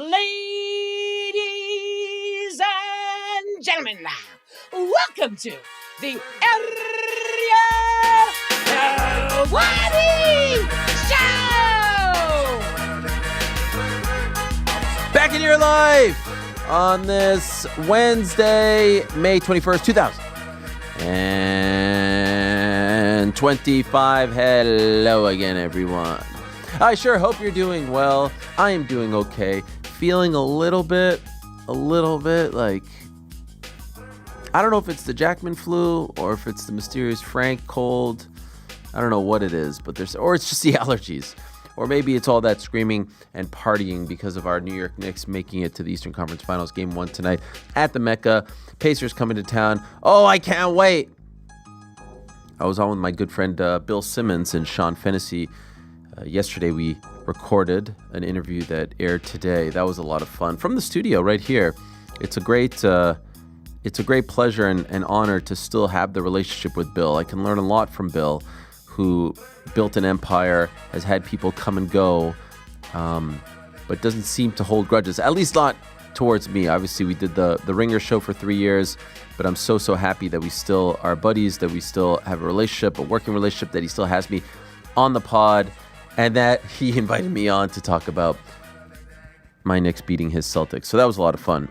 Ladies and gentlemen, welcome to the Ariel Helwani Show! Back in your life on this Wednesday, May 21st, 2025. Hello again, everyone. I sure hope you're doing well. I am doing okay. Feeling a little bit like, I don't know if it's the Jackman flu or if it's the mysterious Frank cold. I don't know what it is, but or it's just the allergies. Or maybe it's all that screaming and partying because of our New York Knicks making it to the Eastern Conference Finals, Game 1 tonight at the Mecca. Pacers coming to town. Oh, I can't wait. I was on with my good friend Bill Simmons and Sean Fennessy. Yesterday we recorded an interview that aired today. That was a lot of fun from the studio right here. It's a great pleasure and honor to still have the relationship with Bill. I can learn a lot from Bill, who built an empire, has had people come and go, but doesn't seem to hold grudges, at least not towards me. Obviously, we did the Ringer show for 3 years, but I'm so happy that we still are buddies, that we still have a relationship, a working relationship, that he still has me on the pod, and that he invited me on to talk about my Knicks beating his Celtics. So that was a lot of fun.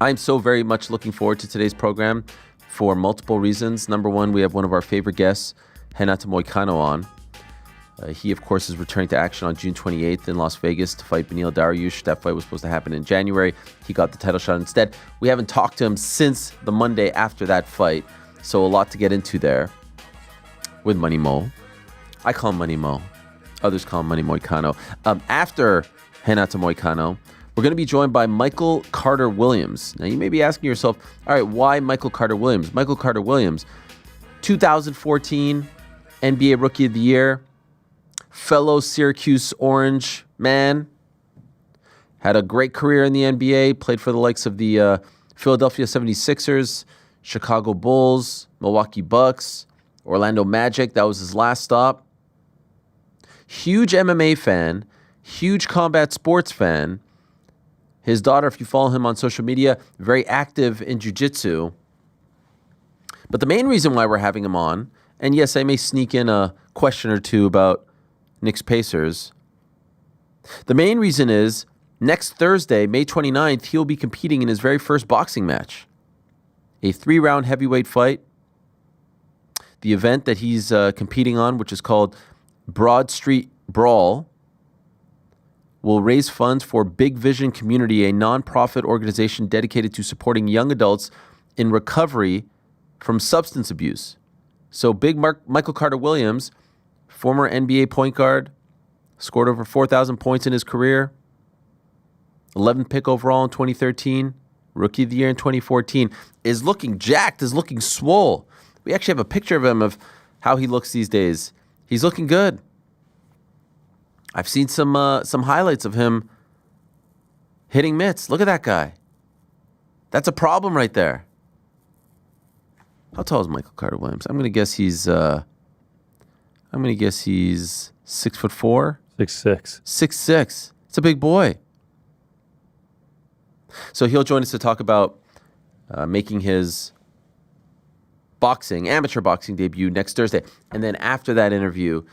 I'm so very much looking forward to today's program for multiple reasons. Number one, we have one of our favorite guests, Renato Moicano, on. He, of course, is returning to action on June 28th in Las Vegas to fight Beneil Dariush. That fight was supposed to happen in January. He got the title shot instead. We haven't talked to him since the Monday after that fight, so a lot to get into there with Money Mo. I call him Money Mo. Others call him Money Moicano. After Renato Moicano, we're going to be joined by Michael Carter-Williams. Now, you may be asking yourself, all right, why Michael Carter-Williams? Michael Carter-Williams, 2014 NBA Rookie of the Year, fellow Syracuse Orange man, had a great career in the NBA, played for the likes of the Philadelphia 76ers, Chicago Bulls, Milwaukee Bucks, Orlando Magic. That was his last stop. Huge MMA fan, huge combat sports fan. His daughter, if you follow him on social media, very active in jiu-jitsu. But the main reason why we're having him on, and yes, I may sneak in a question or two about Knicks Pacers. The main reason is next Thursday, May 29th, he'll be competing in his very first boxing match. A 3-round heavyweight fight. The event that he's competing on, which is called Broad Street Brawl, will raise funds for Big Vision Community, a nonprofit organization dedicated to supporting young adults in recovery from substance abuse. So Michael Carter-Williams, former NBA point guard, scored over 4,000 points in his career, 11th pick overall in 2013, Rookie of the Year in 2014, is looking jacked, is looking swole. We actually have a picture of him of how he looks these days. He's looking good. I've seen some highlights of him hitting mitts. Look at that guy. That's a problem right there. How tall is Michael Carter-Williams? I'm gonna guess he's 6'4". 6'6". 6'6". It's a big boy. So he'll join us to talk about making his amateur boxing debut next Thursday. And then after that interview,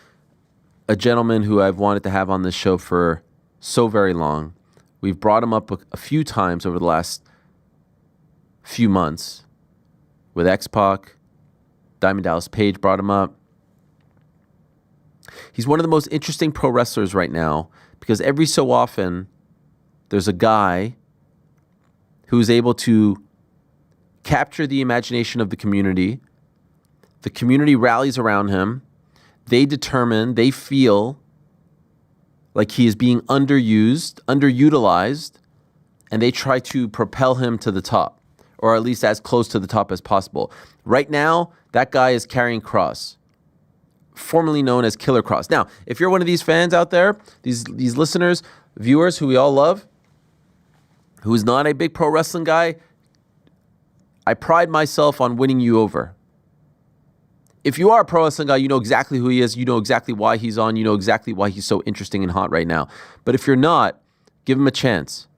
a gentleman who I've wanted to have on this show for so very long. We've brought him up a few times over the last few months. With X-Pac, Diamond Dallas Page brought him up. He's one of the most interesting pro wrestlers right now because every so often there's a guy who's able to capture the imagination of the community. The community rallies around him. They feel like he is being underutilized, and they try to propel him to the top, or at least as close to the top as possible. Right now, that guy is Karrion Kross, formerly known as Killer Kross. Now, if you're one of these fans out there, these listeners, viewers who we all love, who is not a big pro wrestling guy, I pride myself on winning you over. If you are a pro wrestling guy, you know exactly who he is. You know exactly why he's on. You know exactly why he's so interesting and hot right now. But if you're not, Give him a chance.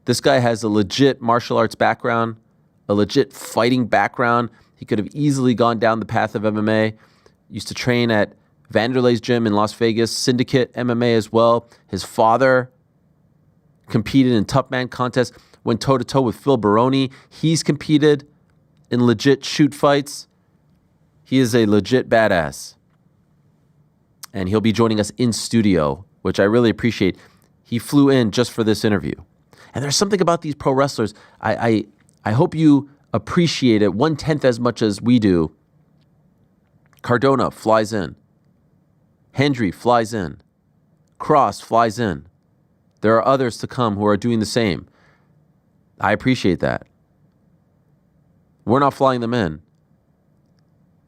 This guy has a legit martial arts background, a legit fighting background. He could have easily gone down the path of MMA. Used to train at Vanderlei's gym in Las Vegas, Syndicate MMA as well. His father competed in tough man contests, went toe-to-toe with Phil Baroni. He's competed in legit shoot fights. He is a legit badass. And he'll be joining us in studio, which I really appreciate. He flew in just for this interview. And there's something about these pro wrestlers. I hope you appreciate it 1/10 as much as we do. Cardona flies in. Hendry flies in. Kross flies in. There are others to come who are doing the same. I appreciate that. We're not flying them in.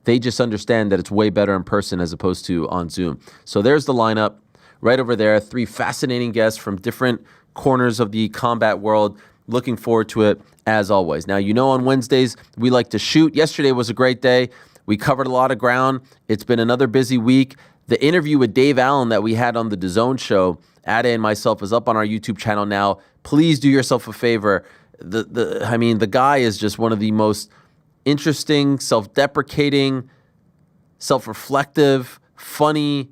They just understand that it's way better in person as opposed to on Zoom. So there's the lineup right over there. 3 fascinating guests from different corners of the combat world. Looking forward to it as always. Now, you know on Wednesdays, we like to shoot. Yesterday was a great day. We covered a lot of ground. It's been another busy week. The interview with Dave Allen that we had on the DAZN show, Ada and myself, is up on our YouTube channel now. Please do yourself a favor. The guy is just one of the most interesting, self-deprecating, self-reflective, funny,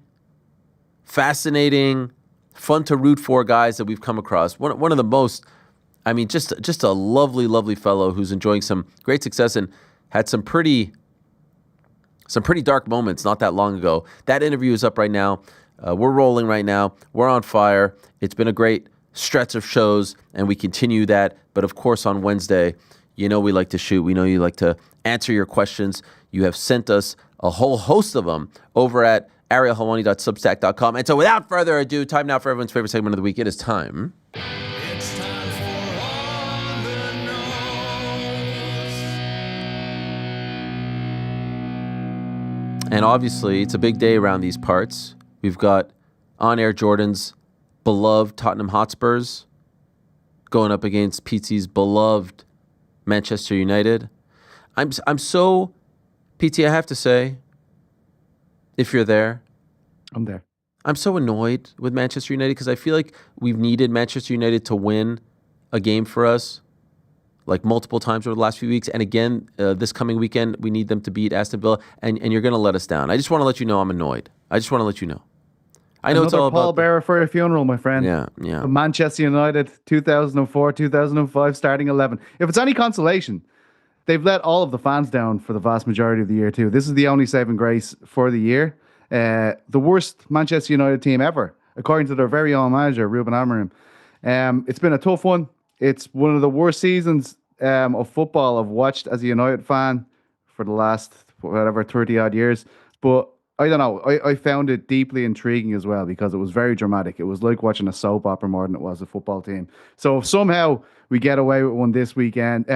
fascinating, fun to root for guys that we've come across. One of the most, just a lovely, lovely fellow who's enjoying some great success and had some pretty dark moments not that long ago. That interview is up right now. We're rolling right now. We're on fire. It's been a great stretch of shows, and we continue that. But of course, on Wednesday, you know we like to shoot. We know you like to answer your questions. You have sent us a whole host of them over at arielhelwani.substack.com. And so without further ado, time now for everyone's favorite segment of the week. It is time. It's time for On the Nose. And obviously, it's a big day around these parts. We've got On Air Jordan's beloved Tottenham Hotspurs going up against Pizzi's beloved Manchester United. I'm so, Pizzi, I have to say, if you're there, I'm there. I'm so annoyed with Manchester United because I feel like we've needed Manchester United to win a game for us like multiple times over the last few weeks. And again, this coming weekend, we need them to beat Aston Villa, and you're going to let us down. I just want to let you know I'm annoyed. I just want to let you know. I know Another it's all Paul about Bearer for your funeral, my friend. Yeah. Manchester United, 2004, 2005, starting 11. If it's any consolation, they've let all of the fans down for the vast majority of the year too. This is the only saving grace for the year. The worst Manchester United team ever, according to their very own manager, Ruben Amorim. It's been a tough one. It's one of the worst seasons of football I've watched as a United fan for the last, 30 odd years. But I don't know. I found it deeply intriguing as well because it was very dramatic. It was like watching a soap opera more than it was a football team. So if somehow we get away with one this weekend,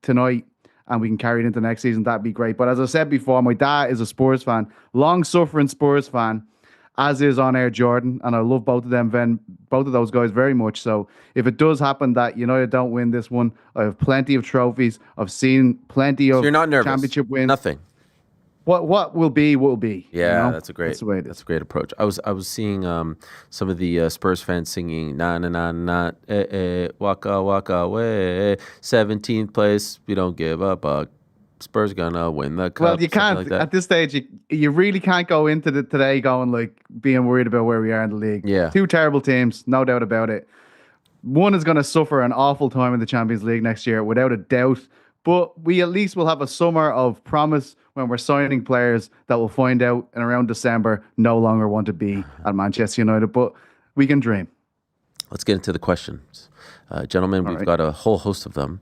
tonight, and we can carry it into next season, that'd be great. But as I said before, my dad is a Spurs fan, long-suffering Spurs fan, as is On Air Jordan, and I love both of those guys very much. So if it does happen that United don't win this one, I have plenty of trophies. I've seen plenty of So you're not nervous. championship wins. Nothing. What will be will be. Yeah, you know? that's the way it is. That's a great approach. I was seeing some of the Spurs fans singing na na na na waka waka way 17th place. We don't give up. Spurs gonna win the cup. Well, you can't like that. at this stage. You really can't go into today going like being worried about where we are in the league. Yeah, 2 terrible teams, no doubt about it. One is going to suffer an awful time in the Champions League next year, without a doubt. But we at least will have a summer of promise when we're signing players that we'll find out in around December no longer want to be at Manchester United. But we can dream. Let's get into the questions. Gentlemen, we've got a whole host of them.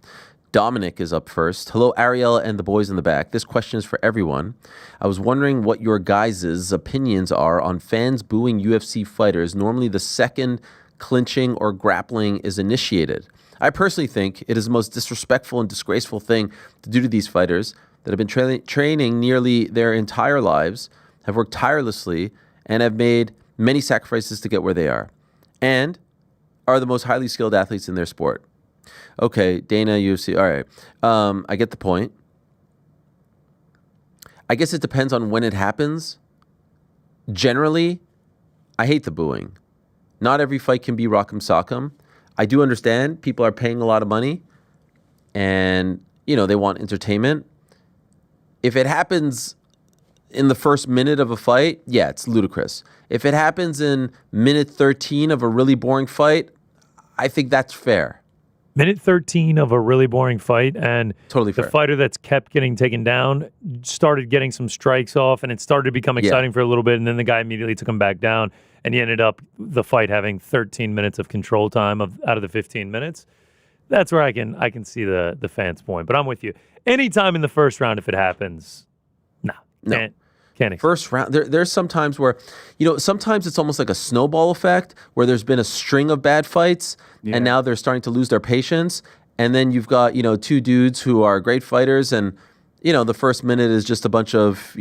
Dominic is up first. Hello, Ariel and the boys in the back. This question is for everyone. I was wondering what your guys' opinions are on fans booing UFC fighters, normally the second clinching or grappling is initiated. I personally think it is the most disrespectful and disgraceful thing to do to these fighters that have been training nearly their entire lives, have worked tirelessly, and have made many sacrifices to get where they are, and are the most highly skilled athletes in their sport. Okay, Dana, UFC, all right. I get the point. I guess it depends on when it happens. Generally, I hate the booing. Not every fight can be rock'em sock'em. I do understand people are paying a lot of money and, they want entertainment. If it happens in the first minute of a fight, yeah, it's ludicrous. If it happens in minute 13 of a really boring fight, I think that's fair. Minute 13 of a really boring fight, and Totally the fair. fighter that's kept getting taken down started getting some strikes off, and it started to become exciting for a little bit, and then the guy immediately took him back down, and he ended up the fight having 13 minutes of control time out of the 15 minutes. That's where I can see the fans' point. But I'm with you. Anytime in the first round, if it happens, no. Can't First round, there's some times where, sometimes it's almost like a snowball effect where there's been a string of bad fights and now they're starting to lose their patience. And then you've got, two dudes who are great fighters and, the first minute is just a bunch of,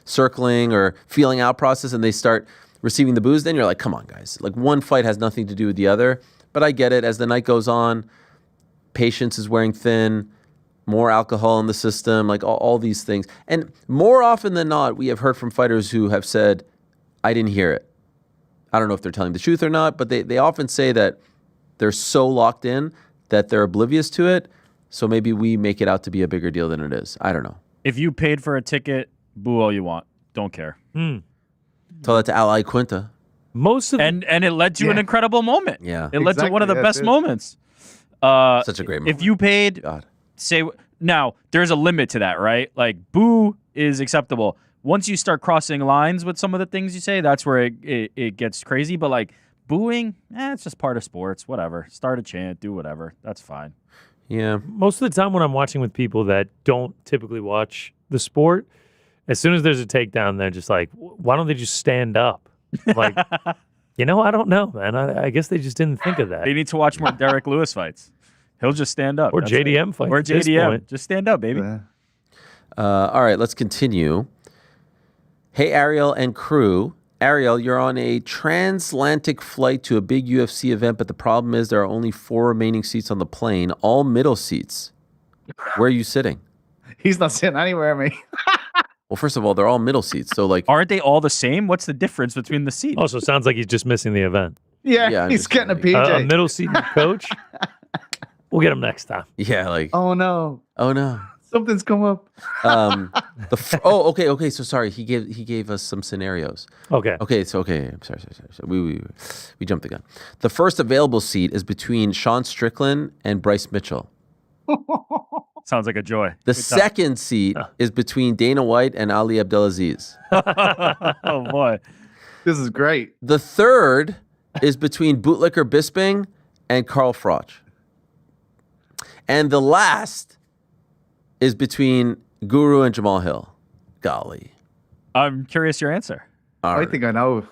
circling or feeling out process and they start receiving the booze. Then you're like, come on, guys. Like one fight has nothing to do with the other. But I get it. As the night goes on, patience is wearing thin. More alcohol in the system, like all these things. And more often than not, we have heard from fighters who have said, I didn't hear it. I don't know if they're telling the truth or not, but they often say that they're so locked in that they're oblivious to it. So maybe we make it out to be a bigger deal than it is. I don't know. If you paid for a ticket, boo all you want. Don't care. Tell that to Ally Quinta. And it led to an incredible moment. Yeah. It led to one of the best moments. Such a great moment. If you paid... God. Now there's a limit to that, right? Like boo is acceptable. Once you start crossing lines with some of the things you say, that's where it gets crazy. But like booing, it's just part of sports. Whatever. Start a chant, do whatever. That's fine. Yeah. Most of the time when I'm watching with people that don't typically watch the sport, as soon as there's a takedown, they're just like, why don't they just stand up? Like, I don't know, man. I guess they just didn't think of that. They need to watch more Derek Lewis fights. He'll just stand up. Or JDM fights. Or JDM. Just stand up, baby. Yeah. All right, let's continue. Hey, Ariel and crew. Ariel, you're on a transatlantic flight to a big UFC event, but the problem is there are only 4 remaining seats on the plane, all middle seats. Where are you sitting? He's not sitting anywhere, mate. Well, first of all, they're all middle seats. So, like, Aren't they all the same? What's the difference between the seats? Also, sounds like he's just missing the event. Yeah, I'm he's just getting a kidding. PJ. A middle seat coach. We'll get him next time. yeah, like, Oh no, something's come up. Okay. So sorry, he gave us some scenarios. Okay. I'm sorry. We jumped the gun. The first available seat is between Sean Strickland and Bryce Mitchell. Sounds like a joy. The second seat is between Dana White and Ali Abdelaziz. Oh boy. This is great. The third is between Bootlicker Bisping and Carl Froch. And the last is between Guru and Jamal Hill. Golly. I'm curious your answer. All I right. think I know.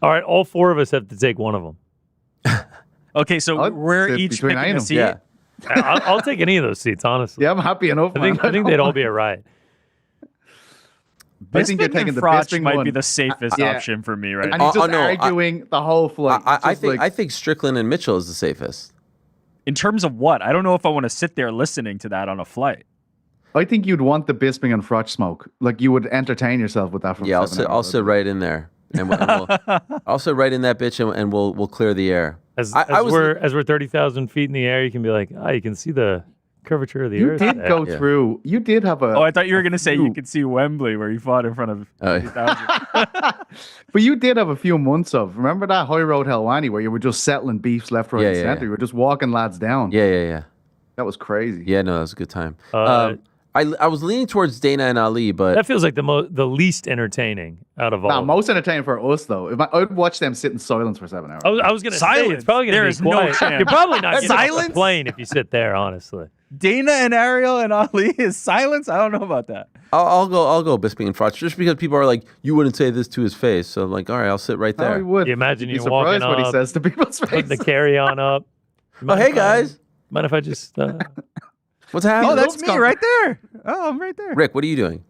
All right, all 4 of us have to take one of them. Okay, so I'd we're sit each between picking a items. seat. Yeah. I'll take any of those seats, honestly. Yeah, I'm happy enough. I think they'd all be all right. I think you're Bisping taking and the Froch Bisping might one. be the safest Yeah. option for me right And now. he's just no, arguing the whole flight. I Just think like, I think Strickland and Mitchell is the safest. In terms of what? I don't know if I want to sit there listening to that on a flight. I think you'd want the Bisping and Froch smoke. Like you would entertain yourself with that. For Yeah, 7 I'll hours. sit right in there, and I'll sit right in that bitch, and we'll clear the air. As I was- we're 30,000 feet in the air, you can be like, you can see the curvature of the You earth. did there. go Yeah. through. You did have a. Oh, I thought you were going to say you few- could see Wembley where he fought in front of Oh, yeah. 50,000. But you did have a few months of. Remember that High Road Helwani where you were just settling beefs left, right, Yeah, and yeah, center. yeah. You were just walking lads down. Yeah. That was crazy. Yeah, no, that was a good time. Uh, I was leaning towards Dana and Ali, but That feels like the least entertaining out of all. Nah, of them. most entertaining for us though. I'd watch them sit in silence for 7 hours. I was going to say Silence. it's probably going to There be is no quiet. chance. You're probably not getting off the Silence? plane if you sit there, honestly. Dana and Ariel and Ali is silence? I don't know about that. I'll go Bisping and Froch just because people are like, you wouldn't say this to his face, so I'm like, all right, I'll sit right Oh, he there. would. You imagine You'd be you walking surprised what he up, says to people's putting the faces. carry-on up. You Oh, mind hey if I- guys, Mind if I just... what's happening? Oh, that's loves me comfort. right there. Oh, I'm right there. Rick. What are you doing?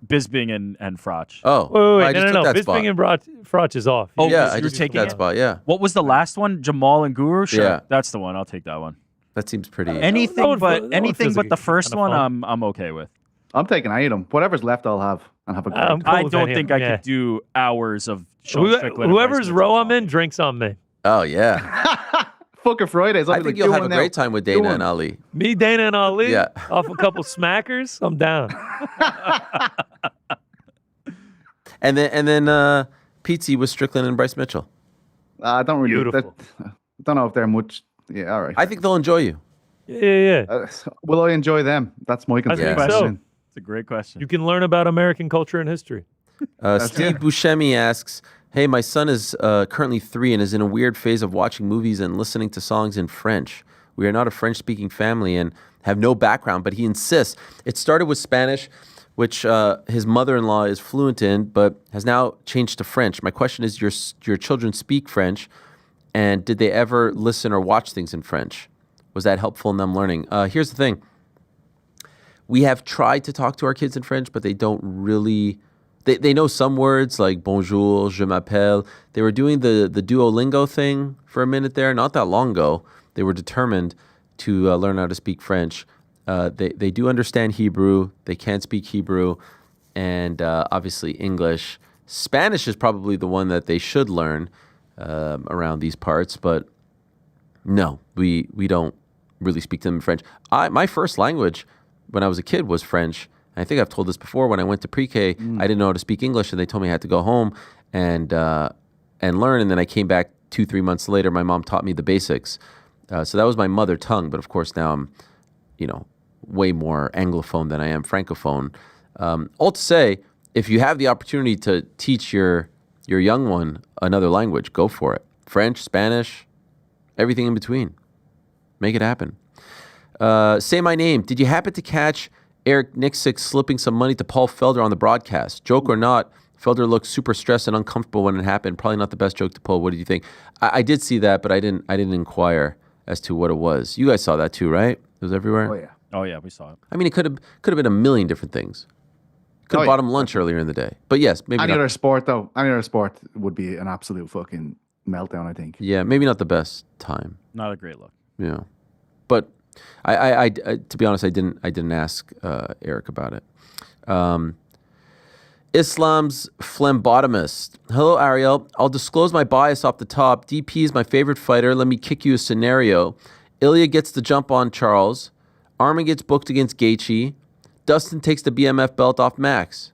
Bisbing and Froch. Oh, Wait, I just no. took that Bisping spot. and Froch is off. Oh, Yeah, you're I just took taking that it? spot. Yeah, What was the last one? Jamal and Guru? Sure. Yeah. That's the one. I'll take that one. that seems pretty. Anything one but feels anything like but the it's first kinda one fun. I'm okay with. I'm taking item. Whatever's left, I'll have. and have a great I'm time. I with don't any think of I them, could do hours of Sean Strickland. and Whoever's Bryce row Mitchell I'm in talking. drinks on me. Oh yeah. Fuck it, Fridays. I'll I be think like, you'll "Do have one a now. great time with Do Dana one." and Ali. Me, Dana, and Ali Yeah. off a couple smackers. I'm down. And then Pizzi with Strickland and Bryce Mitchell. I don't really. Beautiful. I don't know if they're much. Yeah, all right. I think they'll enjoy you. Yeah. Will I enjoy them? That's my think concern. so. It's a great question. You can learn about American culture and history. Steve Buscemi asks, "Hey, my son is currently 3 and is in a weird phase of watching movies and listening to songs in French. We are not a French-speaking family and have no background, but he insists. It started with Spanish, which his mother-in-law is fluent in, but has now changed to French. My question is, your children speak French, and did they ever listen or watch things in French? Was that helpful in them learning?" Here's the thing. We have tried to talk to our kids in French, but they don't really... They know some words like bonjour, je m'appelle. They were doing the Duolingo thing for a minute there, not that long ago. They were determined to learn how to speak French. They do understand Hebrew. They can speak Hebrew and obviously English. Spanish is probably the one that they should learn around these parts, but no, we don't really speak to them in French. My first language when I was a kid was French. I think I've told this before. When I went to pre-K, I didn't know how to speak English, and they told me I had to go home and learn. And then I came back 2-3 months later. My mom taught me the basics. So that was my mother tongue. But of course, now I'm, way more Anglophone than I am Francophone. All to say, if you have the opportunity to teach your young one another language, go for it. French, Spanish, everything in between. Make it happen. Say my name. Did you happen to catch Eric Nixick slipping some money to Paul Felder on the broadcast? Joke or not, Felder looked super stressed and uncomfortable when it happened. Probably not the best joke to pull. What did you think? I did see that, but I didn't inquire as to what it was. You guys saw that too, right? It was everywhere. Oh yeah. Oh yeah, we saw it. I mean, it could have been a million different things. Could have bought him lunch earlier in the day. But yes, maybe Any not. other sport though? Any other sport would be an absolute fucking meltdown. I think. Yeah, maybe not the best time. Not a great look. Yeah, but I to be honest, I didn't ask Eric about it. Islam's phlebotomist. Hello, Ariel. I'll disclose my bias off the top. DP is my favorite fighter. Let me kick you a scenario. Ilya gets the jump on Charles. Armin gets booked against Gaethje. Dustin takes the BMF belt off Max.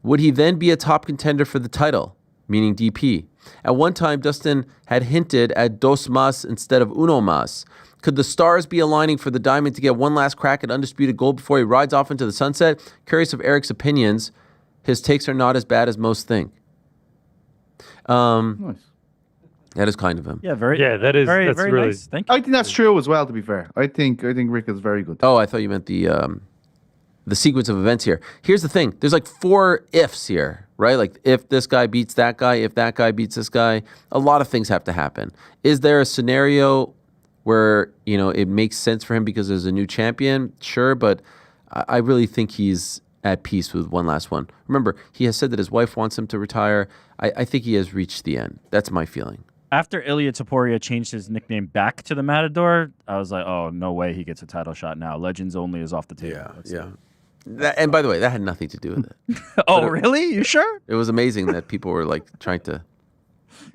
Would he then be a top contender for the title, meaning DP? At one time, Dustin had hinted at dos mas instead of uno mas. Could the stars be aligning for the Diamond to get one last crack at undisputed gold before he rides off into the sunset? Curious of Eric's opinions. His takes are not as bad as most think. Nice. That is kind of him. Yeah, very. Yeah, that is very, that's very really nice. Thank you. I think that's true as well. To be fair, I think Rick is very good. Oh, I thought you meant the sequence of events here. Here's the thing. There's like 4 ifs here, right? Like if this guy beats that guy, if that guy beats this guy, a lot of things have to happen. Is there a scenario where, it makes sense for him because there's a new champion? Sure, but I really think he's at peace with one last one. Remember, he has said that his wife wants him to retire. I think he has reached the end. That's my feeling. After Ilya Taporia changed his nickname back to the Matador, I was like, oh, no way he gets a title shot now. Legends only is off the table. And by the way, that had nothing to do with it. Oh, really? You sure? It was amazing that people were like trying to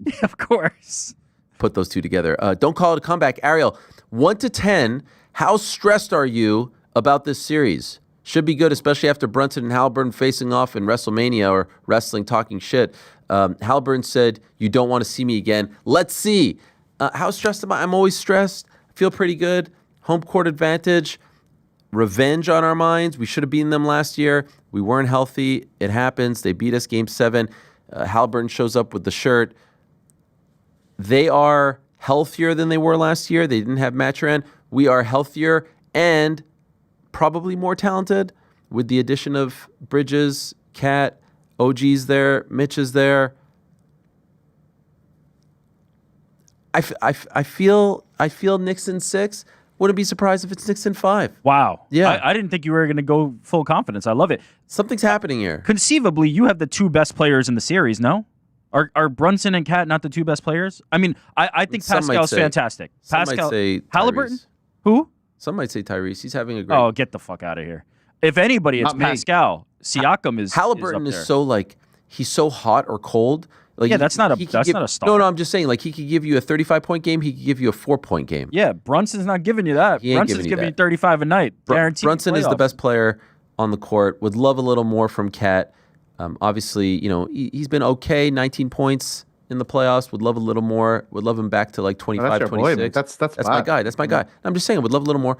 Yeah, of course. put those two together. Don't call it a comeback. Ariel, 1 to 10, how stressed are you about this series? Should be good, especially after Brunson and Halbern facing off in WrestleMania or wrestling talking shit. Halbern said, you don't want to see me again. Let's see. How stressed am I? I'm always stressed. I feel pretty good. Home court advantage. Revenge on our minds. We should have beaten them last year. We weren't healthy. It happens. They beat us game 7. Halbern shows up with the shirt. They are healthier than they were last year. They didn't have Maturin. We are healthier and probably more talented with the addition of Bridges, Cat, OG's there, Mitch is there. I feel Nixon 6. Wouldn't be surprised if it's Nixon 5. Wow. Yeah. I didn't think you were going to go full confidence. I love it. Something's happening here. Conceivably, you have the 2 best players in the series, no? Are Brunson and Cat not the 2 best players? I mean, I think Some might Pascal's say- fantastic. Some Pascal, might say Halliburton? Tyrese. Who? Some might say Tyrese. He's having a great... Oh, get the fuck out of here. If anybody, it's Not me. Pascal. Siakam is Halliburton is, is up there. so like he's so hot or cold. Like Yeah, that's not a- he could that's not a star. No, I'm just saying like he could give you a 35-point game. He could give you a 4-point game. Yeah, Brunson's not giving you that. He ain't Brunson's giving you giving you that. 35 a night. Guaranteed. Brunson is the playoffs. best player on the court. Would love a little more from Cat. Obviously, he's been okay. 19 points in the playoffs. Would love a little more. Would love him back to like 25, that's your boy, 26. mate. That's my bad. guy. That's my guy. I'm just saying. Would love a little more.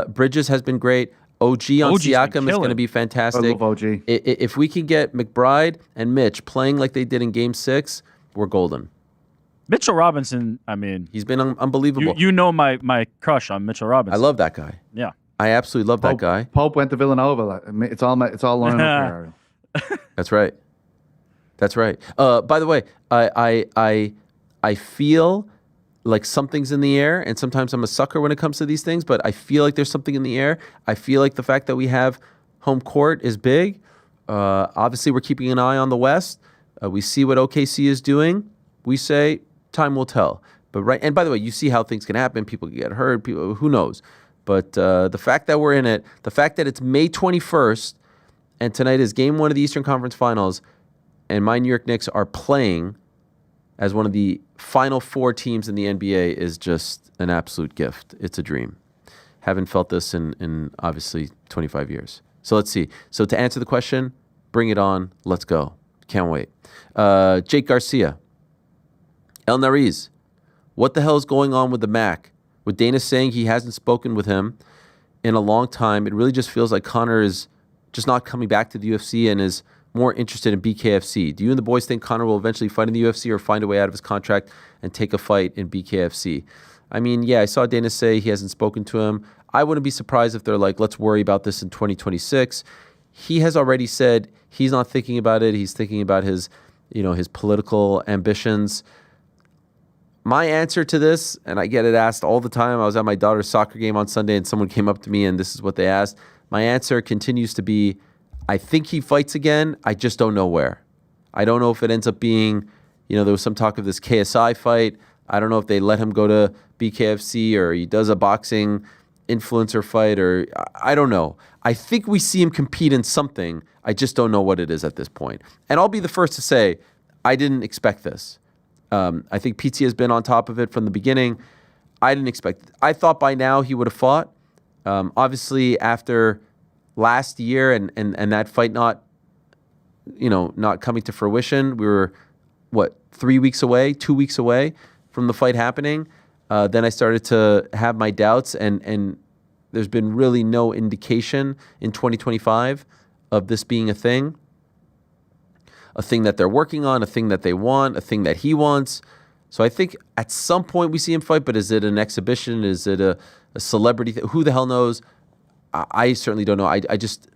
Bridges has been great. OG on OG's been Siakam is going to killing. be I fantastic. love OG. If we can get McBride and Mitch playing like they did in Game 6, we're golden. Mitchell Robinson, I mean, He's been unbelievable. you know my crush on Mitchell I Robinson. love that guy. Yeah. I absolutely love that guy. Pope went to Villanova. Like, it's all lining up here, Ariel. That's right. That's right. By the way, I feel like something's in the air, and sometimes I'm a sucker when it comes to these things, but I feel like there's something in the air. I feel like the fact that we have home court is big. Obviously, we're keeping an eye on the West. We see what OKC is doing. We say time will tell. And by the way, you see how things can happen. People can get hurt. People, who knows? But the fact that we're in it, the fact that it's May 21st, and tonight is Game 1 of the Eastern Conference Finals, and my New York Knicks are playing as one of the final 4 teams in the NBA is just an absolute gift. It's a dream. Haven't felt this in obviously 25 years. So let's see. So to answer the question, bring it on. Let's go. Can't wait. Jake Garcia. El Nariz. What the hell is going on with the Mac? With Dana saying he hasn't spoken with him in a long time, it really just feels like Conor is just not coming back to the UFC and is more interested in BKFC. Do you and the boys think Conor will eventually fight in the UFC or find a way out of his contract and take a fight in BKFC? I mean, yeah, I saw Dana say he hasn't spoken to him. I wouldn't be surprised if they're like, let's worry about this in 2026. He has already said he's not thinking about it. He's thinking about his political ambitions. My answer to this, and I get it asked all the time. I was at my daughter's soccer game on Sunday and someone came up to me and this is what they asked. My answer continues to be, I think he fights again. I just don't know where. I don't know if it ends up being, there was some talk of this KSI fight. I don't know if they let him go to BKFC or he does a boxing influencer fight or I don't know. I think we see him compete in something. I just don't know what it is at this point. And I'll be the first to say, I didn't expect this. I think PT has been on top of it from the beginning. I didn't expect it. I thought by now he would have fought. Obviously, after last year and that fight not coming to fruition, we were, 2 weeks away from the fight happening. Then I started to have my doubts, and there's been really no indication in 2025 of this being a thing that they're working on, a thing that they want, a thing that he wants. So I think at some point we see him fight, but is it an exhibition? Is it a celebrity? Who the hell knows? I certainly don't know. I just,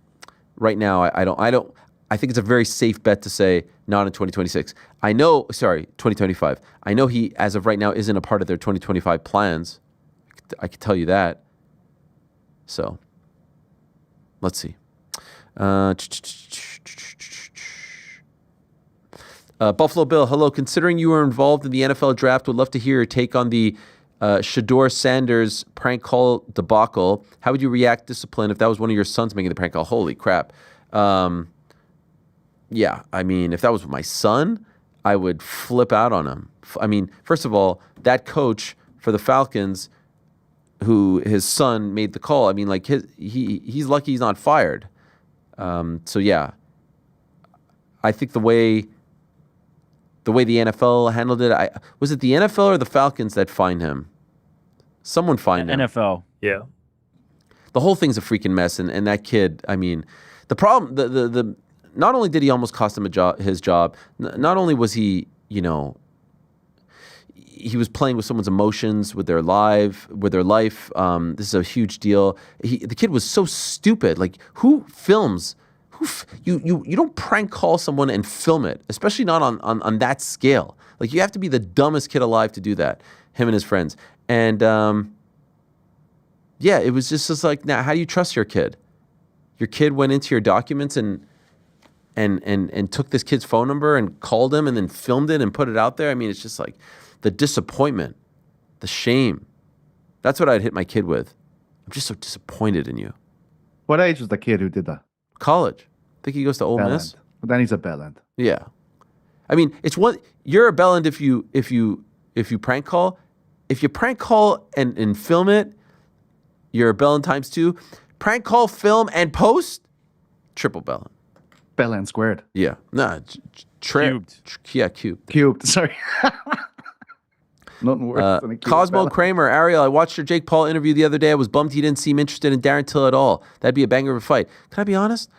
right now, I don't. I think it's a very safe bet to say not in 2026. 2025. I know he, as of right now, isn't a part of their 2025 plans. I can tell you that. So, let's see. Buffalo Bill, hello. Considering you were involved in the NFL draft, would love to hear your take on the Shador Sanders prank call debacle. How would you react discipline if that was one of your sons making the prank call? Holy crap. Yeah, I mean, if that was my son, I would flip out on him. I mean, first of all, that coach for the Falcons, who his son made the call, I mean, like he's lucky he's not fired. So yeah, I think the way the NFL handled it, was it the NFL or the Falcons that fined him? Someone fined him. NFL. Yeah. The whole thing's a freaking mess, and that kid. I mean, the problem. The not only did he almost cost him his job. Not only was he, he was playing with someone's emotions, with their life. This is a huge deal. The kid was so stupid. Like, who films? You don't prank call someone and film it, especially not on that scale. Like, you have to be the dumbest kid alive to do that. Him and his friends. And yeah, it was just like, now, how do you trust your kid? Your kid went into your documents and took this kid's phone number and called him and then filmed it and put it out there. I mean, it's just like the disappointment, the shame. That's what I'd hit my kid with. I'm just so disappointed in you. What age was the kid who did that? College. Think he goes to Ole Bell Miss? end. But then he's a bell end. Yeah. I mean, it's one. You're a bell end if you prank call. If you prank call and film it, you're a bell end times 2. Prank call, film, and post, triple bell end. Bell end squared. Yeah. Nah. Cubed. Cubed. Cubed. Sorry. Nothing worse than a cubed Cosmo bell end. Kramer, Ariel, I watched your Jake Paul interview the other day. I was bummed he didn't seem interested in Darren Till at all. That'd be a banger of a fight. Can I be honest?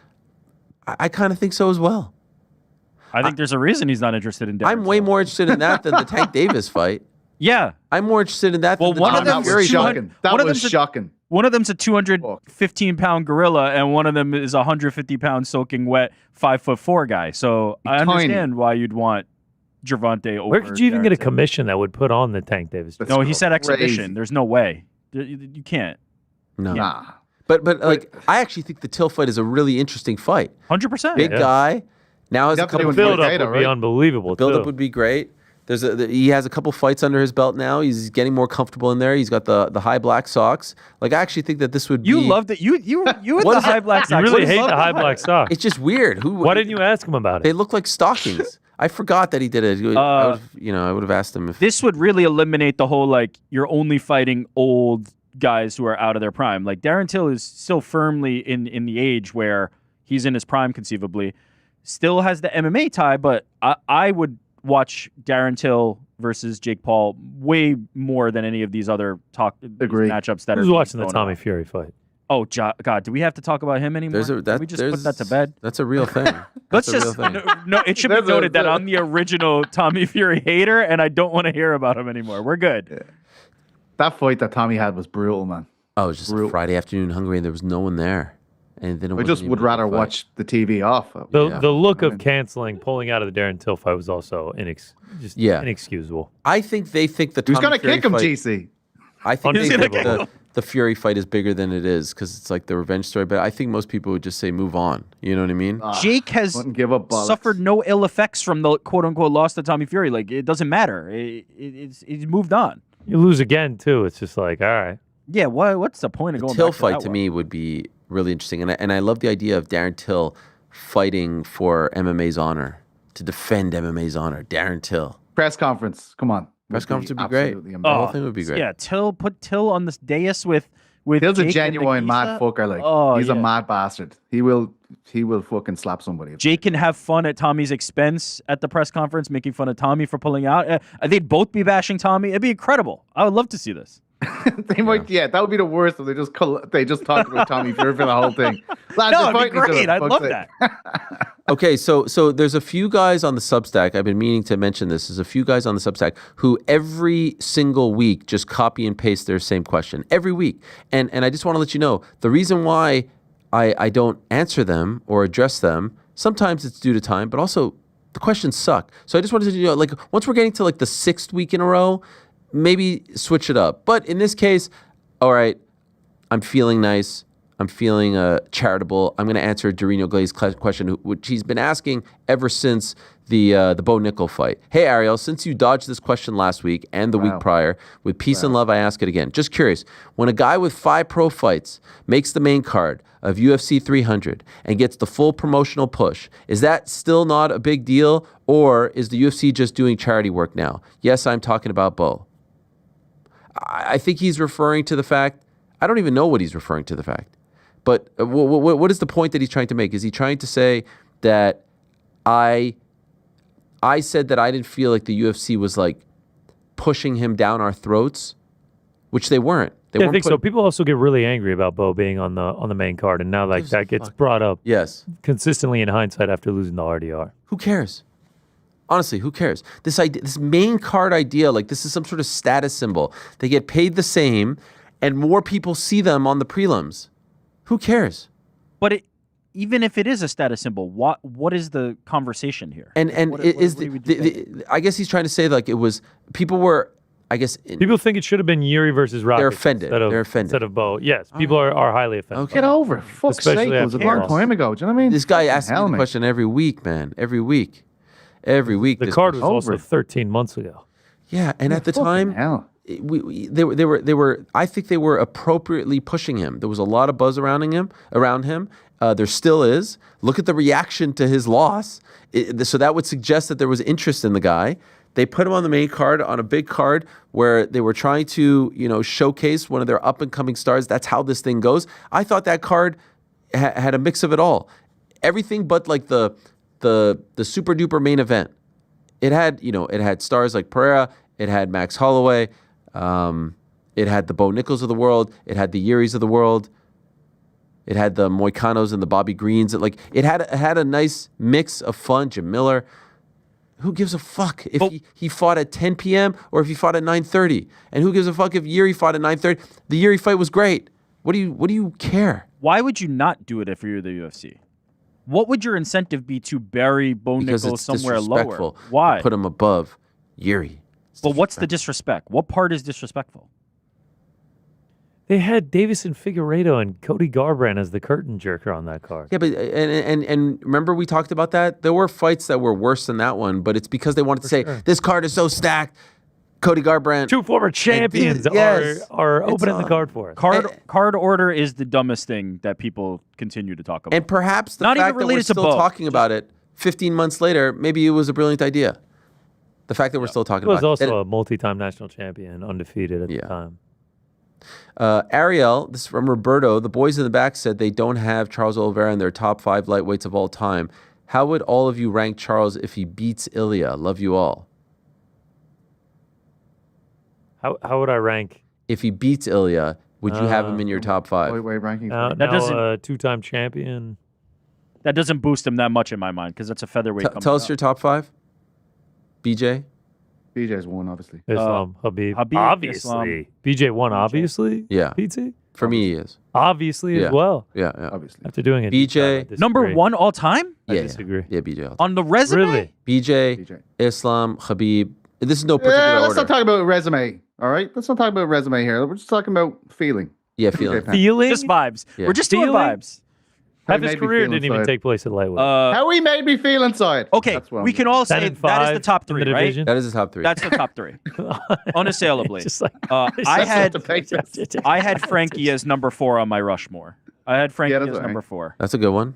I kind of think so as well. I think there's a reason he's not interested in Darren I'm way Till. more interested in that than the Tank Davis fight. Yeah. I'm more interested in that Well, than the one of Tommy That them's Fury was 200 fight. shocking. That one of was them's a- shocking. One of them's a 215-pound gorilla, and one of them is a 150-pound soaking wet 5'4" guy. So I Tiny. understand why you'd want Gervonta over. Where could you even get a Darren Till. commission that would put on the Tank Davis? That's No, he said crazy. exhibition. There's no way. You can't. No. Nah. But like, I actually think the Till fight is a really interesting fight. 100%. Big guy. Now has You'd a have to couple do The it build up Potato, would be right? unbelievable. build-up too. would be great. He has a couple fights under his belt now. He's getting more comfortable in there. He's got the high black socks. Like, I actually think that this would be... You loved it. You with What the is high it? black You socks. really What hate is the up high with black that? sock. It's just weird. Why didn't you ask him about They it? look like stockings. I forgot that he did it. I would have asked him if... This would really eliminate the whole, like, you're only fighting old guys who are out of their prime. Like, Darren Till is still firmly in the age where he's in his prime, conceivably. Still has the MMA tie, but I would watch Darren Till versus Jake Paul way more than any of these other Agree. matchups that Who's are watching the going Tommy on. Fury fight? Oh, God, do we have to talk about him anymore? Can we just put that to bed? That's a real thing. Let's That's a just real thing. no. It should be That's a- noted that I'm the original Tommy Fury hater, and I don't want to hear about him anymore. We're good. That fight that Tommy had was brutal, man. Oh, it was just a Brutal. Friday afternoon in Hungary and there was no one there. And then it I wasn't just even would a good rather fight. watch the TV off. The look I of mean- canceling, pulling out of the Darren Till fight was also Yeah. inexcusable. I think they think the Who's Tommy gonna Fury kick him, fight, GC? I think they think Unforgivable. the Fury fight is bigger than it is because it's like the revenge story. But I think most people would just say move on. You know what I mean? Jake has Wouldn't give up bollocks. suffered no ill effects from the quote unquote loss to Tommy Fury. Like, it doesn't matter. He's moved on. You lose again too. It's just like, all right. Yeah. What's the point of The going Till back fight that to one? me would be really interesting, and I love the idea of Darren Till fighting for MMA's honor, to defend MMA's honor. Darren Till. Press conference. Come on. Press conference would be great. absolutely The amazing. whole thing would be great. Yeah. Put Till on this dais with Till's a Jake and genuine mad Nagisa. fucker. Like Oh, he's a yeah. mad bastard. He will fucking slap somebody. Jake can have fun at Tommy's expense at the press conference, making fun of Tommy for pulling out. They'd both be bashing Tommy. It'd be incredible. I would love to see this. They might, yeah, that would be the worst if they just talked about Tommy Fury for the whole thing. Lads, No, they're it'd be fighting each great. other, I'd fuck's love sake. that. Okay, so there's a few guys on the Substack. I've been meaning to mention this. There's a few guys on the Substack who every single week just copy and paste their same question every week. And I just want to let you know the reason why I don't answer them or address them. Sometimes it's due to time, but also the questions suck. So I just wanted to like once we're getting to like the 6th week in a row, maybe switch it up. But in this case, all right, I'm feeling nice. I'm feeling charitable. I'm going to answer Dorino Glaz's question, which he's been asking ever since the Bo Nickel fight. Hey, Ariel, since you dodged this question last week and the week prior, with peace and love, I ask it again. Just curious, when a guy with 5 pro fights makes the main card of UFC 300 and gets the full promotional push, is that still not a big deal, or is the UFC just doing charity work now? Yes, I'm talking about Bo. I think he's referring to the fact, I don't even know what he's referring to the fact. But what is the point that he's trying to make? Is he trying to say that I said that I didn't feel like the UFC was like pushing him down our throats, which they weren't. They Yeah, I weren't think so. People also get really angry about Bo being on the main card, and now like Gives a that gets fuck. brought up Yes. consistently in hindsight after losing the RDR. Who cares? Honestly, who cares? This idea, this main card idea, like this is some sort of status symbol. They get paid the same, and more people see them on the prelims. Who cares? But even if it is a status symbol, what is the conversation here? And What is do we do? I guess he's trying to say like it was people were, I guess People think it should have been Yuri versus Rockets. They're offended. Instead of, They're offended. Instead of Bo. Yes, people are highly offended. Okay. Get over it. Fuck's Especially sake. It was a after long loss. time ago. Do you know what I mean? this guy asks me Hell, the mate. question every week, man. Every week. Every week. The this card was question. also Over. 13 months ago. Yeah, and at the Fucking time, hell. they were. I think they were appropriately pushing him. There was a lot of buzz around him. There still is. Look at the reaction to his loss. So that would suggest that there was interest in the guy. They put him on the main card, on a big card where they were trying to, showcase one of their up and coming stars. That's how this thing goes. I thought that card had a mix of it all, everything but like the super duper main event. It had stars like Pereira. It had Max Holloway. It had the Bo Nichols of the world. It had the Yuris of the world. It had the Moicanos and the Bobby Greens. It had a nice mix of fun. Jim Miller. Who gives a fuck if he fought at 10 p.m. or if he fought at 9:30? And who gives a fuck if Yuri fought at 9:30? The Yuri fight was great. What do you care? Why would you not do it if you're the UFC? What would your incentive be to bury Bo Because Nichols it's somewhere disrespectful lower? Why? to put him above Yuri. But what's the disrespect? What part is disrespectful? They had Davison Figueiredo and Cody Garbrandt as the curtain jerker on that card. Yeah, but and remember we talked about that? There were fights that were worse than that one, but it's because they wanted to say this card is so stacked. Cody Garbrandt. Two former champions are opening the card for us. Card order is the dumbest thing that people continue to talk about. And perhaps the Not fact even that we're related to still Bo. talking about it 15 months later, maybe it was a brilliant idea. The fact that we're still talking He was about it. also a multi-time national champion, undefeated at the time. Ariel, this is from Roberto. The boys in the back said they don't have Charles Oliveira in their top 5 lightweights of all time. How would all of you rank Charles if he beats Ilya? Love you all. How would I rank? If he beats Ilya, would you have him in your top 5? Lightweight ranking. Now doesn't- a two-time champion. That doesn't boost him that much in my mind because that's a featherweight. Tell us your top 5. BJ? BJ's one, obviously. Islam, Habib. Habib, Obviously. Islam. BJ won, obviously. Yeah. PT? For me, he is. Obviously Yeah. as well. Yeah. Obviously. After doing it. BJ, Number 1 all time I Yeah. disagree. Yeah, BJ. on the resume. Really? BJ, Islam, Habib. This is no particular Yeah, let's order. not talk about resume. All right, let's not talk about resume here. We're just talking about feeling. Yeah, feeling. fan. Feeling? Just vibes. Yeah. We're just doing Feeling? vibes. How Half he his made me career feel didn't even inside. take place at lightweight. How he made me feel inside. Okay, That's what we I'm can doing. all 10 say and that is 5 the top in 3, the right? division. That is his top 3. That's the top 3, unassailably. Just like, I had I I had Frankie as number 4 on my Rushmore. I had Frankie that's as all right. number 4. That's a good one.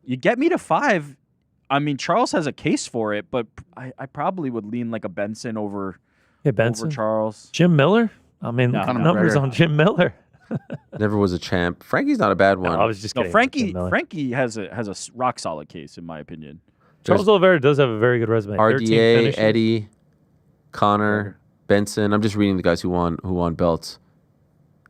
You get me to 5. I mean, Charles has a case for it, but I probably would lean like a Benson over Benson. Charles. Jim Miller? I mean, No. Conor numbers McGregor. on Jim Miller. Never was a champ. Frankie's not a bad one. No, I was just No, kidding. Frankie. Jim Miller. Frankie has a rock solid case in my opinion. Charles Oliveira does have a very good resume. 13 RDA, finishes. Eddie, Connor, Benson. I'm just reading the guys who won belts.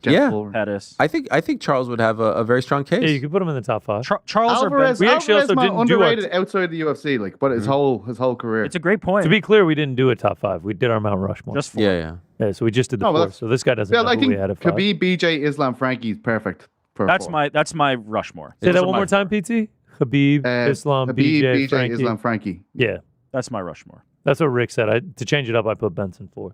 Jeff Yeah. Fuller. Pettis. I think Charles would have a very strong case. Yeah, you could put him in the top 5. Charles or Alvarez, Benson. We actually also Alvarez didn't do underrated outside the UFC, but his whole career. It's a great point. To be clear, we didn't do a top 5. We did our Mount Rushmore. Just 4. Yeah. Yeah, so we just did the No, but 4. that's- So this guy doesn't yeah, know I who we think had at 5. Khabib, BJ, Islam, Frankie is perfect. For That's 4. my Rushmore. Say Those that are one my more time, PT. Habib, Islam, Khabib, BJ, Frankie. Islam, Frankie. Yeah, That's my Rushmore. that's what Rick said. To change it up, I put Benson 4.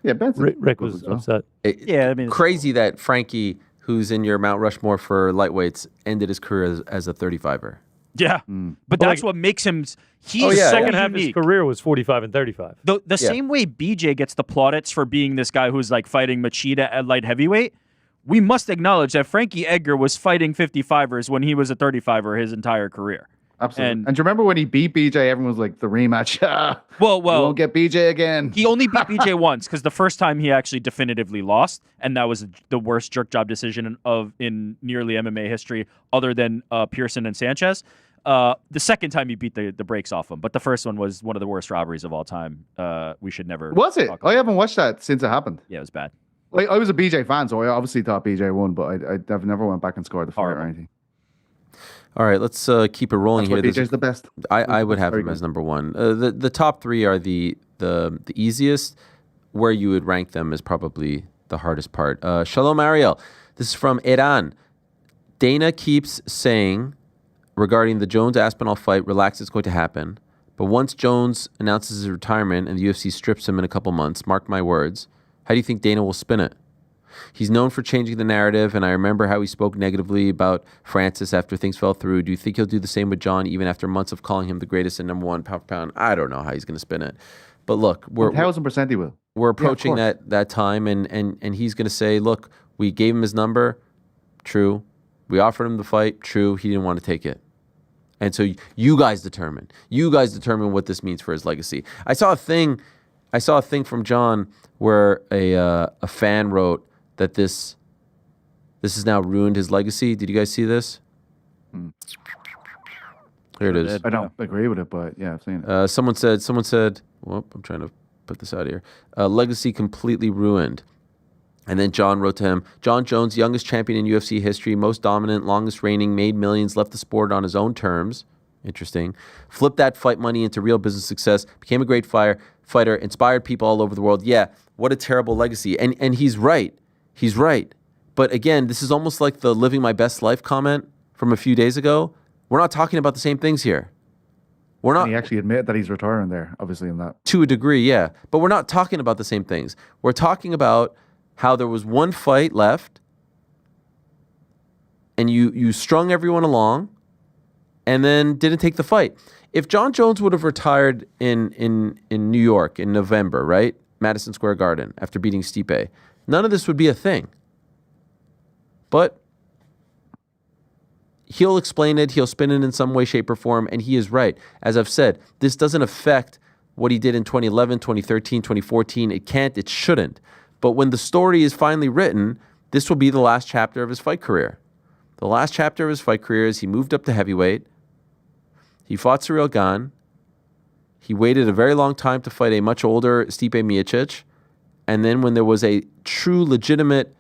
Yeah, Benson. Rick good was as well. upset. Yeah, I mean, it's Crazy that Frankie, who's in your Mount Rushmore for lightweights, ended his career as a 35er. Yeah, but that's like- what makes him. He's Oh, yeah. so Second half of his unique. career was 45 and 35. The same way BJ gets the plaudits for being this guy who's like fighting Machida at light heavyweight, we must acknowledge that Frankie Edgar was fighting 55ers when he was a 35er his entire career. Absolutely. And- And do you remember when he beat BJ? Everyone was like, the rematch. Well, You won't get BJ again. he only beat BJ once because the first time he actually definitively lost, and that was the worst jerk job decision in nearly MMA history, other than Pearson and Sanchez. The second time he beat the brakes off him, but the first one was one of the worst robberies of all time. We should never. Was it? talk about I haven't watched that since it happened. Yeah, it was bad. I was a BJ fan, so I obviously thought BJ won, but I've never went back and scored the fight or Horrible. anything. All right, let's keep it rolling That's why here. BJ's the best. I would have Very him good. as number 1. The top 3 are the easiest. Where you would rank them is probably the hardest part. Shalom Ariel. This is from Iran. Dana keeps saying regarding the Jones-Aspinall fight, relax, it's going to happen. But once Jones announces his retirement and the UFC strips him in a couple months, mark my words, how do you think Dana will spin it? He's known for changing the narrative, and I remember how he spoke negatively about Francis after things fell through. Do you think he'll do the same with John, even after months of calling him the greatest and number 1 pound for pound? I don't know how he's going to spin it. But look, we're 1,000% he will. we're approaching course. that time, and he's going to say, look, we gave him his number, true. We offered him the fight, true. He didn't want to take it. And so you guys determine. You guys determine what this means for his legacy. I saw a thing from John where a fan wrote that this has now ruined his legacy. Did you guys see this? Here it is. I don't agree with it, but yeah, I've seen it. Someone said, well, I'm trying to put this out here. Legacy completely ruined. And then John wrote to him, John Jones, youngest champion in UFC history, most dominant, longest reigning, made millions, left the sport on his own terms. Interesting. Flipped that fight money into real business success, became a great fighter, inspired people all over the world. Yeah, what a terrible legacy. And he's right. He's right. But again, this is almost like the living my best life comment from a few days ago. We're not talking about the same things here. We're not. And he actually admitted that he's retiring there, obviously, in that. To a degree, yeah. But we're not talking about the same things. We're talking about how there was one fight left and you strung everyone along and then didn't take the fight. If John Jones would have retired in New York in November, right? Madison Square Garden, after beating Stipe, none of this would be a thing. But he'll explain it, he'll spin it in some way, shape, or form, and he is right. As I've said, this doesn't affect what he did in 2011, 2013, 2014. It can't, it shouldn't. But when the story is finally written, this will be the last chapter of his fight career. The last chapter of his fight career is he moved up to heavyweight. He fought Ciryl Gane. He waited a very long time to fight a much older Stipe Miocic. And then when there was a true, legitimate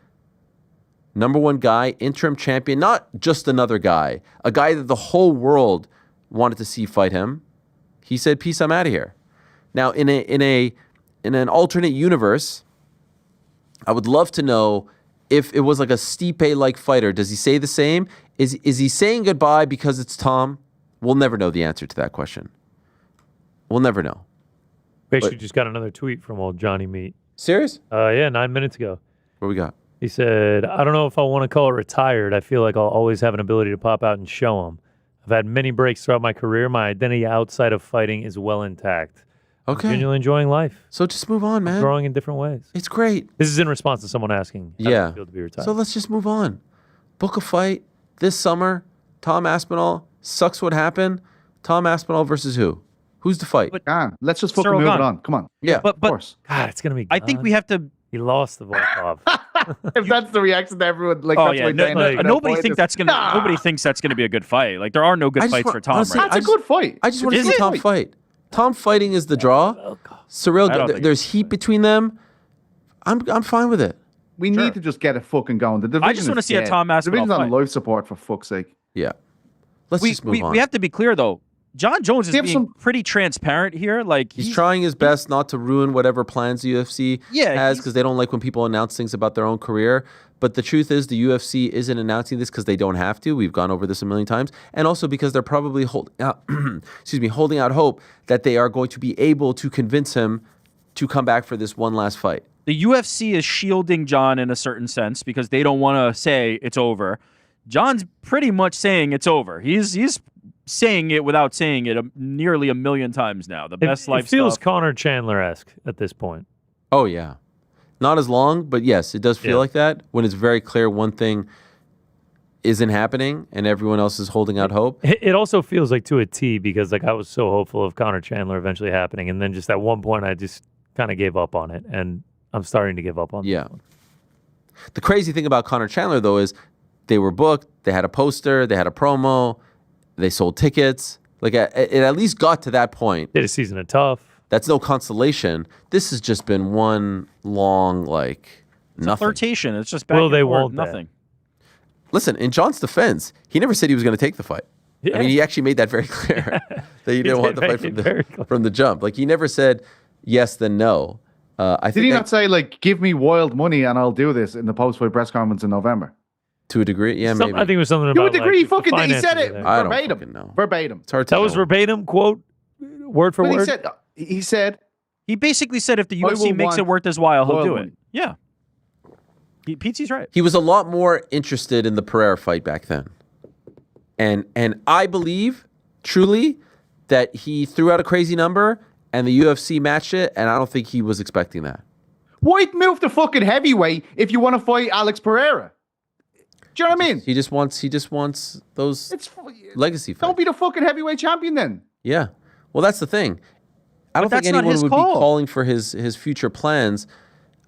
number one guy, interim champion, not just another guy, a guy that the whole world wanted to see fight him, he said, peace, I'm out of here. Now, in an alternate universe, I would love to know if it was like a Stipe-like fighter. Does he say the same? Is he saying goodbye because it's Tom? We'll never know the answer to that question. We'll never know. Basically, just got another tweet from old Johnny Meat. Serious? Yeah, 9 minutes ago. What we got? He said, I don't know if I want to call it retired. I feel like I'll always have an ability to pop out and show them. I've had many breaks throughout my career. My identity outside of fighting is well intact. Okay. I'm genuinely enjoying life. So just move on, man. Growing in different ways. It's great. This is in response to someone asking how does Yeah. it feel to be retired. So let's just move on. Book a fight this summer. Tom Aspinall. Sucks what happened. Tom Aspinall versus who? Who's the fight? Gane. Let's just fucking Ciryl move it Gane. on. Come on. Yeah. Of course. God, it's going to be I think we have to. He lost the Volkov. If that's the reaction to everyone, like, Oh that's yeah, why Dana- I know nobody boy think is- that's gonna. Nah. Nobody thinks that's gonna be a good fight. Like there are no good I just fights want- for Tom. honestly, right? That's a good fight. I just want to Is see it? Tom fight. Tom fighting is the draw. Ciryl, I don't think there's heat between them. I'm fine with it. We need to just get it fucking going. The division I just want to is see a dead. Tom The Aspinall division's on fight. life support, for fuck's sake. Yeah. Let's just move on. We have to be clear though. John Jones is Give being some- pretty transparent here. Like He's trying his best not to ruin whatever plans the UFC Yeah, has he's- because they don't like when people announce things about their own career. But the truth is the UFC isn't announcing this because they don't have to. We've gone over this a million times. And also because they're probably holding out hope that they are going to be able to convince him to come back for this one last fight. The UFC is shielding John in a certain sense because they don't want to say it's over. John's pretty much saying it's over. He's saying it without saying it nearly a million times now. The best life It feels stuff. Connor Chandler-esque at this point. Oh, yeah. Not as long, but yes, it does feel like that when it's very clear one thing isn't happening and everyone else is holding out hope. It also feels like to a T because like I was so hopeful of Connor Chandler eventually happening, and then just at one point I just kind of gave up on it, and I'm starting to give up on Yeah. this one. The crazy thing about Connor Chandler, though, is they were booked, they had a poster, they had a promo, they sold tickets. Like, it at least got to that point. Did a season of Tough. That's no consolation. This has just been one long, like, nothing. Flirtation. It's just back Well, and they forth, won't then. nothing. Listen, in John's defense, he never said he was going to take the fight. Yeah. I mean, he actually made that very clear that he didn't want the did fight make it very clear. from the jump. Like, he never said yes, then no. I Did think he that- not say, like, give me wild money and I'll do this in the post-fight press conference in November? to a degree? Yeah, maybe. I think it was something about You would agree? like, the Fucking, he finances said of it that. I don't verbatim. fucking know. Verbatim. It's hard to That was know. verbatim quote, word for But word. he said, He basically said if the I UFC will makes it want worth his while, he'll wild do money. it. Yeah. Pete's right. He was a lot more interested in the Pereira fight back then. And I believe, truly, that he threw out a crazy number and the UFC matched it, and I don't think he was expecting that. Why move to fucking heavyweight if you want to fight Alex Pereira? Do you know what I mean? He just wants those It's legacy fights. don't be the fucking heavyweight champion then. Yeah. Well, that's the thing. I don't think that's not anyone his would call. be calling for his future plans.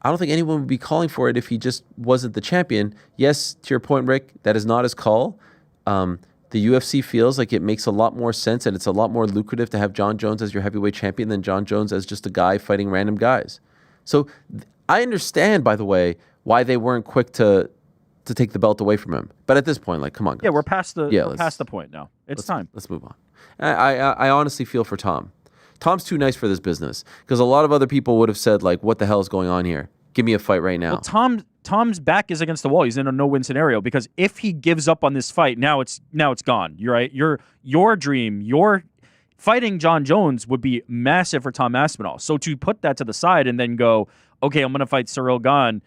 I don't think anyone would be calling for it if he just wasn't the champion. Yes, to your point, Rick, that is not his call. The UFC feels like it makes a lot more sense and it's a lot more lucrative to have John Jones as your heavyweight champion than John Jones as just a guy fighting random guys. So I understand, by the way, why they weren't quick to take the belt away from him. But at this point, like, come on, guys. Yeah, we're past the point now. It's time. Let's move on. I honestly feel for Tom. Tom's too nice for this business because a lot of other people would have said, like, what the hell is going on here? Give me a fight right now. Well, Tom's back is against the wall. He's in a no-win scenario because if he gives up on this fight, now it's gone. You're right. Your dream, your fighting John Jones would be massive for Tom Aspinall. So to put that to the side and then go, okay, I'm going to fight Cyril Gane,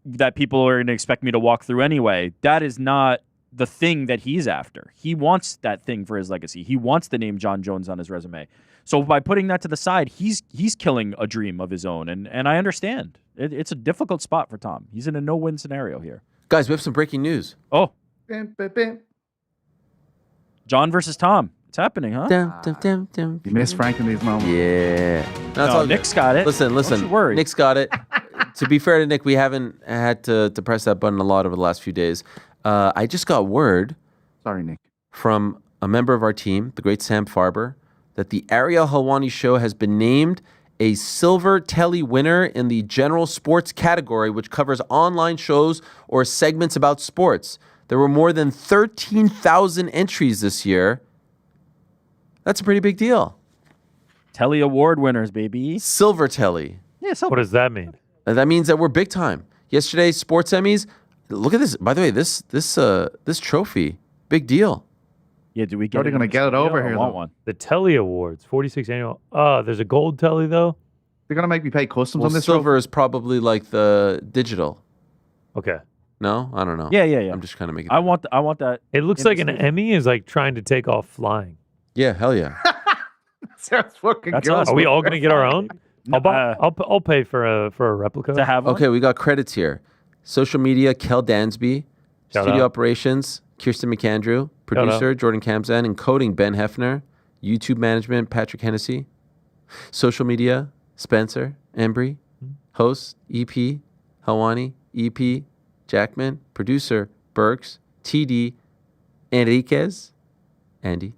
that people are going to expect me to walk through anyway. That is not the thing that he's after. He wants that thing for his legacy. He wants the name John Jones on his resume. So by putting that to the side, he's killing a dream of his own, and I understand. It's a difficult spot for Tom. He's in a no-win scenario here. Guys, we have some breaking news. Oh, Bam, bam, bam. John versus Tom. It's happening, huh? You miss Frank in these moments. Yeah. No, it's No, all Nick's good. got it. Listen. Don't you worry. Nick's got it. To be fair to Nick, we haven't had to press that button a lot over the last few days. I just got word Sorry, Nick. from a member of our team, the great Sam Farber, that the Ariel Helwani Show has been named a Silver Telly winner in the general sports category, which covers online shows or segments about sports. There were more than 13,000 entries this year. That's a pretty big deal. Telly Award winners, baby. Silver Telly. Yeah, so What does that mean? That means that we're big time. Yesterday's sports Emmys. Look at this. By the way, this trophy, big deal. yeah, do we get How are they it in gonna the get it over studio? here, I want though? one. The Telly Awards, 46th annual. There's a gold Telly though. They're gonna make me pay customs Well, on this. silver is probably like the digital. Okay. No, I don't know. Yeah. I'm just kind of making. I want that. It looks In like the an studio. Emmy is like trying to take off flying. Yeah, hell yeah. Sounds fucking That's good. us. Are we all gonna get our own? I'll pay for a replica. to have one. Okay, we got credits here. Social media, Kel Dansby. Shout Studio out. operations, Kirsten McAndrew. Producer, Jordan Kamzan. Encoding, Ben Hefner. YouTube management, Patrick Hennessy. Social media, Spencer Embry. Host, EP, Helwani, EP, Jackman. Producer, Burks, TD, Enriquez, Andy.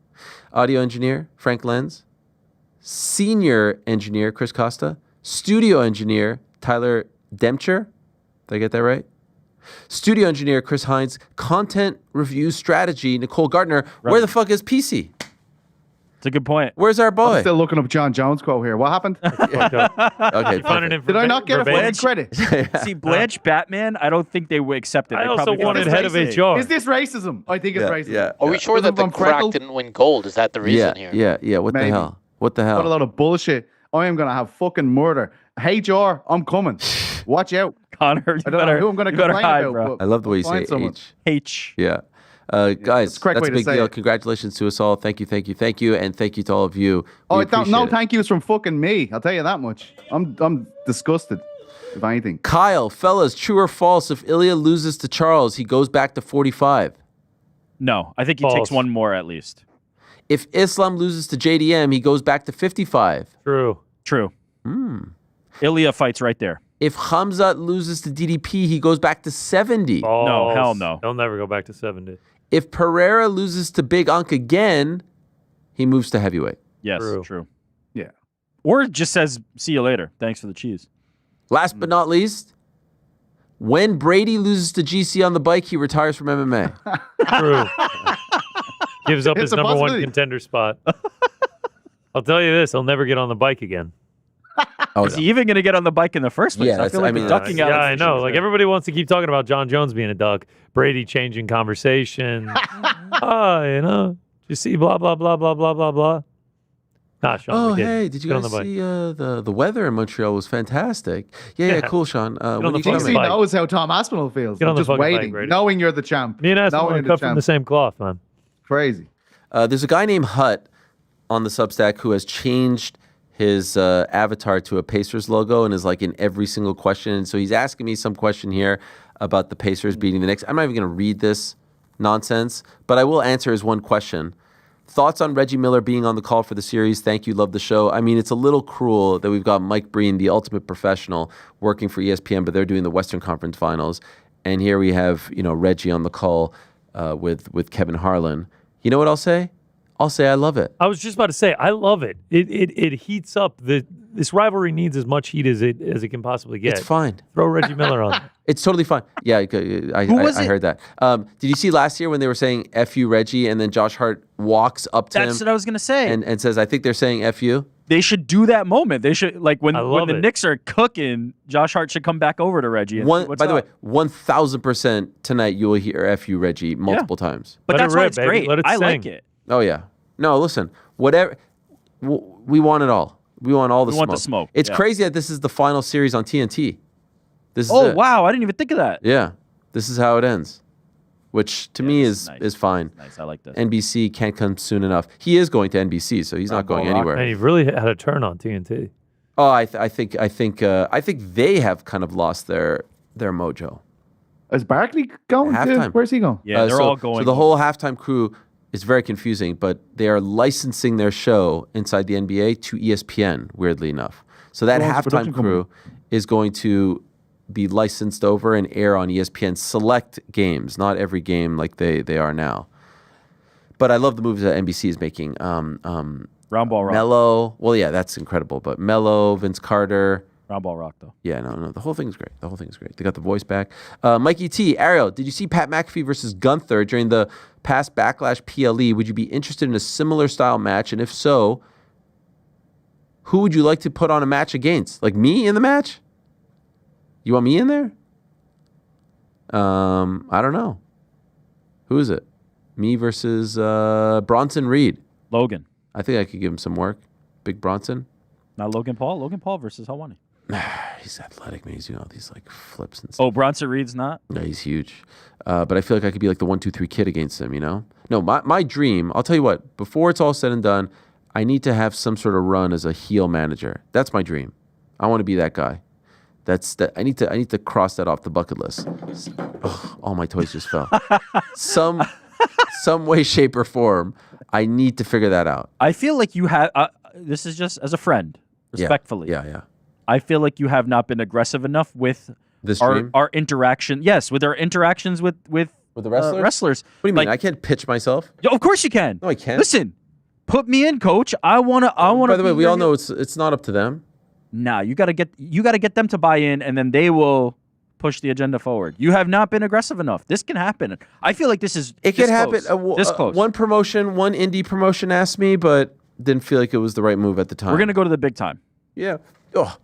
Audio engineer, Frank Lenz. Senior engineer, Chris Costa. Studio engineer, Tyler Demcher. Did I get that right? Studio engineer, Chris Hines. Content review strategy, Nicole Gardner. Where Right. the fuck is PC? It's a good point. Where's our I'm boy? still looking up John Jones quote here. What happened? Fucked up. Okay, Finding perfect. it Did I not get a fucking verbatim. credit? See, Blanche Batman, I don't think they would accept it. I They also probably wanted think head it's of racist. HR. Is this racism? I think it's Yeah, racism. yeah. Are we sure that the From crack Freckle? didn't win gold? Is that the reason here? Yeah. What the Maybe. hell? What the What a hell? load of bullshit. I am gonna have fucking murder. HR, I'm coming. Watch out. Connor, you I don't better, know who I'm gonna you better complain hide, about. bro. I love the way you say Find someone. H. H. Yeah. Guys, that's the correct that's way a to big say deal. it. Congratulations to us all. Thank you. And thank you to all of you. Oh, We no appreciate it. thank yous from fucking me. I'll tell you that much. I'm disgusted, if anything. Kyle, fellas, true or false? If Ilya loses to Charles, he goes back to 45. No, I think he False. takes one more at least. If Islam loses to JDM, he goes back to 55. True. True. Ilya fights right there. If Hamzat loses to DDP, he goes back to 70. No, hell False. no. He'll never go back to 70. If Pereira loses to Big Unk again, he moves to heavyweight. Yes, True. true. Yeah. Or just says, see you later. Thanks for the cheese. Last but not least, when Brady loses to GC on the bike, he retires from MMA. True. Gives up It's his a number one possibility. contender spot. I'll tell you this: he'll never get on the bike again. Oh, Is he even going to get on the bike in the first place? Yeah, I that's- feel like I mean, the ducking Yeah, out. I know. Like everybody wants to keep talking about John Jones being a duck, Brady changing conversation. You see, blah blah blah blah blah blah blah. Nah, Sean. Oh, we didn't. hey, did you Get on guys the bike. see the weather in Montreal was fantastic. Yeah, Yeah. cool, Sean. on When the you fucking come DC in, bike. knows how Tom Aspinall feels. Get on I'm the just fucking bike, waiting, Brady. knowing you're the champ. Me and Aspen knowing are you're the cut from champ. the same cloth, man. Crazy. there's a guy named Hut on the Substack who has changed his avatar to a Pacers logo and is like in every single question. And so he's asking me some question here about the Pacers beating the Knicks. I'm not even going to read this nonsense, but I will answer his one question. Thoughts on Reggie Miller being on the call for the series? Thank you. Love the show. I mean, it's a little cruel that we've got Mike Breen, the ultimate professional, working for ESPN, but they're doing the Western Conference Finals. And here we have, Reggie on the call with Kevin Harlan. You know what I'll say? I'll say I love it. I was just about to say I love it. It heats up. This rivalry needs as much heat as it can possibly get. It's fine. Throw Reggie Miller on. It's totally fine. Yeah, I heard that. Did you see last year when they were saying F you, Reggie, and then Josh Hart walks up to him? That's what I was going to say. And says, I think they're saying F you. They should do that moment. They should, like, when the it. Knicks are cooking, Josh Hart should come back over to Reggie. And By the way, 1,000% tonight you will hear F you, Reggie, multiple times. But Let that's it why rip, it's baby. great. Let it I sing. like it. Oh, yeah. No, listen, whatever. We want it all. We want all the smoke. want the smoke, It's yeah. crazy that this is the final series on TNT. This is Oh, it. wow. I didn't even think of that. Yeah. This is how it ends, which to me this is is nice. fine. Nice. I like this. NBC can't come soon enough. He is going to NBC, so he's not going Rock. anywhere. Man, you've really had a turn on TNT. Oh, I think they have kind of lost their mojo. Is Barkley going to? Halftime. Where's he going? Yeah, they're all going. So the whole halftime crew is very confusing, but they are licensing their show inside the NBA to ESPN, weirdly enough. So that Who owns the halftime production crew is going to be licensed over and air on ESPN select games, not every game like they are now. But I love the moves that NBC is making. Round ball rock. Mello, well, yeah, that's incredible. But Mello, Vince Carter. Round ball rock, though. Yeah, no, the whole thing's great. The whole thing's great. They got the voice back. Mikey T, Ariel, did you see Pat McAfee versus Gunther during the past Backlash PLE? Would you be interested in a similar style match? And if so, who would you like to put on a match against? Like me in the match? You want me in there? I don't know. Who is it? Me versus Bronson Reed. Logan. I think I could give him some work. Big Bronson. Not Logan Paul. Logan Paul versus Helwani. He's athletic, man. He's doing all these like flips and stuff. Oh, Bronson Reed's not? Yeah, he's huge. But I feel like I could be like the 1-2-3 kid against him, No, my dream, I'll tell you what, before it's all said and done, I need to have some sort of run as a heel manager. That's my dream. I want to be that guy. I need to cross that off the bucket list. Ugh, all my toys just fell. Some way, shape, or form, I need to figure that out. I feel like you have, this is just as a friend, respectfully. Yeah. I feel like you have not been aggressive enough with This dream? our interaction. Yes, with our interactions with With the wrestlers? wrestlers. What do you mean? Like, I can't pitch myself? Yeah, of course you can. No, I can't. Listen, put me in, coach. I wanna. By the way, we all know it's not up to them. Nah, you gotta get them to buy in, and then they will push the agenda forward. You have not been aggressive enough. This can happen. I feel like this is. It this could happen. close. This close. One indie promotion asked me, but didn't feel like it was the right move at the time. We're gonna go to the big time. Yeah. Oh.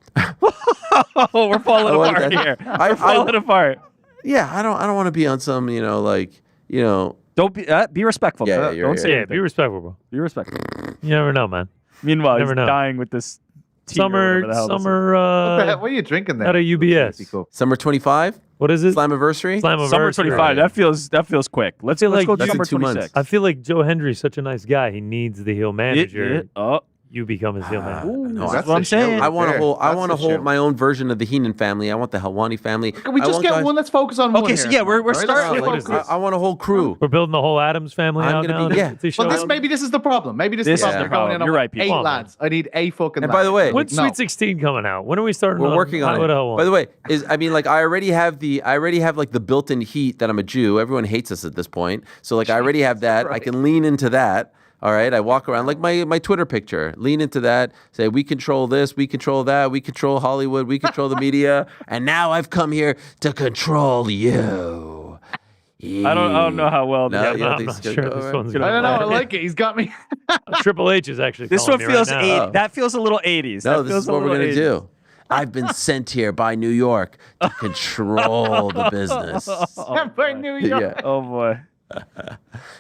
Oh, we're falling I like apart that. here. We're falling apart. Yeah, I don't want to be on some, Don't be respectful. Yeah, bro. you're Don't right. say Yeah, anything. be respectful, bro. Be respectful. You never know, man. Meanwhile, Never he's know. dying with this. tea or whatever the hell this is. What are you drinking there? Out of UBS. Cool. Summer 25, What is it? Slammiversary. Slammiversary. Summer 25. That feels quick. Let's feel like go that's summer in 2 months. 26. I feel like Joe Hendry's such a nice guy. He needs the heel manager. Oh, You become his heel manager. No, that's what I'm saying. I want to Fair. hold. I That's want to the hold show. my own version of the Heenan family. I want the Helwani family. Can we I just want get guys- one? Let's focus on one. Okay, so here. yeah, we're All right, starting- let's What is I want a whole crew. We're building the whole Adams family I'm out gonna now. be- yeah. They show Well, up. maybe this is the problem. Maybe this This is is the the problem. They're going problem. in You're on right, people. 8 Come on, lads. I need a fucking. And by the way, When's no. Sweet 16 coming out? When are we starting? We're working on What it. the hell? By the way, I already have like the built-in heat that I'm a Jew. Everyone hates us at this point. So like I already have that. I can lean into that. All right, I walk around like my Twitter picture. Lean into that. Say we control this, we control that, we control Hollywood, we control the media, and now I've come here to control you. I don't know how well. No, yeah, you don't I'm think not it's gonna sure go this right? one's I gonna don't know. I land. like it. He's got me. Triple H is actually. This one calling me feels right now. 80. That feels a little 80s. No, That this feels is a what we're little gonna 80s. do. I've been sent here by New York to control the business. By New York. Yeah. Oh boy.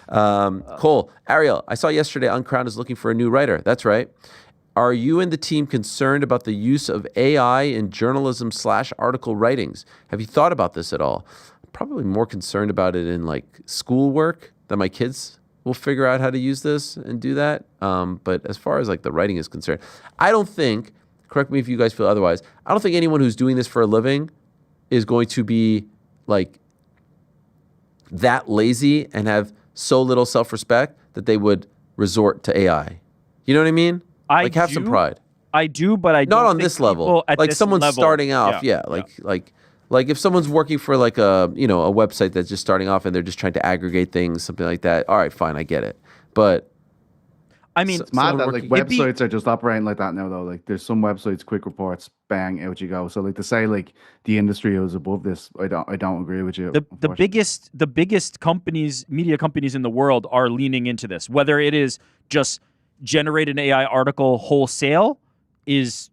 Cole, Ariel, I saw yesterday Uncrowned is looking for a new writer. That's right. Are you and the team concerned about the use of AI in journalism / article writings? Have you thought about this at all? Probably more concerned about it in like schoolwork that my kids will figure out how to use this and do that. But as far as like the writing is concerned, I don't think, correct me if you guys feel otherwise, I don't think anyone who's doing this for a living is going to be like that lazy and have so little self-respect that they would resort to AI. You know what I mean? Like have some pride. I do, but I not don't on think this level. at Like this someone's level, starting off, like if someone's working for like a a website that's just starting off and they're just trying to aggregate things, something like that. All right, fine, I get it. But I mean, it's mad that working- like websites are just operating like that now though. Like there's some websites, quick reports, bang, out you go. So like to say like the industry is above this, I don't agree with you. the biggest companies, media companies in the world are leaning into this. Whether it is just generate an AI article wholesale is,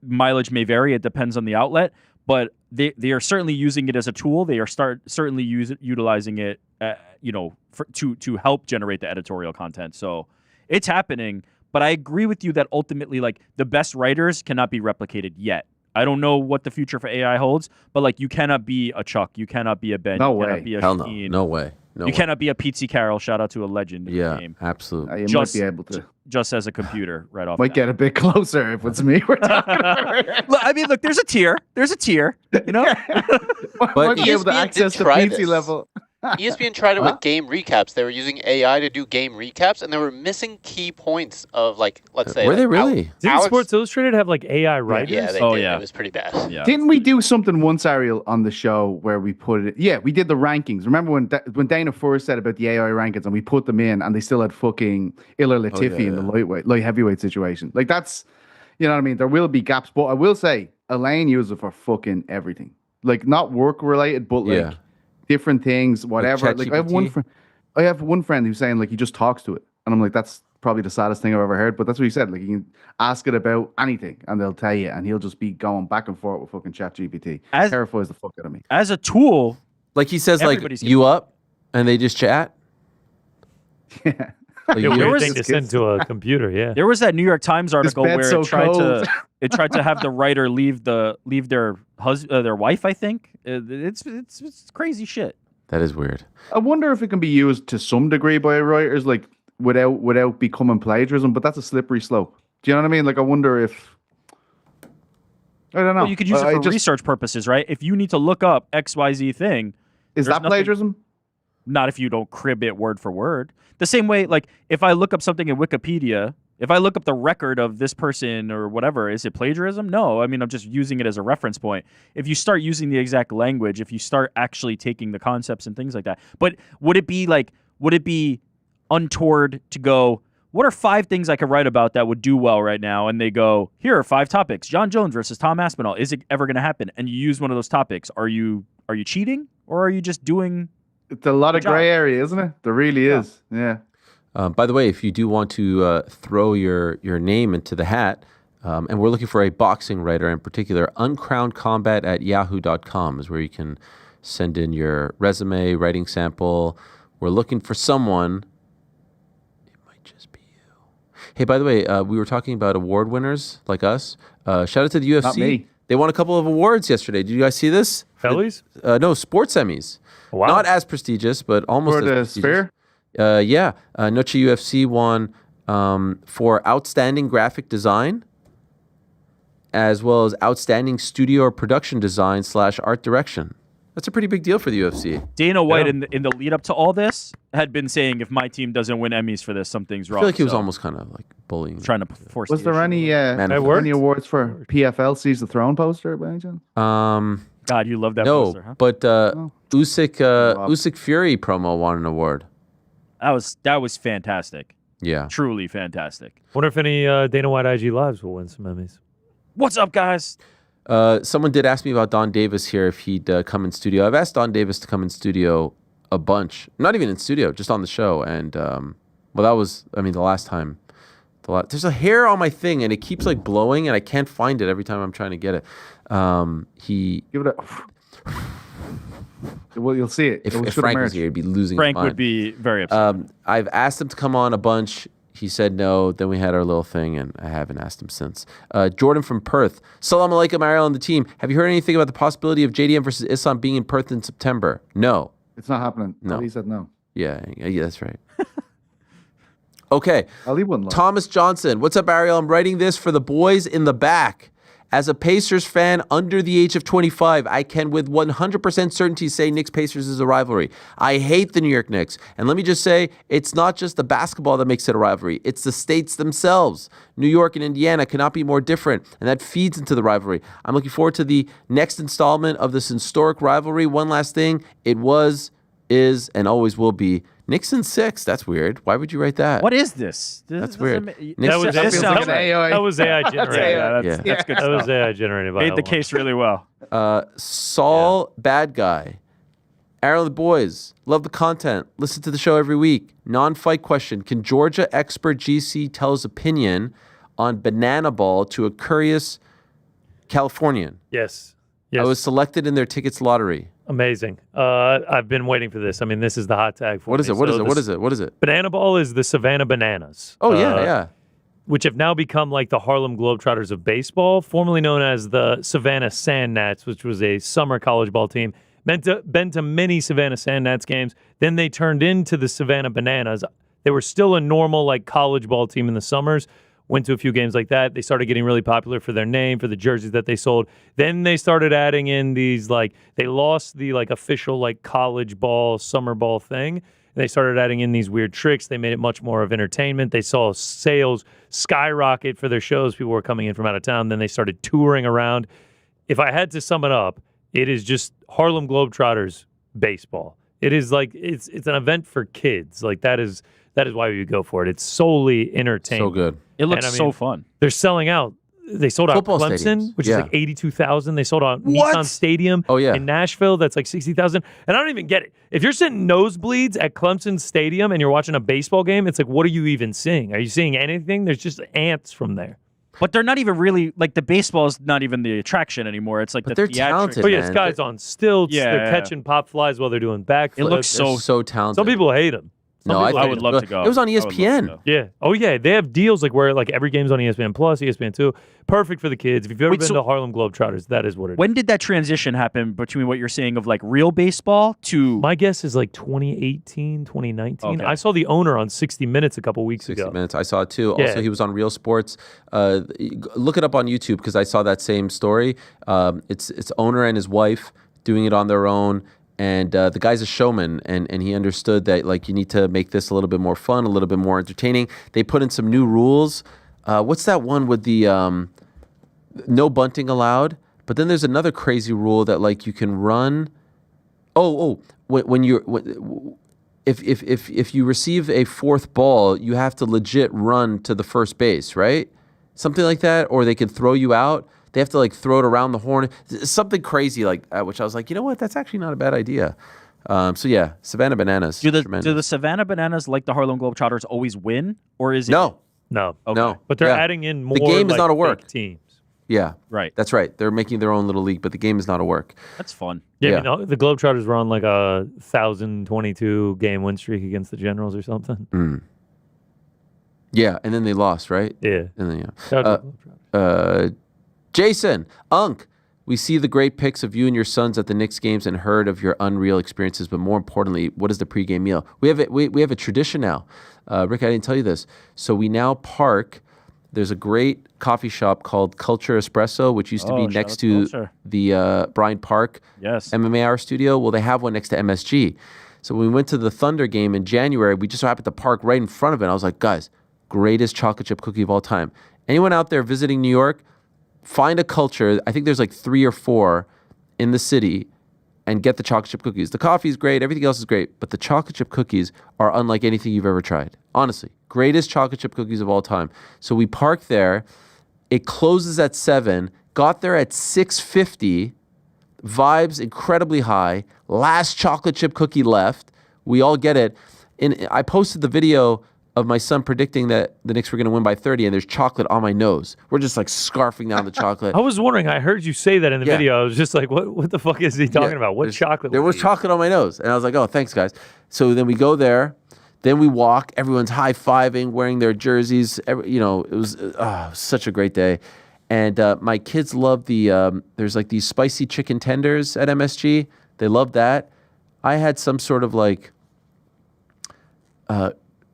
mileage may vary. It depends on the outlet, but they are certainly using it as a tool. They are certainly utilizing it, to help generate the editorial content. So it's happening. But I agree with you that ultimately, like the best writers cannot be replicated yet. I don't know what the future for AI holds, but like you cannot be a Chuck, you cannot be a Ben, No you way. cannot be a hell no, Sheen. no way. No You way. cannot be a Pete Carroll. Shout out to a legend in the game. Absolutely. You Just- might be able to. Just as a computer, right off. Might bat. get a bit closer if it's me. We're talking about. Look, I mean, look. There's a tier. But Might be able to ESPN access did the try PC this. level. ESPN tried it Huh? with game recaps. They were using AI to do game recaps, and they were missing key points of like, let's say, Were they like, really? Didn't Alex- Sports Illustrated have like AI writers? Yeah, they Oh, did. yeah. It was pretty bad. Yeah. Didn't we do something once, Ariel, on the show where we put it? Yeah, we did the rankings. Remember when Dana first said about the AI rankings and we put them in and they still had fucking Ilir Latifi in the light heavyweight situation. Like that's, you know what I mean? There will be gaps, but I will say Elaine uses it for fucking everything. Like not work related, but like different things, whatever. Like I have one friend who's saying like he just talks to it, and I'm like, that's probably the saddest thing I've ever heard. But that's what he said. Like you can ask it about anything, and they'll tell you, and he'll just be going back and forth with fucking ChatGPT. Terrifies the fuck out of me. As a tool, Like he says, like Everybody's you up, and they just chat. Yeah. Like, Yeah, you- weird was- thing to send to a computer. Yeah. there was that New York Times article bed's where so it tried cold. to have the writer leave their their wife. I think it's crazy shit. that is weird. I wonder if it can be used to some degree by writers, like without becoming plagiarism. But that's a slippery slope. Do you know what I mean? Like I wonder if I don't know. Well, you could use it I for just- research purposes, right? If you need to look up XYZ thing, Is there's that nothing- plagiarism? not if you don't crib it word for word. The same way, like if I look up something in Wikipedia, if I look up the record of this person or whatever, is it plagiarism? No. I mean, I'm just using it as a reference point. If you start using the exact language, if you start actually taking the concepts and things like that, but would it be untoward to go, what are 5 things I could write about that would do well right now? And they go, here are 5 topics: John Jones versus Tom Aspinall. Is it ever going to happen? And you use one of those topics. Are you cheating, or are you just doing? It's a lot of Good job. gray area, isn't it? There really is. Yeah. By the way, if you do want to throw your name into the hat, and we're looking for a boxing writer in particular, uncrownedcombat@yahoo.com is where you can send in your resume, writing sample. We're looking for someone. It might just be you. Hey, by the way, we were talking about award winners like us. Shout out to the UFC. Not me. They won a couple of awards yesterday. Did you guys see this? Fellies? No, sports Emmys. Wow. Not as prestigious, but almost For as the prestigious. Sphere? Yeah. Noche UFC won for outstanding graphic design, as well as outstanding studio or production design / art direction. That's a pretty big deal for the UFC. Dana White Yeah. in the lead up to all this had been saying, if my team doesn't win Emmys for this, something's I wrong. feel like he was So, almost kind of like bullying. trying to force. Was the there issue. any worked. awards for PFL Seize the Throne poster by any chance? God, you love that No, poster, huh? but Usyk Rob. Usyk Fury promo won an award. That was fantastic. Yeah. Truly fantastic. Wonder if any Dana White IG Lives will win some Emmys. What's up, guys? Someone did ask me about Don Davis here if he'd come in studio. I've asked Don Davis to come in studio a bunch. Not even in studio, just on the show. And well, that was, I mean, the last time. There's a hair on my thing, and it keeps like blowing, and I can't find it every time I'm trying to get it. He, Give it a. Well, you'll see it. if It should Frank was emerge. here, he'd be losing Frank his mind. would be very upset. I've asked him to come on a bunch. He said no. Then we had our little thing, and I haven't asked him since. Jordan from Perth. Salam alaikum, Ariel and the team. Have you heard anything about the possibility of JDM versus Islam being in Perth in September? No. It's not happening. No. He said no. Yeah, that's right. Okay. I'll leave one line. Thomas Johnson. What's up, Ariel? I'm writing this for the boys in the back. As a Pacers fan under the age of 25, I can with 100% certainty say Knicks-Pacers is a rivalry. I hate the New York Knicks. And let me just say, it's not just the basketball that makes it a rivalry. It's the states themselves. New York and Indiana cannot be more different, and that feeds into the rivalry. I'm looking forward to the next installment of this historic rivalry. One last thing. It was, is, and always will be Knicks in 6. That's weird. Why would you write that? What is this? That's weird. That was, This sounds right. that was AI generated. That's good That was stuff. AI generated. By Made the Helwani. case really well. Saul Bad Guy. Ariel, the boys, love the content. Listen to the show every week. Non-fight question. Can Georgia expert GC tell his opinion on banana ball to a curious Californian? Yes. I was selected in their tickets lottery. Amazing. I've been waiting for this. I mean, this is the hot tag for What is me. it? What is So it? What is it? What is it? Banana ball is the Savannah Bananas. Oh, yeah. Which have now become like the Harlem Globetrotters of baseball, formerly known as the Savannah Sand Gnats, which was a summer college ball team. Been to many Savannah Sand Gnats games. Then they turned into the Savannah Bananas. They were still a normal like college ball team in the summers. Went to a few games like that. They started getting really popular for their name, for the jerseys that they sold. Then they started adding in these like they lost the like official like college ball, summer ball thing. And they started adding in these weird tricks. They made it much more of entertainment. They saw sales skyrocket for their shows. People were coming in from out of town. Then they started touring around. If I had to sum it up, it is just Harlem Globetrotters baseball. It is like it's an event for kids. Like that is why we go for it. It's solely entertainment. So good. It looks And, I so mean, fun. They're selling out. They sold out Football Clemson, stadiums. which Yeah. is like 82,000. They sold out What? Nissan Stadium Oh, yeah. in Nashville. That's like 60,000. And I don't even get it. If you're sitting nosebleeds at Clemson Stadium and you're watching a baseball game, it's like, what are you even seeing? Are you seeing anything? There's just ants from there. But they're not even really like the baseball is not even the attraction anymore. It's like But the they're theatrics. talented. Oh, yeah, man. it's guys on stilts. Yeah, They're yeah. catching pop flies while they're doing backflips. It looks They're so. so talented. Some people hate them. No, I would love to go. It was on I would love to ESPN. go. Yeah. Oh, yeah. They have deals like where like every game's on ESPN Plus, ESPN 2. Perfect for the kids. If you've ever Wait, been so- to Harlem Globetrotters, that is what it is. When did that transition happen between what you're saying of like real baseball to? My guess is like 2018, 2019. Okay. I saw the owner on 60 Minutes a couple weeks 60 ago. Minutes. I saw it too. Yeah. Also, he was on Real Sports. Look it up on YouTube because I saw that same story. It's owner and his wife doing it on their own. And the guy's a showman, and he understood that like you need to make this a little bit more fun, a little bit more entertaining. They put in some new rules. What's that one with the no bunting allowed? But then there's another crazy rule that like you can run. If you receive a fourth ball, you have to legit run to the first base, right? Something like that, or they can throw you out. They have to like throw it around the horn. Something crazy like that, which I was like, you know what? That's actually not a bad idea. So yeah, Savannah Bananas. do tremendous. the Savannah Bananas like the Harlem Globetrotters always win, or is it No, No. Okay. no. But they're Yeah. adding in more game is like, not a fake work. teams. Yeah, Right. that's right. They're making their own little league, but the game is not a work. That's fun. Yeah, Yeah. I mean, the Globetrotters were on like a 1,022 game win streak against the Generals or something. Yeah, and then they lost, right? Yeah. And then Shout out to the Globetrotters. Jason, Unk, we see the great pics of you and your sons at the Knicks games and heard of your unreal experiences, but more importantly, what is the pregame meal? We have a tradition now. Rick, I didn't tell you this. So we now park. There's a great coffee shop called Culture Espresso, which used to be Oh, shout next out to Culture. the Bryant Park Yes. MMA Hour studio. Well, they have one next to MSG. So when we went to the Thunder game in January, we just so happened to park right in front of it. I was like, guys, greatest chocolate chip cookie of all time. Anyone out there visiting New York, find a Culture. I think there's like 3 or 4 in the city and get the chocolate chip cookies. The coffee is great. Everything else is great. But the chocolate chip cookies are unlike anything you've ever tried. Honestly, greatest chocolate chip cookies of all time. So we parked there. It closes at 7. Got there at 6:50. Vibes incredibly high. Last chocolate chip cookie left. We all get it. And I posted the video of my son predicting that the Knicks were going to win by 30, and there's chocolate on my nose. We're just like scarfing down the chocolate. I was wondering, I heard you say that in the Yeah. video. I was just like, what the fuck is he talking Yeah, about? What there's- chocolate? There was he eat? chocolate on my nose. And I was like, oh, thanks, guys. So then we go there. Then we walk. Everyone's high-fiving, wearing their jerseys. It was such a great day. And my kids love there's like these spicy chicken tenders at MSG. They love that. I had some sort of like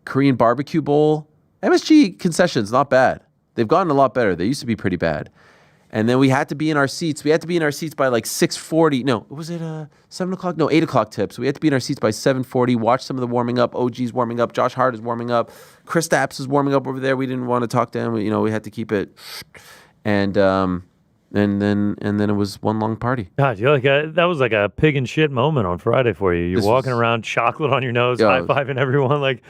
Korean barbecue bowl MSG concessions, not bad. They've gotten a lot better. They used to be pretty bad. And then we had to be in our seats. We had to be in our seats by like 6:40. No, was it 7 o'clock? No, 8 o'clock tip. So we had to be in our seats by 7:40. Watch some of the warming up. OG's warming up. Josh Hart is warming up. Chris Stapps is warming up over there. We didn't want to talk to him. We had to keep it. And then it was one long party. God, you're that was like a pig and shit moment on Friday for you. You're walking around, chocolate on your nose, high-fiving everyone like,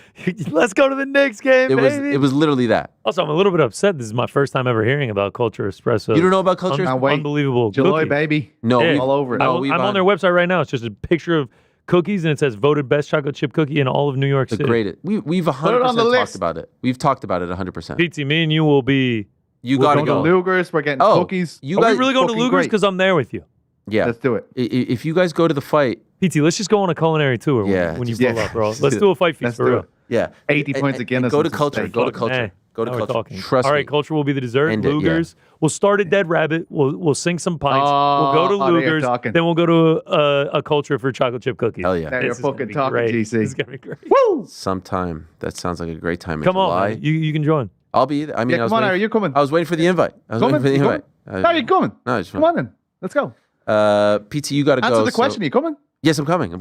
let's go to the Knicks game, baby. It was literally that. Also, I'm a little bit upset. This is my first time ever hearing about Culture Espresso. You don't know about Culture? Unbelievable July, cookie. baby. No, Yeah, all over it. I'm on their website right now. It's just a picture of cookies, and it says voted best chocolate chip cookie in all of New York City. Great. We've 100% talked about it. We've talked about it 100%. PT, me and you will be... You got to go. go. Luger's, we're getting cookies. Are we really going to Luger's? Because I'm there with you. Yeah. Let's do it. If you guys go to the fight. PT, let's just go on a culinary tour when you pull up, bro. Let's do a fight feast for real. Yeah. 80 points again. Go to Culture. Go to Culture. Go to Culture. Trust me. All right, Culture will be the dessert. Luger's. We'll start at Dead Rabbit. We'll sing some pints. We'll go to Luger's. Then we'll go to a Culture for chocolate chip cookies. Hell yeah. Now you're fucking talking, GC. This is going to be great. Woo! Sometime. That sounds like a great time in Come July. on, man. You can join. I'll be there. Come on, are you coming? I was waiting for the invite. No, you're coming. No, it's fine. Come on then. Let's go. PT, you got to go. Answer the question. Are you coming? Yes, I'm coming.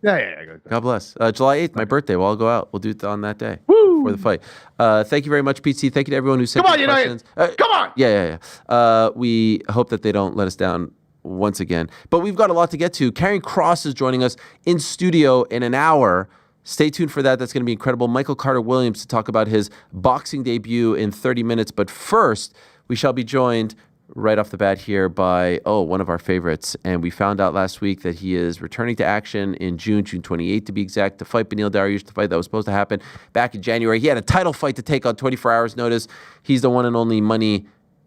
Yeah. God bless. July 8th, my birthday. We'll all go out. We'll do it on that day. Woo! For the fight. Thank you very much, PT. Thank you to everyone who sent questions. Come on. Yeah. We hope that they don't let us down once again. But we've got a lot to get to. Karrion Kross is joining us in studio in an hour. Stay tuned for that. That's going to be incredible. Michael Carter-Williams to talk about his boxing debut in 30 minutes. But first, we shall be joined right off the bat here by, one of our favorites. And we found out last week that he is returning to action in June 28th to be exact, to fight Beneil Dariush, the fight that was supposed to happen back in January. He had a title fight to take on 24 hours notice. He's the one and only Money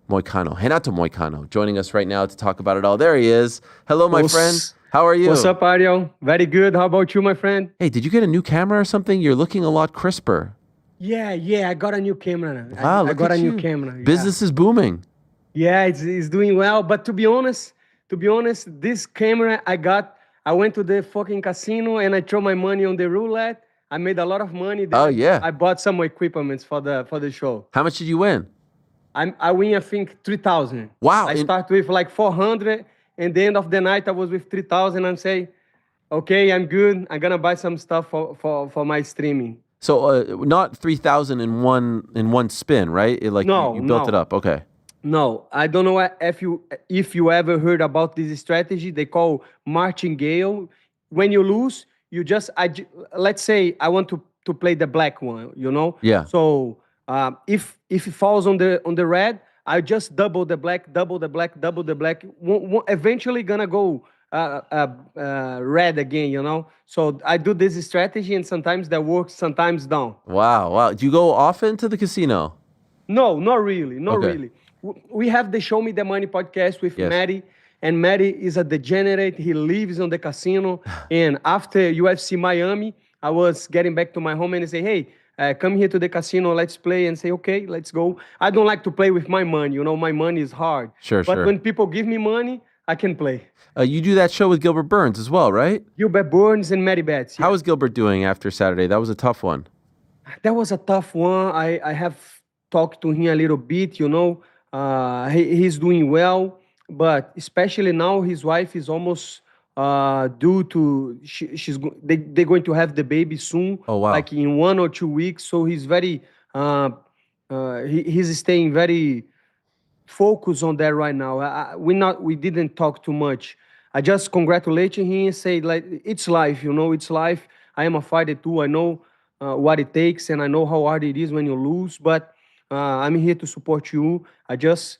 Moicano, Renato Moicano, joining us right now to talk about it all. There he is. Hello, my friend. How are you? What's up, Ariel? Very good. How about you, my friend? Hey, did you get a new camera or something? You're looking a lot crisper. Yeah. I got a new camera. Wow, I got a new camera. Business is booming. Yeah, it's doing well. But to be honest, this camera I went to the fucking casino and I threw my money on the roulette. I made a lot of money. Then I bought some equipment for the show. How much did you win? I win, I think, 3,000. Wow. I start with like 400. And the end of the night, I was with 3,000 and say, okay, I'm good. I'm going to buy some stuff for my streaming. So not 3,000 in one spin, right? You built it up. Okay. No, I don't know if you ever heard about this strategy. They call martingale. When you lose, you let's say I want to play the black one, Yeah. So if it falls on the red, I just double the black. Eventually gonna go red again, So I do this strategy, and sometimes that works, sometimes don't. Wow. Do you go often to the casino? No, not really. Not Okay. really. We have the Show Me the Money podcast with Yes. Matty, and Matty is a degenerate. He lives on the casino. And after UFC Miami, I was getting back to my home and I say, hey, come here to the casino, let's play, and say, okay, let's go. I don't like to play with my money. My money is hard. Sure. But when people give me money, I can play. You do that show with Gilbert Burns as well, right? Gilbert Burns and Matty Betts. How is Gilbert doing after Saturday? That was a tough one. That was a tough one. I have talked to him a little bit, he's doing well, but especially now his wife is almost due to they're going to have the baby soon. Oh wow! Like in 1 or 2 weeks. So he's very he's staying very focused on that right now. We didn't talk too much. I just congratulated him and say like it's life, it's life. I am a fighter too. I know what it takes and I know how hard it is when you lose, but I'm here to support you. I just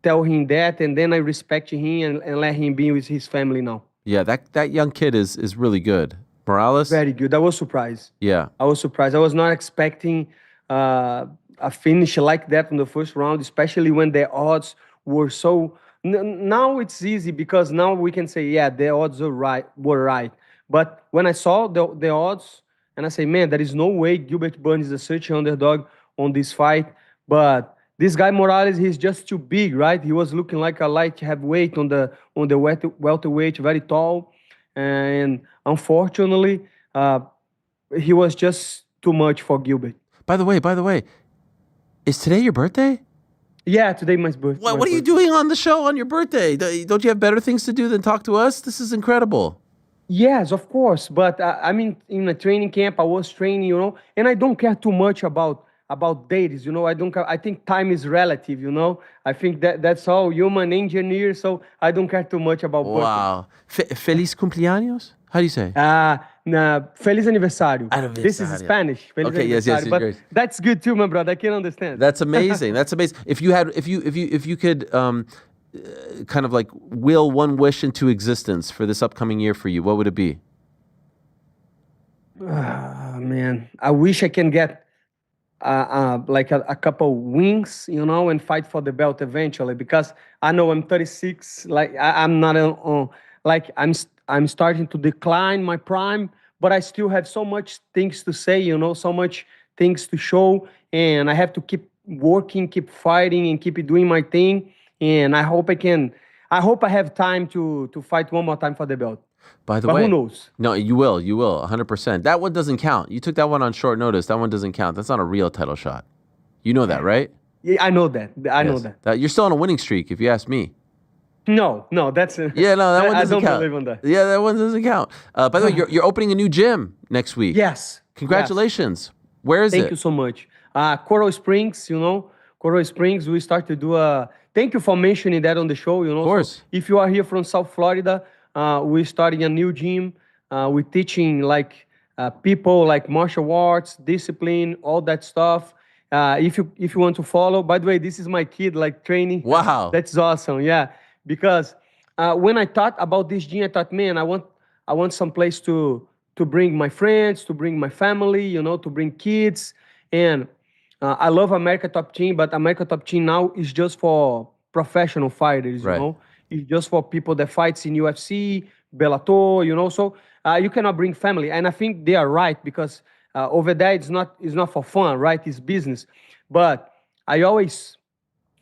tell him that, and then I respect him and let him be with his family now. Yeah, that young kid is really good. Morales? Very good. I was surprised. Yeah. I was surprised. I was not expecting a finish like that in the first round, especially when the odds were so... Now it's easy because now we can say, yeah, the odds were right. But when I saw the odds, and I say, man, there is no way Gilbert Burns is such an underdog on this fight. But this guy Morales, he's just too big, right? He was looking like a light heavyweight on the welterweight, very tall, and unfortunately, he was just too much for Gilbert. By the way, is today your birthday? Yeah, today my birthday. What are you doing on the show on your birthday? Don't you have better things to do than talk to us? This is incredible. Yes, of course. But I mean, in a training camp, I was training, and I don't care too much about dates. I don't care. I think time is relative. I think that's all human engineer. So I don't care too much about birthday. Wow. Feliz cumpleaños? How do you say? Feliz aniversario. This is Aniversario. Spanish. Feliz Okay, yes, aniversario. But great. that's good too, my brother. I can understand. That's amazing. That's amazing. If you could kind of like will one wish into existence for this upcoming year for you, what would it be? Man, I wish I can get like a couple wins, and fight for the belt eventually. Because I know I'm 36. Like I'm not like I'm starting to decline my prime, but I still have so much things to say, so much things to show, and I have to keep working, keep fighting, and keep doing my thing. And I hope I can. I hope I have time to fight one more time for the belt. By the But way, who knows? No, you will, 100%. That one doesn't count. You took that one on short notice. That one doesn't count. That's not a real title shot. You know that, right? Yeah, I know that. I know Yes. that. You're still on a winning streak, if you ask me. No, that's Yeah, no, that one I doesn't don't count. believe on that. Yeah, that one doesn't count. By the way, you're opening a new gym next week. Yes. Congratulations. Where is Thank it? you so much. Coral Springs, Coral Springs, we start to do thank you for mentioning that on the show, Of course. So if you are here from South Florida, we're starting a new gym. We're teaching like people like martial arts, discipline, all that stuff. If you want to follow, by the way, this is my kid like training. Wow. That's awesome. Yeah. Because when I thought about this gym, I thought, man, I want some place to bring my friends, to bring my family, to bring kids. And I love America Top Team, but America Top Team now is just for professional fighters, Right. It's just for people that fights in UFC, Bellator, So you cannot bring family. And I think they are right because over there it's not for fun, right? It's business. But I always,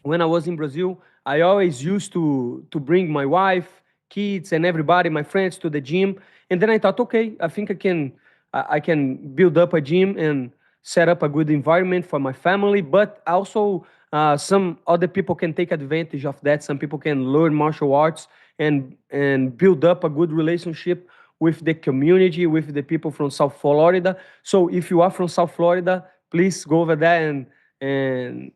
when I was in Brazil, I always used to bring my wife, kids, and everybody, my friends, to the gym. And then I thought, okay, I think I can build up a gym and set up a good environment for my family. But also, some other people can take advantage of that. Some people can learn martial arts and build up a good relationship with the community, with the people from South Florida. So if you are from South Florida, please go over there and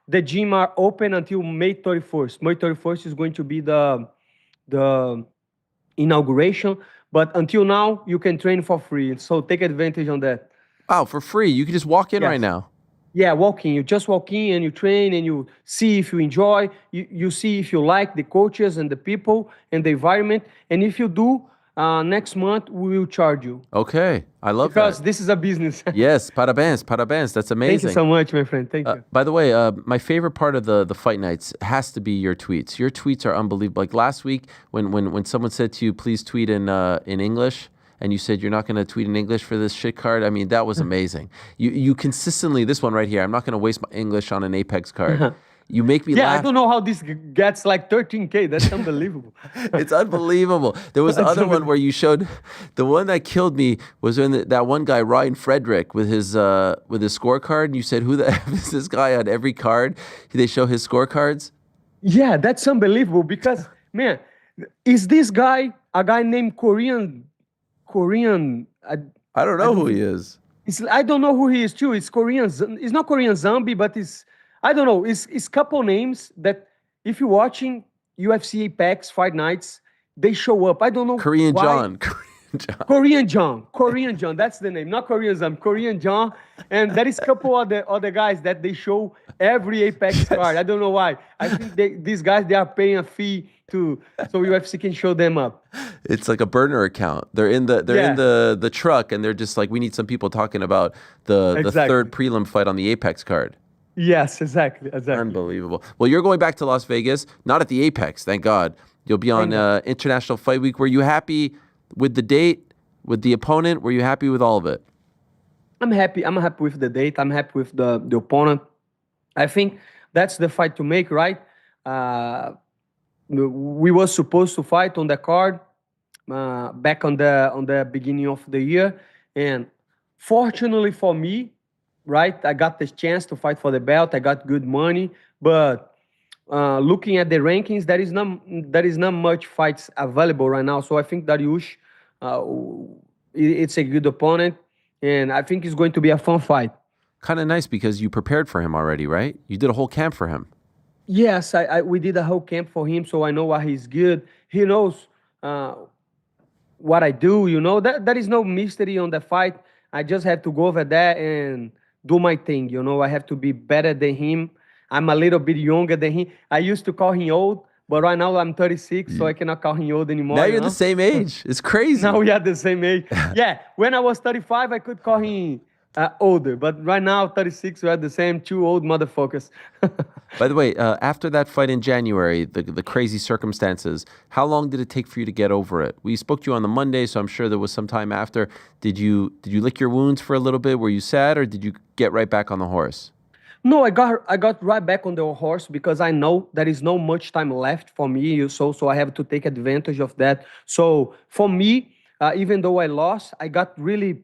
the gym are open until May 31st. May 31st is going to be the inauguration, but until now you can train for free. So take advantage on that. Wow, for free. You can just walk in Yes. right now. Yeah, walking. You just walk in and you train and you see if you enjoy. You see if you like the coaches and the people and the environment. And if you do, next month we will charge you Okay. I love because that. this is a business. Yes, parabéns. That's amazing. Thank you so much, my friend. Thank you. By the way, my favorite part of the fight nights has to be your tweets. Your tweets are unbelievable. Like last week, when someone said to you, "Please tweet in English," and you said you're not going to tweet in English for this shit card. I mean, that was amazing. You consistently, this one right here. I'm not going to waste my English on an Apex card. You make me Yeah, laugh. I don't know how this gets like 13K. That's unbelievable. It's unbelievable. There was the That's other one where you showed the one that killed me was when that one guy Ryan Frederick with his scorecard, and you said, "Who the F is this guy on every card?" They show his scorecards. Yeah, that's unbelievable because man, is this guy a guy named Korean? I don't know who he is. I don't know who he is too. It's Korean. It's not Korean Zombie, but I don't know. It's couple names that if you're watching UFC Apex Fight Nights, they show up. I don't know. Korean why. John. Korean John. That's the name. Not Korean Zombie. Korean John. And there is couple other guys that they show every Apex card. I don't know why. I think these guys they are paying a fee so UFC can show them up. It's like a burner account. They're in the truck and they're just like, we need some people talking about the Exactly. third prelim fight on the Apex card. Yes, exactly. Unbelievable. Well, you're going back to Las Vegas, not at the Apex, thank God. You'll be on International Fight Week. Were you happy with the date, with the opponent? Were you happy with all of it? I'm happy. I'm happy with the date. I'm happy with the opponent. I think that's the fight to make, right? We were supposed to fight on the card back on the beginning of the year, and Fortunately for me, right, I got the chance to fight for the belt. I got good money, but looking at the rankings, there is not much fights available right now. So I think Dariush, uh, it's a good opponent, and I think it's going to be a fun fight. Kind of nice because you prepared for him already, right? You did a whole camp for him. Yes, we did a whole camp for him, so I know why he's good. He knows uh, what I do. That there is no mystery on the fight. I just have to go over there and do my thing. I have to be better than him. I'm a little bit younger than him. I used to call him old, but right now I'm 36, so I cannot call him old anymore. Now you're the same age. It's crazy. Now we are the same age. Yeah, when I was 35, I could call him older, but right now 36, we are the same two old motherfuckers. By the way, after that fight in January, the crazy circumstances, how long did it take for you to get over it? We spoke to you on the Monday, so I'm sure there was some time after. Did you lick your wounds for a little bit? Were you sad, or did you get right back on the horse? No, I got right back on the horse because I know there is no much time left for me. So I have to take advantage of that. So for me, even though I lost, I got really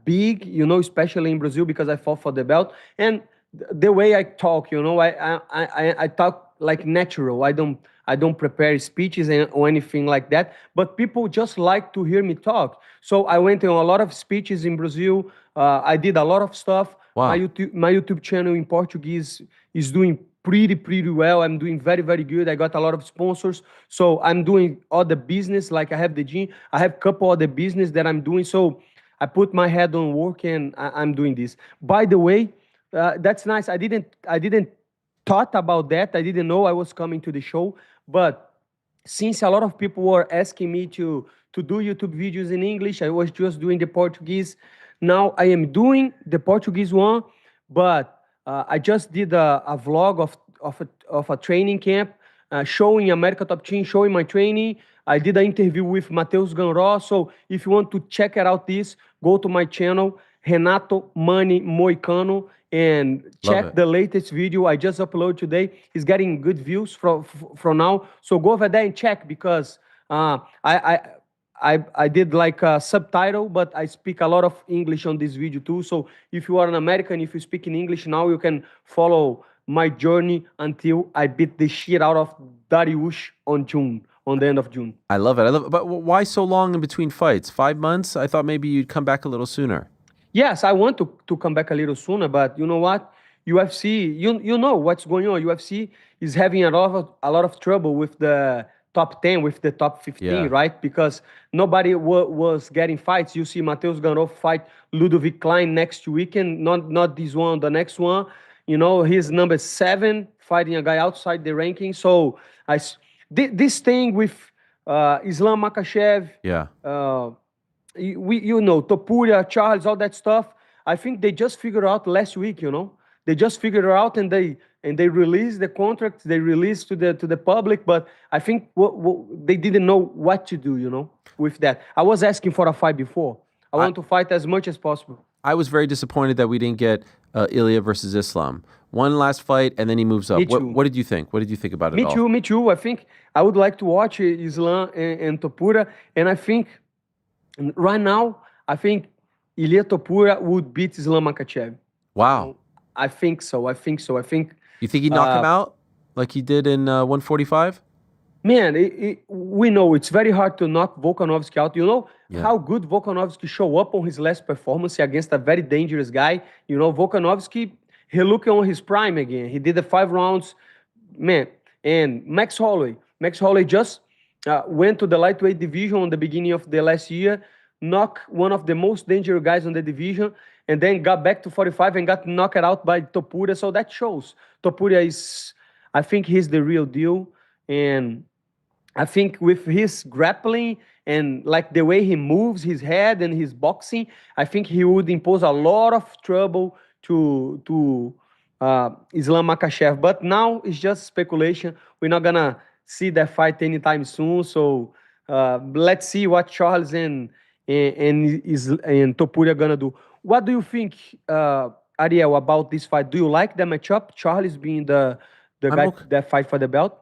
big, especially in Brazil because I fought for the belt. And the way I talk, I talk like natural. I don't prepare speeches or anything like that. But people just like to hear me talk. So I went on a lot of speeches in Brazil. I did a lot of stuff. Wow. My YouTube channel in Portuguese is doing pretty well. I'm doing very, very good. I got a lot of sponsors. So I'm doing all the business, like I have the gym. I have a couple other business that I'm doing. So I put my head on work and I'm doing this. By the way, that's nice. I didn't thought about that. I didn't know I was coming to the show. But since a lot of people were asking me to do YouTube videos in English, I was just doing the Portuguese. Now I am doing the Portuguese one, but I just did a vlog of a training camp, showing America Top Team, showing my training. I did an interview with Matheus Ganró. So if you want to check it out, go to my channel, Renato Moicano, and check it. the latest video I just uploaded today. It's getting good views from now. So go over there and check because I did like a subtitle, but I speak a lot of English on this video too. So if you are an American, if you speak in English now, you can follow my journey until I beat the shit out of Dariush on the end of June. I love it. But why so long in between fights? 5 months? I thought maybe you'd come back a little sooner. Yes, I want to come back a little sooner, but you know what? UFC, you know what's going on. UFC is having a lot of trouble with the top 10, with the top 15, Yeah. right? Because nobody was getting fights. You see Matheus Ganró fight Ludovic Klein next weekend, not this one, the next one. He's number 7 fighting a guy outside the ranking. So this thing with Islam Makhachev, Yeah. Topuria, Charles, all that stuff. I think they just figured out last week. They just figured it out and they released the contract. They released to the public, but I think they didn't know what to do. With that, I was asking for a fight before. I want to fight as much as possible. I was very disappointed that we didn't get Ilya versus Islam. One last fight, and then he moves up. Me too. What did you think? What did you think about it all? Me too. I think I would like to watch Islam and Topuria, and I think right now, I think Ilia Topuria would beat Islam Makhachev. Wow. I think so. I think You think he'd knock him out like he did in 145? Man, we know it's very hard to knock Volkanovski out. Yeah. How good Volkanovski show up on his last performance against a very dangerous guy. Volkanovski, he looked on his prime again. He did the 5 rounds. Man, and Max Holloway just went to the lightweight division on the beginning of the last year, knocked one of the most dangerous guys on the division, and then got back to 45 and got knocked out by Topuria. So that shows Topuria I think he's the real deal. And I think with his grappling and like the way he moves his head and his boxing, I think he would impose a lot of trouble to Islam Makhachev. But now it's just speculation. We're not gonna see that fight anytime soon. So let's see what Charles and Topuria gonna do. What do you think, Ariel, about this fight? Do you like the matchup? Charles being the guy okay. that fight for the belt?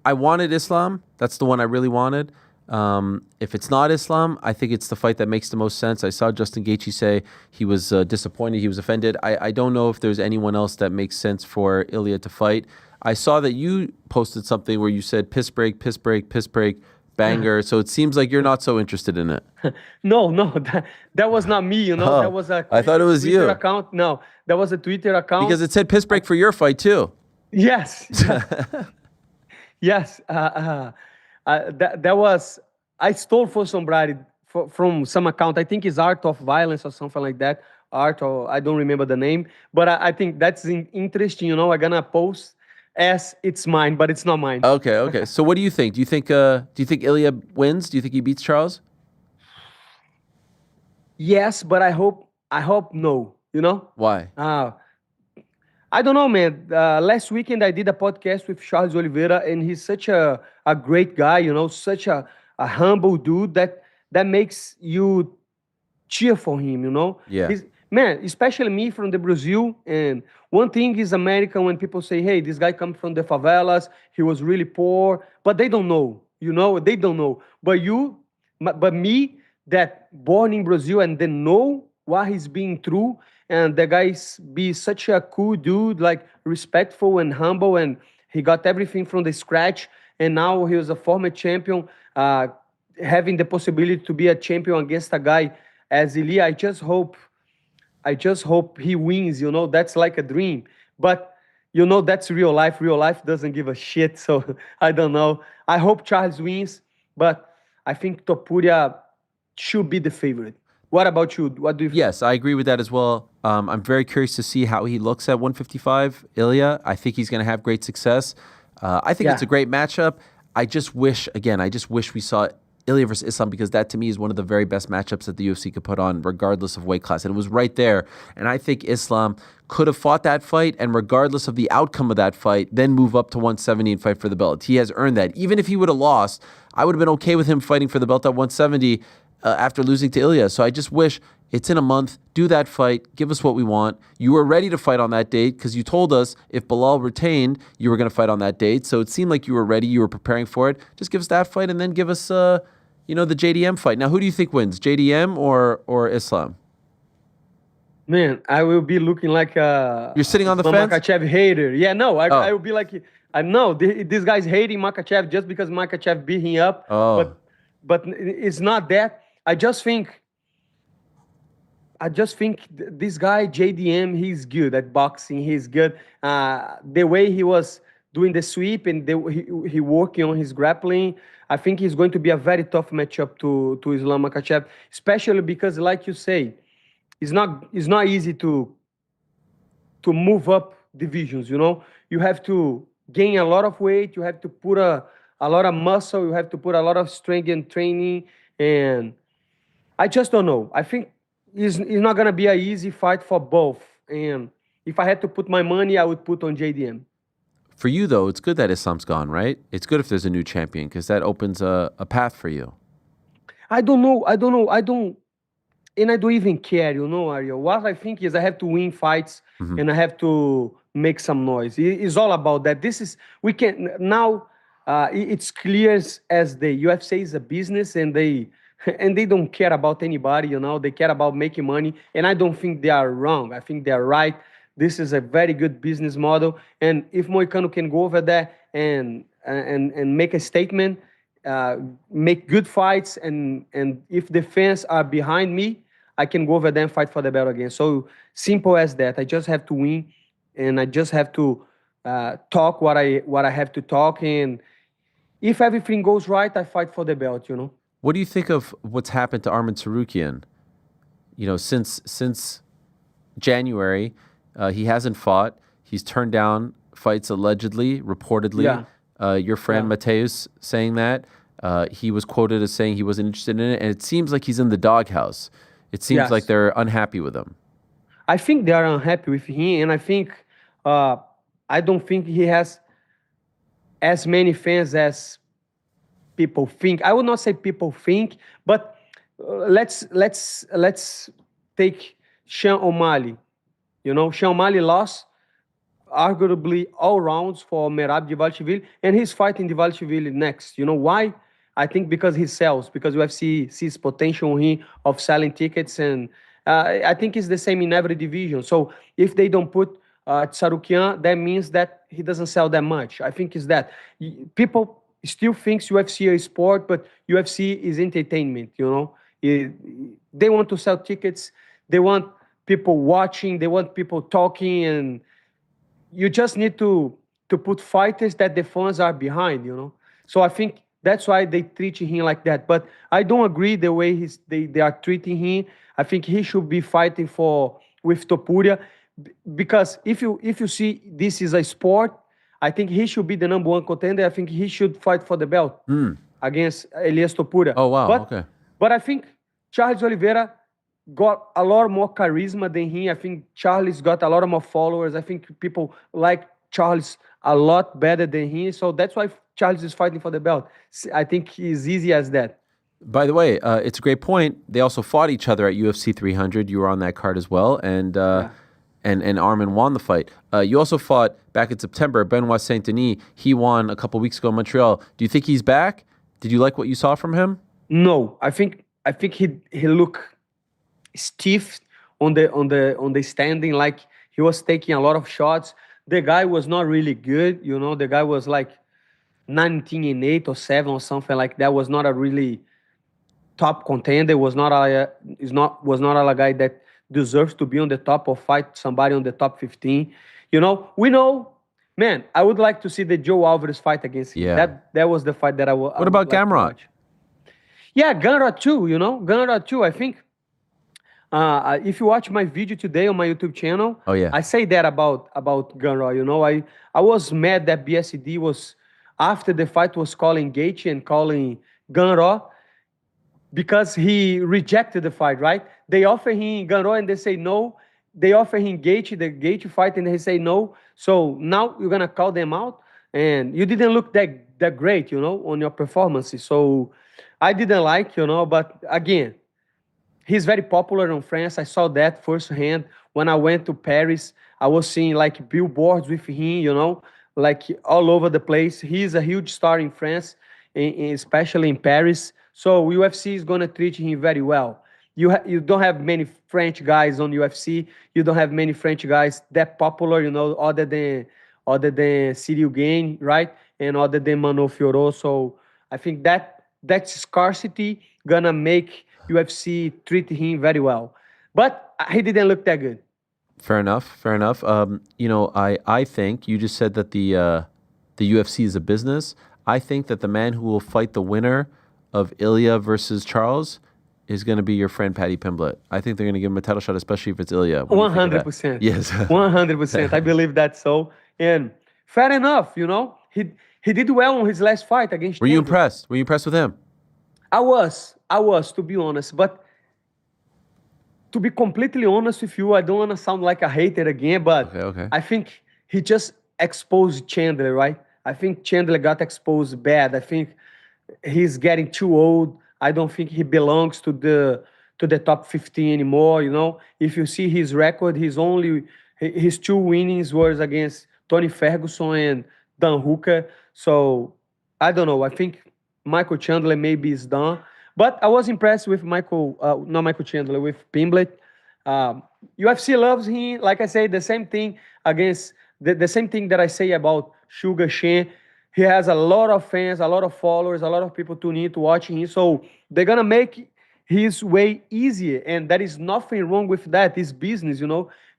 I wanted Islam. That's the one I really wanted. If it's not Islam, I think it's the fight that makes the most sense. I saw Justin Gaethje say he was disappointed, he was offended. I don't know if there's anyone else that makes sense for Ilya to fight. I saw that you posted something where you said piss break, banger. So it seems like you're not so interested in it. No, that was not me. Oh, That was a I thought it was Twitter you. account. No, that was a Twitter account. Because it said piss break for your fight too. Yes. Yes. That was, I stole for somebody from some account. I think it's Art of Violence or something like that. Art, or I don't remember the name. But I think that's interesting. I'm gonna post as it's mine, but it's not mine. Okay. So what do you think? Do you think Ilya wins? Do you think he beats Charles? Yes, but I hope no. Why? I don't know, man. Last weekend I did a podcast with Charles Oliveira, and he's such a great guy, such a humble dude that makes you cheer for him. Yeah. Man, especially me from the Brazil. And one thing is American when people say, hey, this guy comes from the favelas, he was really poor, but they don't know, they don't know. But me that born in Brazil and then know what he's been through, and the guy's be such a cool dude, like respectful and humble, and he got everything from the scratch, and now he was a former champion, having the possibility to be a champion against a guy as Ilya. I just hope he wins, that's like a dream. But that's real life. Real life doesn't give a shit. So I don't know. I hope Charles wins, but I think Topuria should be the favorite. What about you? What do you think? Yes, I agree with that as well. I'm very curious to see how he looks at 155, Ilya. I think he's going to have great success. I think it's a great matchup. I just wish we saw Ilya versus Islam, because that to me is one of the very best matchups that the UFC could put on, regardless of weight class. And it was right there. And I think Islam could have fought that fight, and regardless of the outcome of that fight, then move up to 170 and fight for the belt. He has earned that. Even if he would have lost, I would have been okay with him fighting for the belt at 170 after losing to Ilya. So I just wish it's in a month. Do that fight. Give us what we want. You were ready to fight on that date because you told us if Belal retained, you were going to fight on that date. So it seemed like you were ready. You were preparing for it. Just give us that fight and then give us the JDM fight. Now, who do you think wins, JDM or Islam? Man, I will be looking like a... You're sitting on the fence? Makachev hater. Yeah, no, I will be like... I know, this guy's hating Makachev just because Makachev beat him up. Oh. But it's not that. I just think this guy, JDM, he's good at boxing. He's good. The way he was doing the sweep and he working on his grappling, I think he's going to be a very tough matchup to Islam Makhachev, especially because, like you say, it's not easy to move up divisions. You have to gain a lot of weight. You have to put a lot of muscle. You have to put a lot of strength and training. And I just don't know. I think it's not going to be an easy fight for both. And if I had to put my money, I would put on JDM. For you, though, it's good that Islam's gone, right? It's good if there's a new champion because that opens a path for you. I don't know. And I don't even care, Ariel. What I think is I have to win fights and I have to make some noise. It's all about that. It's clear as the UFC is a business and they don't care about anybody, They care about making money. And I don't think they are wrong. I think they are right. This is a very good business model. And if Moicano can go over there and make a statement, make good fights, and if the fans are behind me, I can go over there and fight for the belt again. So simple as that. I just have to win, and I just have to talk what I have to talk. And if everything goes right, I fight for the belt. What do you think of what's happened to Arman Tsarukyan? Since January, he hasn't fought. He's turned down fights allegedly, reportedly. Yeah. Your friend Mateus saying that. He was quoted as saying he wasn't interested in it, and it seems like he's in the doghouse. It seems like they're unhappy with him. I think they are unhappy with him, and I think I don't think he has as many fans as people think. I would not say people think, but let's take Sean O'Malley. Sean O'Malley lost arguably all rounds for Merab Dvalishvili, and he's fighting Dvalishvili next. Why? I think because he sells, because UFC sees potential in him of selling tickets, and I think it's the same in every division. So if they don't put Tsarukian, that means that he doesn't sell that much. I think it's that people still thinks UFC is sport, but UFC is entertainment. They want to sell tickets. They want people watching. They want people talking, and you just need to put fighters that the fans are behind. So I think that's why they treat him like that. But I don't agree the way they are treating him. I think he should be fighting with Topuria, because if you see this is a sport, I think he should be the number one contender. I think he should fight for the belt against Elias Topuria. Oh, wow. Okay. But I think Charles Oliveira got a lot more charisma than him. I think Charles got a lot more followers. I think people like Charles a lot better than him. So that's why Charles is fighting for the belt. I think it's easy as that. By the way, it's a great point. They also fought each other at UFC 300. You were on that card as well, and Armin won the fight. You also fought back in September, Benoit Saint-Denis. He won a couple weeks ago in Montreal. Do you think he's back? Did you like what you saw from him? No, I think he looked stiff on the standing, like he was taking a lot of shots. The guy was not really good, The guy was like 19-8 or 7 or something like that. Was not a really top contender. Was not a guy that deserves to be on the top or fight somebody on the top 15. We know, man. I would like to see the Joe Alvarez fight against him. Yeah. That was the fight that I would. What about Gamrot? Yeah, Gamrot too. Gamrot too. I think if you watch my video today on my YouTube channel, oh yeah, I say that about Gamrot. I was mad that BSD was after the fight was calling Gaethje and calling Gamrot because he rejected the fight. Right? They offer him Gamrot and they say no. They offer him Gaethje, the Gaethje fight, and they say no. So now you're gonna call them out, and you didn't look that great, on your performances. So I didn't like, but again, he's very popular in France. I saw that firsthand. When I went to Paris, I was seeing like billboards with him, like all over the place. He's a huge star in France, especially in Paris. So UFC is going to treat him very well. You don't have many French guys on UFC. You don't have many French guys that popular, other than Cyril Gane, right? And other than Manon Fiorot. So I think that scarcity gonna make UFC treat him very well. But he didn't look that good. Fair enough. I think you just said that the UFC is a business. I think that the man who will fight the winner of Ilya versus Charles is going to be your friend Paddy Pimblett. I think they're going to give him a title shot, especially if it's Ilya. 100%. Yes. 100%. I believe that so. And fair enough, He did well on his last fight against Were you Chandler. impressed? Were you impressed with him? I was, to be honest. But to be completely honest with you, I don't want to sound like a hater again, but Okay. I think he just exposed Chandler, right? I think Chandler got exposed bad. I think he's getting too old. I don't think he belongs to the top 15 anymore, If you see his record, his 2 winnings was against Tony Ferguson and Dan Hooker. So I don't know. I think Michael Chandler maybe is done. But I was impressed with not Michael Chandler, with Pimblett. UFC loves him. Like I say, the same thing against the same thing that I say about Sugar Shane. He has a lot of fans, a lot of followers, a lot of people tuning in to watch him. So they're gonna make his way easier, and there is nothing wrong with that. It's business,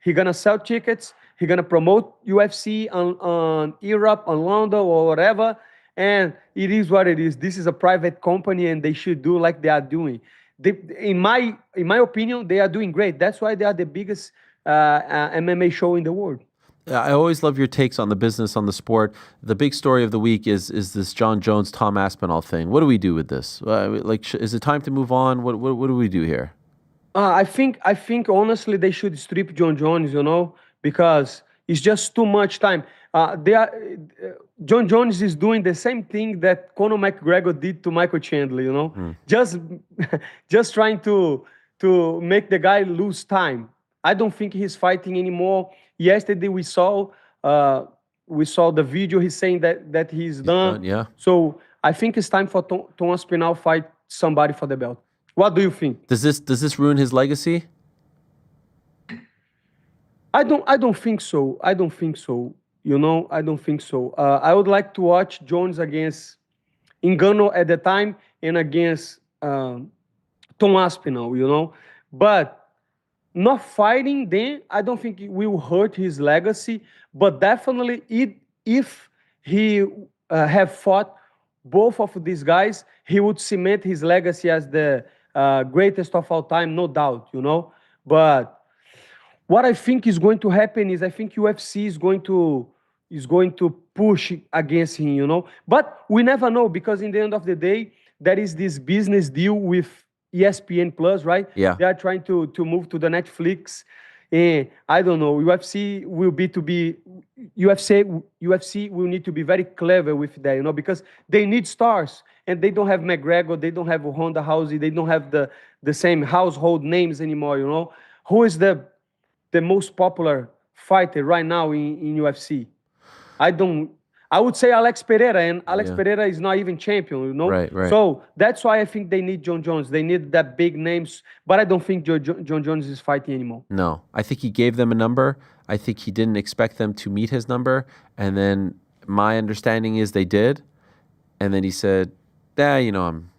He's gonna sell tickets. He's gonna promote UFC on Europe, on London, or whatever. And it is what it is. This is a private company, and they should do like they are doing. In my opinion, they are doing great. That's why they are the biggest MMA show in the world. I always love your takes on the business, on the sport. The big story of the week is this John Jones, Tom Aspinall thing. What do we do with this? Is it time to move on? What do we do here? I think honestly they should strip John Jones, because it's just too much time. John Jones is doing the same thing that Conor McGregor did to Michael Chandler, just trying to make the guy lose time. I don't think he's fighting anymore. Yesterday we saw the video. He's saying that he's done. Yeah. So I think it's time for Tom Aspinall fight somebody for the belt. What do you think? Does this ruin his legacy? I don't think so. I don't think so. I don't think so. I would like to watch Jones against Ngannou at the time and against Tom Aspinall, but not fighting then, I don't think it will hurt his legacy, but definitely if he have fought both of these guys, he would cement his legacy as the greatest of all time, no doubt. But what I think is going to happen is I think UFC is going to push against him. But we never know because in the end of the day, there is this business deal with ESPN Plus, right? Yeah. They are trying to move to the Netflix. And I don't know. UFC will need to be very clever with that, because they need stars and they don't have McGregor, they don't have Ronda Rousey, they don't have the same household names anymore. Who is the most popular fighter right now in UFC? I would say Alex Pereira, and Alex Pereira is not even champion, Right. So that's why I think they need John Jones. They need that big names, but I don't think John Jones is fighting anymore. No, I think he gave them a number. I think he didn't expect them to meet his number, and then my understanding is they did, and then he said, I'm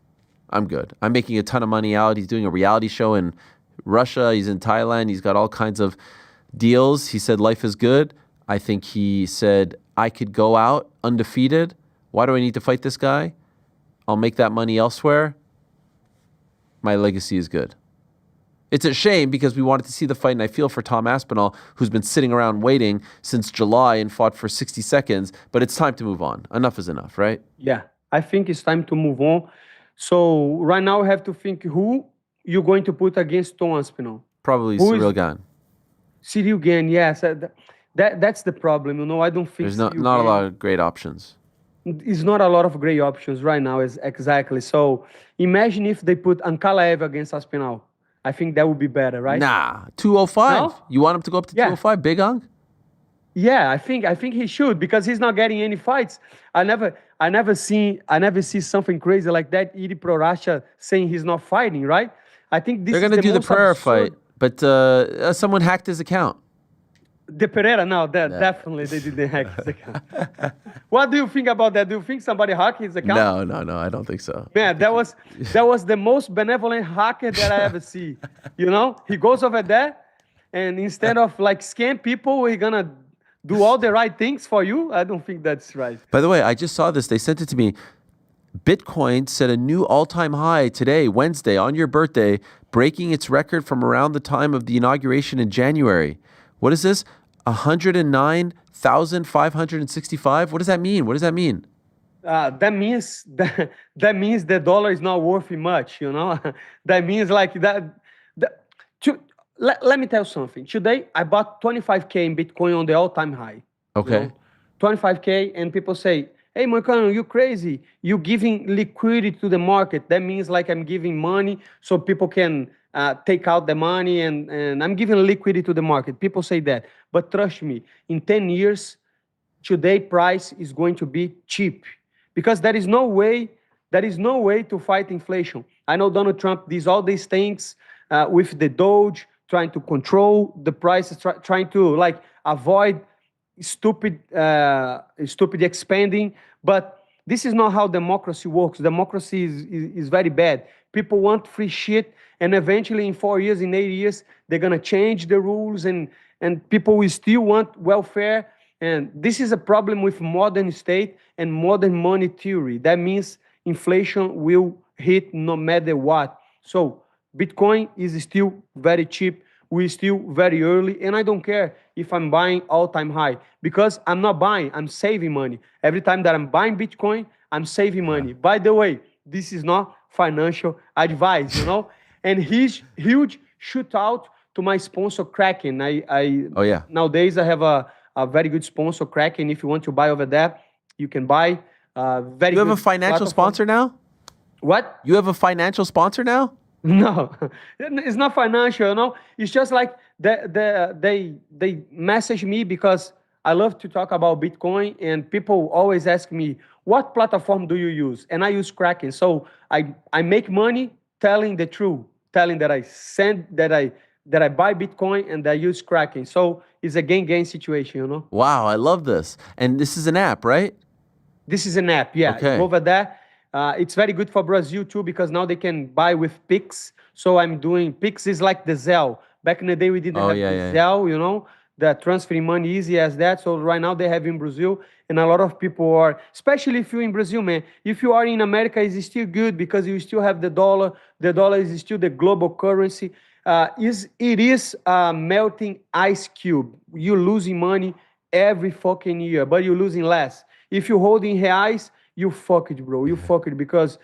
good. I'm making a ton of money out. He's doing a reality show in Russia. He's in Thailand. He's got all kinds of deals. He said life is good. I think he said, I could go out undefeated. Why do I need to fight this guy? I'll make that money elsewhere. My legacy is good. It's a shame because we wanted to see the fight, and I feel for Tom Aspinall, who's been sitting around waiting since July and fought for 60 seconds, but it's time to move on. Enough is enough, right? Yeah, I think it's time to move on. So right now we have to think who you're going to put against Tom Aspinall. Probably Cyril Gane. Cyril Gane, yes. That's the problem, I don't think There's not a lot of great options. It's not a lot of great options right now, exactly. So imagine if they put Ankalaev against Aspinall. I think that would be better, right? Nah, 205. No? You want him to go up to 205, Big Ang? Yeah, I think he should because he's not getting any fights. I never see something crazy like that. Iri Proracha saying he's not fighting, right? I think this They're going to do the prayer fight, but someone hacked his account. The Pereira, no, definitely they didn't hack his account. What do you think about that? Do you think somebody hacked his account? No, I don't think so. Man, that was the most benevolent hacker that I ever see. He goes over there, and instead of scam people, he's gonna do all the right things for you. I don't think that's right. By the way, I just saw this. They sent it to me. Bitcoin set a new all-time high today, Wednesday, on your birthday, breaking its record from around the time of the inauguration in January. What is this? 109,565? What does that mean? That means the dollar is not worth much, That means that. Let me tell you something. Today, I bought 25K in Bitcoin on the all-time high. Okay. 25K, and people say, hey, Moicano, you crazy. You giving liquidity to the market. That means I'm giving money so people can take out the money and I'm giving liquidity to the market. People say that. But trust me, in 10 years, today's price is going to be cheap because there is no way to fight inflation. I know Donald Trump does all these things with the Doge, trying to control the prices, trying to avoid stupid expanding. But this is not how democracy works. Democracy is very bad. People want free shit, and eventually in 4 years, in 8 years, they're going to change the rules, and people will still want welfare. And this is a problem with modern state and modern money theory. That means inflation will hit no matter what. So Bitcoin is still very cheap. We're still very early, and I don't care if I'm buying all-time high because I'm not buying, I'm saving money. Every time that I'm buying Bitcoin, I'm saving money. By the way, this is not financial advice, And huge shout out to my sponsor, Kraken. Nowadays, I have a very good sponsor, Kraken. If you want to buy over there, you can buy. You have a financial sponsor now? What? You have a financial sponsor now? No, it's not financial, It's just they message me because I love to talk about Bitcoin, and people always ask me, what platform do you use? And I use Kraken. So I make money telling the truth, telling that I send that I buy Bitcoin and I use Kraken. So it's a gain situation, you know. Wow, I love this. And this is an app, right? This is an app, yeah. Okay. Go over there. It's very good for Brazil too because now they can buy with Pix. So I'm doing Pix is like the Zelle. Back in the day we didn't have the Zelle, you know, the transferring money easy as that. So right now they have in Brazil, and a lot of people are, especially if you're in Brazil, man. If you are in America, it's still good because you still have the dollar. The dollar is still the global currency. It is a melting ice cube. You're losing money every fucking year, but you're losing less. If you hold in reais, you fuck it, bro. You fuck it because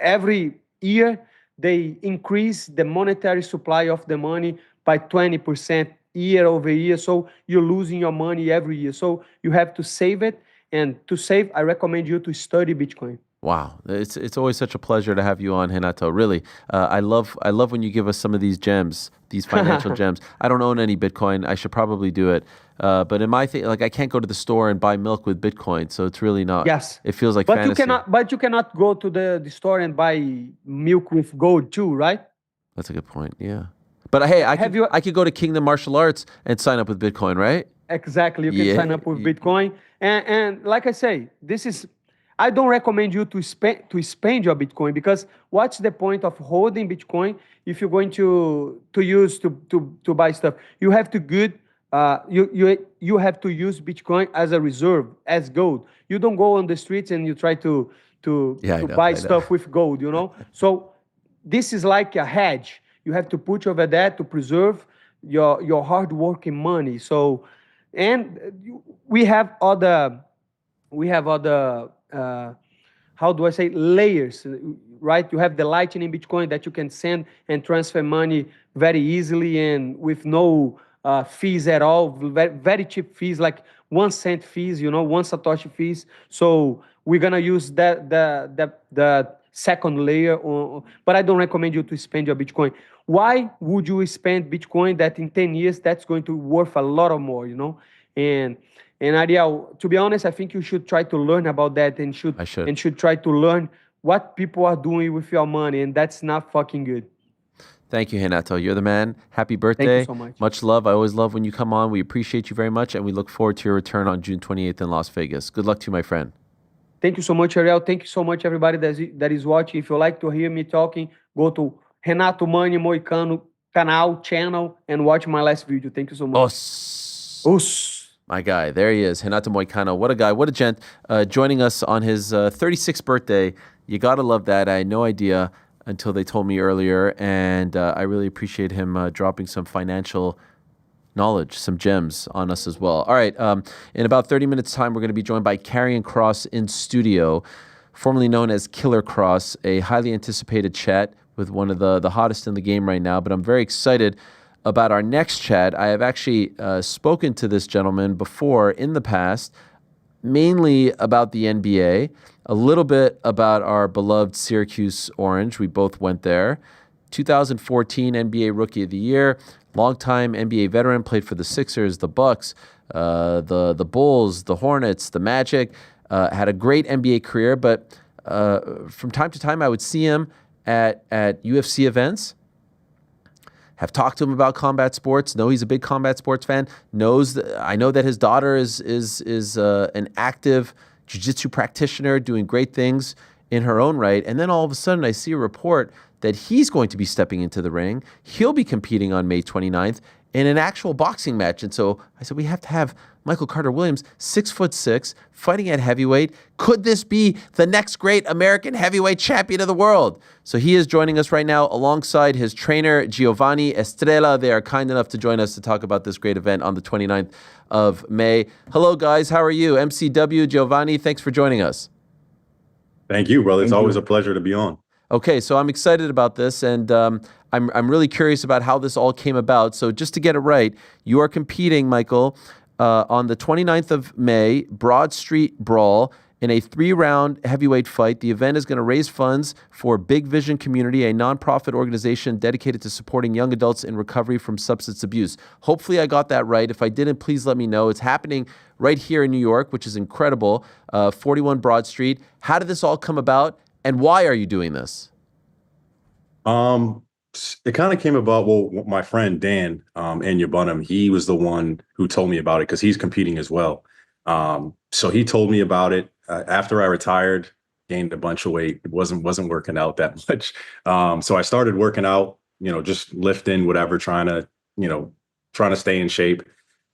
every year they increase the monetary supply of the money by 20% year over year. So you're losing your money every year. So you have to save it. And to save, I recommend you to study Bitcoin. Wow, it's always such a pleasure to have you on, Renato. Really, I love when you give us some of these gems, these financial gems. I don't own any Bitcoin. I should probably do it. But in my thing, like I can't go to the store and buy milk with Bitcoin, so it's really not. Yes, it feels like but fantasy. you cannot go to the store and buy milk with gold too, right? That's a good point. Yeah, but hey, I could go to Kingdom Martial Arts and sign up with Bitcoin, right? Exactly, you can sign up with Bitcoin, and like I say, this is. I don't recommend you to spend your Bitcoin because what's the point of holding Bitcoin if you're going to use to buy stuff? You have to you have to use Bitcoin as a reserve, as gold. You don't go on the streets and you try to buy stuff with gold, you know? So this is like a hedge. You have to put over there to preserve your hard-working money. So, and we have other how do I say, layers, right? You have the Lightning Bitcoin that you can send and transfer money very easily and with no fees at all, very, very cheap fees, like 1 cent fees, you know, 1 Satoshi fees. So we're gonna use the second layer, but I don't recommend you to spend your Bitcoin. Why would you spend Bitcoin that in 10 years, that's going to worth a lot more, you know? And Ariel, to be honest, I think you should try to learn about that and should try to learn what people are doing with your money, and that's not fucking good. Thank you, Renato. You're the man. Happy birthday. Thank you so much. Much love. I always love when you come on. We appreciate you very much, and we look forward to your return on June 28th in Las Vegas. Good luck to you, my friend. Thank you so much, Ariel. Thank you so much, everybody that is watching. If you like to hear me talking, go to Renato Moicano channel and watch my last video. Thank you so much. Os. My guy, there he is, Renato Moicano. What a guy, what a gent, joining us on his 36th birthday. You gotta love that. I had no idea until they told me earlier, and I really appreciate him dropping some financial knowledge, some gems on us as well. All right, in about 30 minutes' time, we're going to be joined by Karrion Kross in studio, formerly known as Killer Kross, a highly anticipated chat with one of the hottest in the game right now, but I'm very excited about our next chat. I have actually spoken to this gentleman before in the past, mainly about the NBA, a little bit about our beloved Syracuse Orange. We both went there. 2014 NBA Rookie of the Year, longtime NBA veteran, played for the Sixers, the Bucks, the Bulls, the Hornets, the Magic, had a great NBA career, but from time to time I would see him at UFC events. Have talked to him about combat sports. Know he's a big combat sports fan. I know that his daughter is an active jiu-jitsu practitioner doing great things in her own right. And then all of a sudden I see a report that he's going to be stepping into the ring. He'll be competing on May 29th in an actual boxing match. And so I said, we have to have Michael Carter-Williams, 6'6", fighting at heavyweight. Could this be the next great American heavyweight champion of the world? So he is joining us right now alongside his trainer, Jeovanny Estela. They are kind enough to join us to talk about this great event on the 29th of May. Hello, guys. How are you? MCW, Jeovanny, thanks for joining us. Thank you, brother. It's always a pleasure to be on. Okay, so I'm excited about this, and I'm really curious about how this all came about. So just to get it right, you are competing, Michael, on the 29th of May, Broad Street Brawl, in a 3-round heavyweight fight. The event is going to raise funds for Big Vision Community, a nonprofit organization dedicated to supporting young adults in recovery from substance abuse. Hopefully I got that right. If I didn't, please let me know. It's happening right here in New York, which is incredible. 41 Broad Street. How did this all come about, and why are you doing this? It kind of came about, well, my friend Dan and Jeovanny, he was the one who told me about it because he's competing as well. So he told me about it after I retired, gained a bunch of weight. It wasn't working out that much. So I started working out, just lifting, whatever, trying to stay in shape.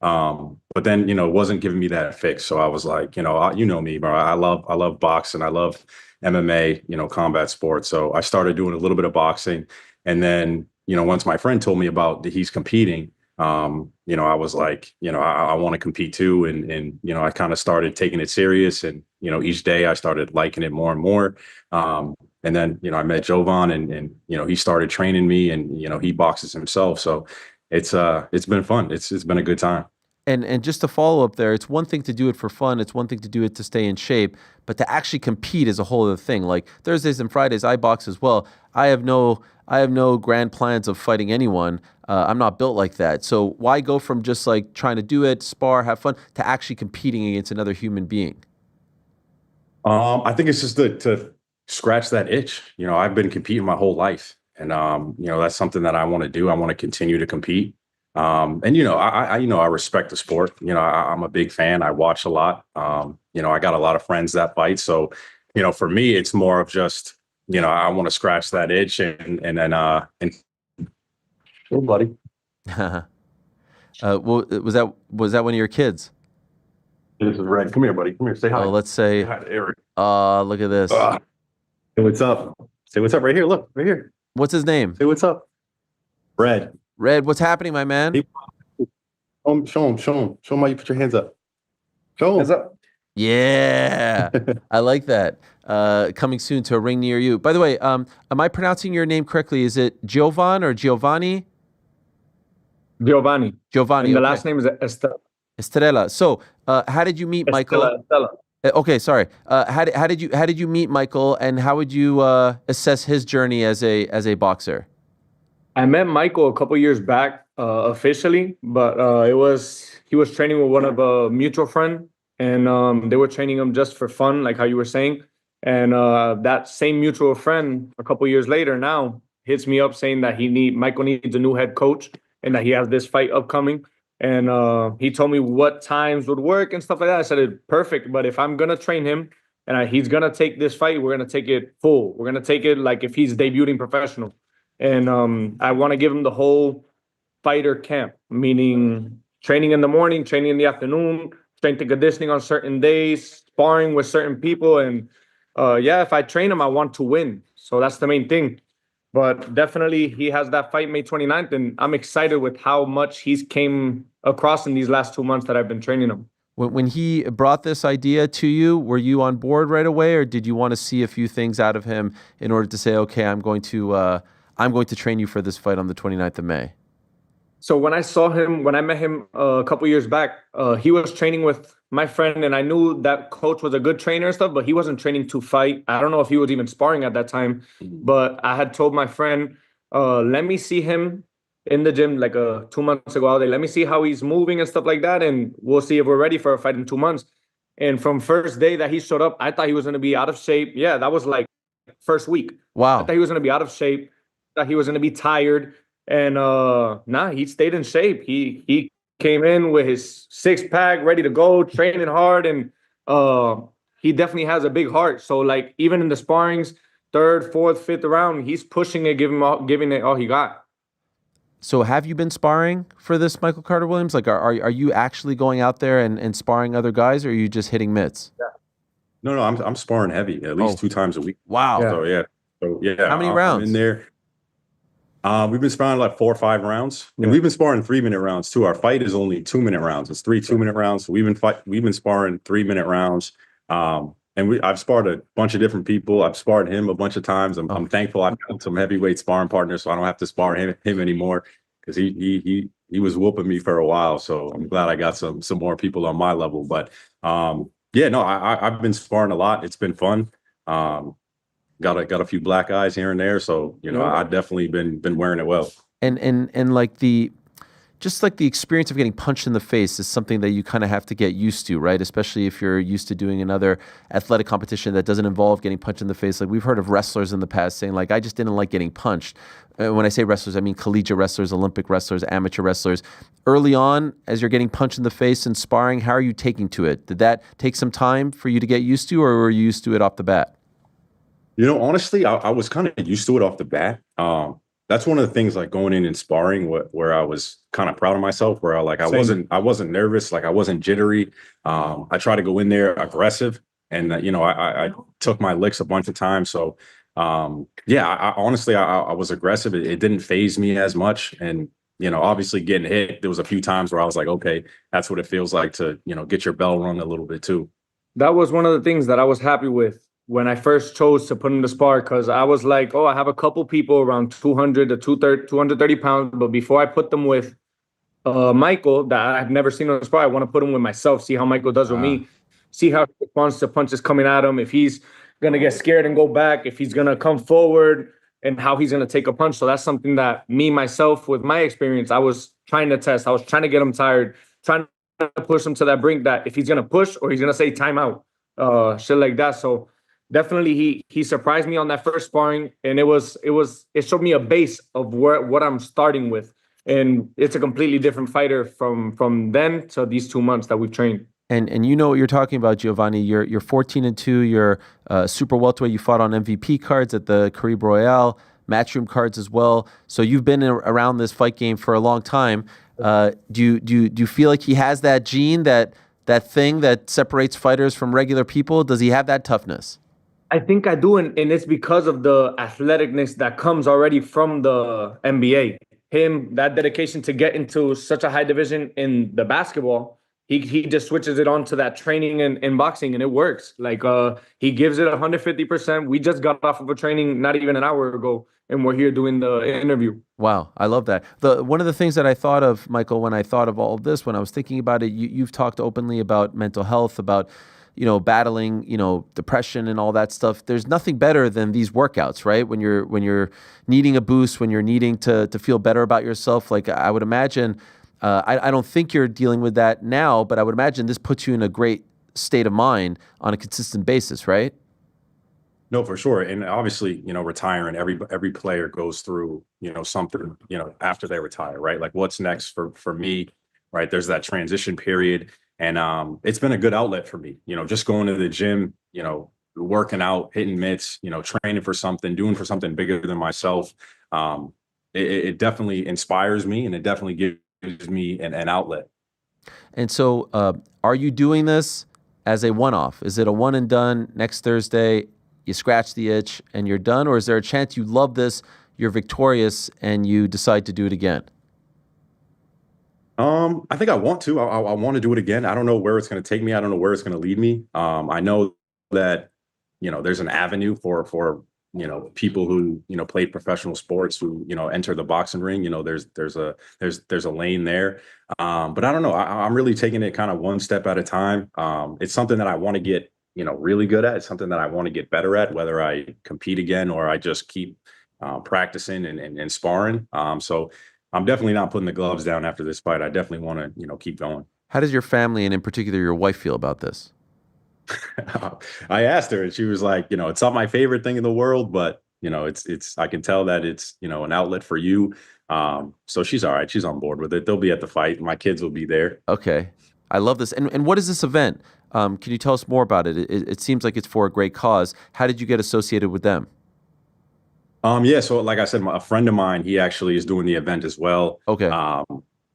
But then, it wasn't giving me that fix. So I was like, you know me, bro. I love boxing. I love MMA, combat sports. So I started doing a little bit of boxing. And then, once my friend told me about that he's competing, I was like, I want to compete too. And I kind of started taking it serious. And, each day I started liking it more and more. And then, I met Jeovanny and he started training me and, he boxes himself. So it's been fun. It's been a good time. And just to follow up there, it's one thing to do it for fun. It's one thing to do it to stay in shape, but to actually compete is a whole other thing. Like Thursdays and Fridays, I box as well. I have no grand plans of fighting anyone. I'm not built like that. So why go from just like trying to do it, spar, have fun, to actually competing against another human being? I think it's just to scratch that itch. I've been competing my whole life, and that's something that I want to do. I want to continue to compete. And I respect the sport. I'm a big fan. I watch a lot. I got a lot of friends that fight. So, for me, it's more of just, I want to scratch that itch and oh, buddy. Well, was that one of your kids? This is Red. Come here, buddy. Come here. Say hi. Let's say, Say hi to Eric. Look at this. Say what's up. Say what's up right here. Look, right here. What's his name? Say what's up. Red. Red, what's happening, my man? Show him how you put your hands up. Show him. Hands up. Yeah, I like that. Coming soon to a ring near you. By the way, am I pronouncing your name correctly? Is it Jeovanny or Jeovanny? Jeovanny. Jeovanny. And the last name is Estela. Estela. So, how did you meet Michael? Estela. Okay, sorry. How did you meet Michael, and how would you assess his journey as a boxer? I met Michael a couple years back officially, but he was training with one of a mutual friend, and they were training him just for fun, like how you were saying. And that same mutual friend, a couple years later now, hits me up saying that Michael needs a new head coach and that he has this fight upcoming. And he told me what times would work and stuff like that. I said, perfect. But if I'm gonna train him and he's gonna take this fight, we're gonna take it full. We're gonna take it like if he's debuting professional. And I want to give him the whole fighter camp, meaning training in the morning, training in the afternoon, strength and conditioning on certain days, sparring with certain people. And if I train him, I want to win. So that's the main thing. But definitely he has that fight May 29th, and I'm excited with how much he's came across in these last 2 months that I've been training him. When he brought this idea to you, were you on board right away, or did you want to see a few things out of him in order to say, okay, I'm going to train you for this fight on the 29th of May? So when I met him a couple years back, he was training with my friend, and I knew that coach was a good trainer and stuff, but he wasn't training to fight. I don't know if he was even sparring at that time, but I had told my friend, let me see him in the gym like 2 months ago. Let me see how he's moving and stuff like that, and we'll see if we're ready for a fight in 2 months. And from first day that he showed up, I thought he was going to be out of shape. Yeah, that was like first week. Wow. I thought he was going to be out of shape. That he was going to be tired, and he stayed in shape. He came in with his 6-pack ready to go, training hard, and he definitely has a big heart. So like even in the sparrings, 3rd, 4th, 5th round, he's pushing it, giving it all he got. So have you been sparring for this Michael Carter Williams? Like are you actually going out there and sparring other guys, or are you just hitting mitts? Yeah. No, I'm sparring heavy at least 2 times a week. Wow. So yeah. How many rounds? I'm in there. We've been sparring like 4 or 5 rounds, and we've been sparring 3-minute rounds too. Our fight is only 2-minute rounds. It's 3 2-minute rounds. So we've been sparring 3-minute rounds. And I've sparred a bunch of different people. I've sparred him a bunch of times. I'm thankful I've got some heavyweight sparring partners, so I don't have to spar him anymore, because he was whooping me for a while. So I'm glad I got some more people on my level. But Yeah, no, I've been sparring a lot. It's been fun. Got a few black eyes here and there, so I definitely been wearing it well. And like just like the experience of getting punched in the face is something that you kind of have to get used to, right? Especially if you're used to doing another athletic competition that doesn't involve getting punched in the face. Like we've heard of wrestlers in the past saying like, I just didn't like getting punched. When I say wrestlers, I mean collegiate wrestlers, Olympic wrestlers, amateur wrestlers. Early on, as you're getting punched in the face and sparring, how are you taking to it? Did that take some time for you to get used to, or were you used to it off the bat? Honestly, I was kind of used to it off the bat. That's one of the things, like going in and sparring, where I was kind of proud of myself, where I wasn't nervous, like I wasn't jittery. I tried to go in there aggressive, and I took my licks a bunch of times. So yeah, I honestly I was aggressive. It didn't phase me as much, and obviously getting hit, there was a few times where I was like, okay, that's what it feels like to get your bell rung a little bit too. That was one of the things that I was happy with when I first chose to put in the spar, because I was like, oh, I have a couple people around 200 to 230 pounds, but before I put them with Michael, that I've never seen on the spar, I want to put him with myself, see how Michael does with me, see how he responds to punches coming at him, if he's going to get scared and go back, if he's going to come forward, and how he's going to take a punch. So that's something that me, myself, with my experience, I was trying to test. I was trying to get him tired, trying to push him to that brink that if he's going to push or he's going to say timeout, shit like that. So definitely he surprised me on that first sparring, and it showed me a base of what I'm starting with. And it's a completely different fighter from then to these 2 months that we've trained. And you know what you're talking about, Jeovanny. You're 14-2. You're super welterweight. You fought on MVP cards at the Caribe Royale, Matchroom cards as well. So you've been around this fight game for a long time. Do you feel like he has that gene, that thing that separates fighters from regular people? Does he have that toughness? I think I do, and it's because of the athleticness that comes already from the NBA. That dedication to get into such a high division in the basketball, he just switches it on to that training and boxing, and it works. Like he gives it 150%. We just got off of a training not even an hour ago, and we're here doing the interview. Wow, I love that. One of the things that I thought of, Michael, when I thought of all of this, when I was thinking about it, you've talked openly about mental health, about battling, depression and all that stuff. There's nothing better than these workouts, right? When you're needing a boost, when you're needing to feel better about yourself. Like I would imagine, I don't think you're dealing with that now, but I would imagine this puts you in a great state of mind on a consistent basis, right? No, for sure. And obviously, retiring, every player goes through, something, after they retire, right? Like what's next for me, right? There's that transition period. And it's been a good outlet for me, just going to the gym, working out, hitting mitts, training for something, doing for something bigger than myself. It definitely inspires me, and it definitely gives me an outlet. And so are you doing this as a one-off? Is it a one and done? Next Thursday, you scratch the itch and you're done? Or is there a chance you love this, you're victorious, and you decide to do it again? I think I want to. I want to do it again. I don't know where it's going to take me. I don't know where it's going to lead me. I know that there's an avenue for people who play professional sports who enter the boxing ring. There's a lane there. But I don't know. I'm really taking it kind of one step at a time. It's something that I want to get really good at. It's something that I want to get better at, whether I compete again or I just keep practicing and sparring. So I'm definitely not putting the gloves down after this fight. I definitely want to, keep going. How does your family, and in particular your wife, feel about this? I asked her, and she was like, it's not my favorite thing in the world, but it's I can tell that it's an outlet for you. So she's all right. She's on board with it. They'll be at the fight. My kids will be there. Okay, I love this. And what is this event? Can you tell us more about it? It seems like it's for a great cause. How did you get associated with them? Yeah, so like I said, a friend of mine, he actually is doing the event as well. Okay.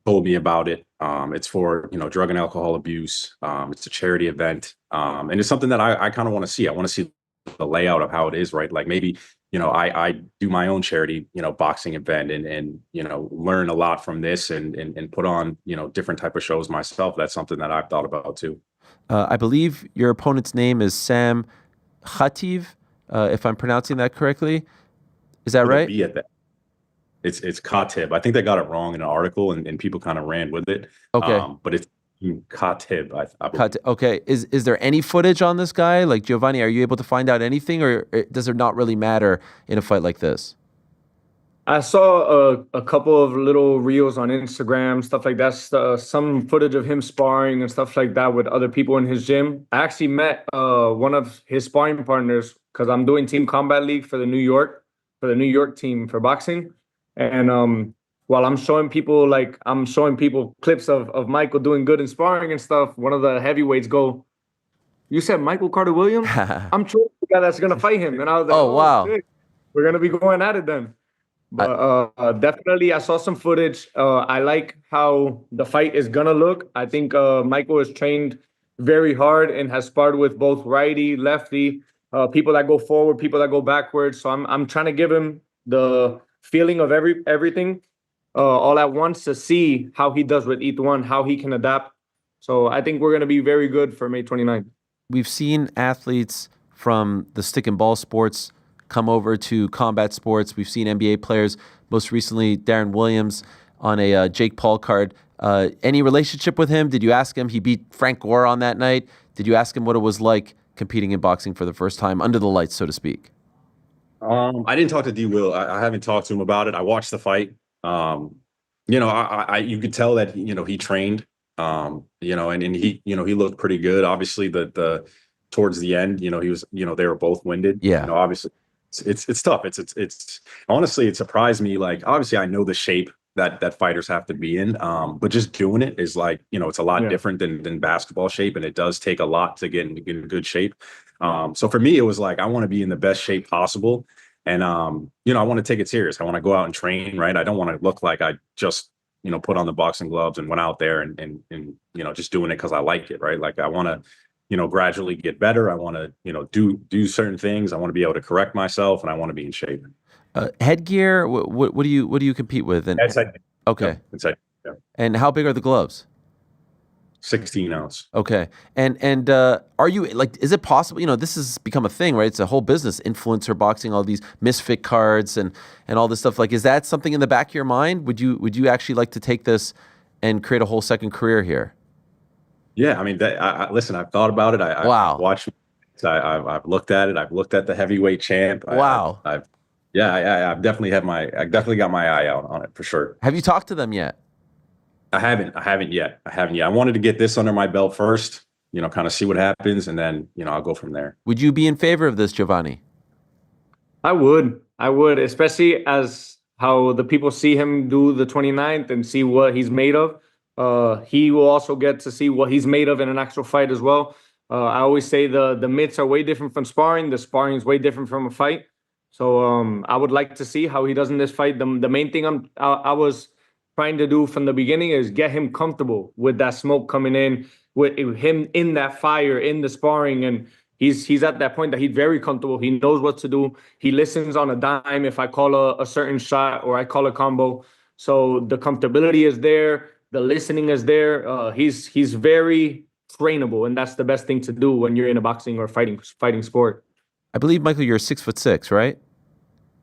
Told me about it. It's for, drug and alcohol abuse. It's a charity event. And it's something that I kind of want to see. I want to see the layout of how it is, right? Like maybe, I do my own charity, boxing event and learn a lot from this and put on, different type of shows myself. That's something that I've thought about too. I believe your opponent's name is Sam Khativ, if I'm pronouncing that correctly. Is that right? Be at that. It's Khatib. I think they got it wrong in an article, and people kind of ran with it. Okay. But Khatib, I believe. Okay, is there any footage on this guy? Like Jeovanny, are you able to find out anything, or does it not really matter in a fight like this? I saw a couple of little reels on Instagram, stuff like that. Some footage of him sparring and stuff like that with other people in his gym. I actually met one of his sparring partners because I'm doing Team Combat League for the New York team for boxing, and while I'm showing people clips of Michael doing good in sparring and stuff, one of the heavyweights go, "You said Michael Carter Williams? I'm sure the guy that's gonna fight him." And I was like, Oh, wow. shit, we're gonna be going at it then. But definitely, I saw some footage. I like how the fight is gonna look. I think Michael is trained very hard and has sparred with both righty, lefty, people that go forward, people that go backwards. So I'm trying to give him the feeling of everything all at once to see how he does with each one, how he can adapt. So I think we're gonna be very good for May 29th. We've seen athletes from the stick and ball sports come over to combat sports. We've seen NBA players, most recently Darren Williams on a Jake Paul card. Any relationship with him? Did you ask him? He beat Frank Gore on that night. Did you ask him what it was like competing in boxing for the first time under the lights, so to speak? I didn't talk to D. Will. I haven't talked to him about it. I watched the fight. You could tell that he trained. And he he looked pretty good. Obviously, the towards the end, he was they were both winded. Yeah. Obviously, it's tough. It's honestly, it surprised me. Like, obviously, I know the shape that fighters have to be in, but just doing it is like it's a lot different than basketball shape, and it does take a lot to get in good shape. So for me, it was like I want to be in the best shape possible, and I want to take it serious. I want to go out and train. Right. I don't want to look like I just put on the boxing gloves and went out there and just doing it because I like it. Right. Like I want to gradually get better. I want to, do certain things. I want to be able to correct myself, and I want to be in shape. Headgear. What do you compete with? And That's it. okay. Yeah. And how big are the gloves? 16 ounce. Okay. And are you like? Is it possible? This has become a thing, right? It's a whole business. Influencer boxing, all these misfit cards, and all this stuff. Like, is that something in the back of your mind? Would you actually like to take this and create a whole second career here? Yeah, I mean, listen, I've thought about it. Wow. I've watched. I've looked at it. I've looked at the heavyweight champ. Wow. I definitely got my eye out on it for sure. Have you talked to them yet? I haven't yet. I wanted to get this under my belt first, kind of see what happens, and then, I'll go from there. Would you be in favor of this, Jeovanny? I would, especially as how the people see him do the 29th and see what he's made of. He will also get to see what he's made of in an actual fight as well. I always say the mitts are way different from sparring. The sparring is way different from a fight. So I would like to see how he does in this fight. The main thing I was trying to do from the beginning is get him comfortable with that smoke coming in, with him in that fire, in the sparring. And he's at that point that he's very comfortable. He knows what to do. He listens on a dime if I call a certain shot or I call a combo. So the comfortability is there. The listening is there. He's very trainable, and that's the best thing to do when you're in a boxing or fighting sport. I believe, Michael, you're 6'6", right?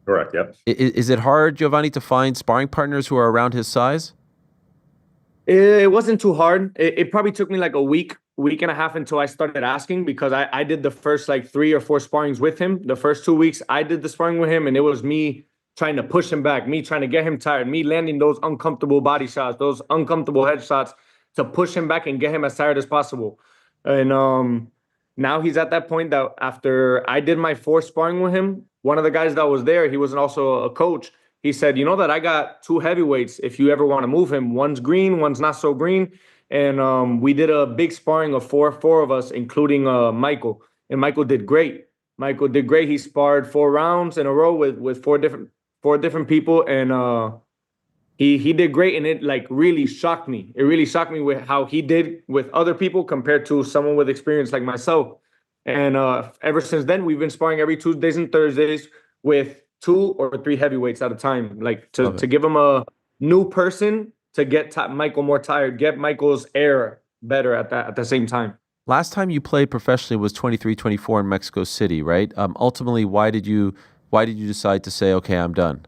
Correct. Yep. Is it hard, Jeovanny, to find sparring partners who are around his size? It wasn't too hard. It probably took me like a week and a half until I started asking, because I did the first like 3 or 4 sparrings with him. The first 2 weeks I did the sparring with him, and it was me trying to push him back, me trying to get him tired, me landing those uncomfortable body shots, those uncomfortable head shots to push him back and get him as tired as possible. And now he's at that point that after I did my 4th sparring with him, one of the guys that was there, he was also a coach. He said, that I got 2 heavyweights if you ever want to move him. One's green, one's not so green. And we did a big sparring of four of us, including Michael. And Michael did great. He sparred 4 rounds in a row with four different people. And he did great. And it like really shocked me. It really shocked me with how he did with other people compared to someone with experience like myself. And ever since then, we've been sparring every Tuesdays and Thursdays with 2 or 3 heavyweights at a time, like to give him a new person to get Michael more tired, get Michael's air better at the same time. Last time you played professionally was 23-24 in Mexico City, right? Ultimately, why did you decide to say, okay, I'm done?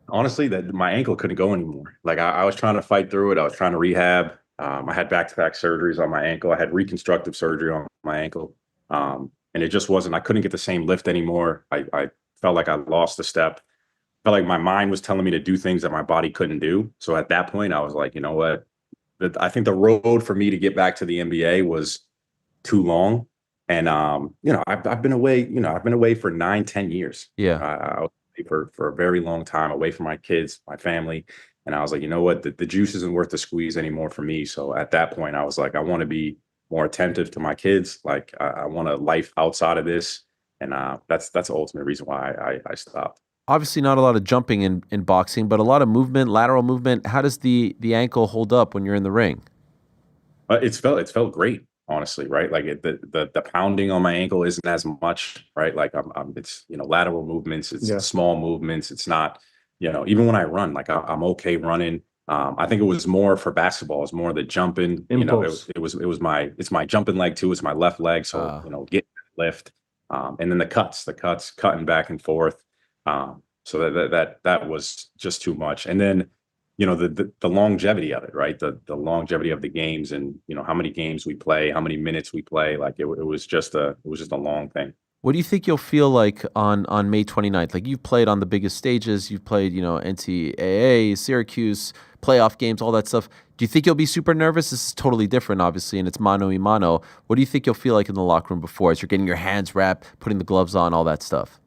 Honestly, that my ankle couldn't go anymore. Like I was trying to fight through it. I was trying to rehab. I had back-to-back surgeries on my ankle. I had reconstructive surgery on my ankle. And it just wasn't, I couldn't get the same lift anymore. I felt like I lost a step. Felt like my mind was telling me to do things that my body couldn't do. So at that point, I was like, you know what? I think the road for me to get back to the NBA was too long. And I've been away. I've been away for 9-10 years. Yeah. I was away for a very long time, away from my kids, my family. And I was like, you know what? The juice isn't worth the squeeze anymore for me. So at that point, I was like, I want to be more attentive to my kids. Like I want a life outside of this. And that's the ultimate reason why I stopped. Obviously not a lot of jumping in boxing, but a lot of movement, lateral movement. How does the ankle hold up when you're in the ring? It's felt great, honestly, right? Like the pounding on my ankle isn't as much, right? Like it's lateral movements, it's small movements. It's not, even when I run, like I'm okay running. I think it was more for basketball. It's more the jumping. Impulse. It's my jumping leg too. It's my left leg, so get lift, and then the cuts, cutting back and forth. So that was just too much. And then, the longevity of it, right? The longevity of the games, and how many games we play, how many minutes we play. Like it was just a long thing. What do you think you'll feel like on May 29th? Like you've played on the biggest stages, you've played, NCAA, Syracuse, playoff games, all that stuff. Do you think you'll be super nervous? This is totally different, obviously, and it's mano a mano. What do you think you'll feel like in the locker room before, as you're getting your hands wrapped, putting the gloves on, all that stuff?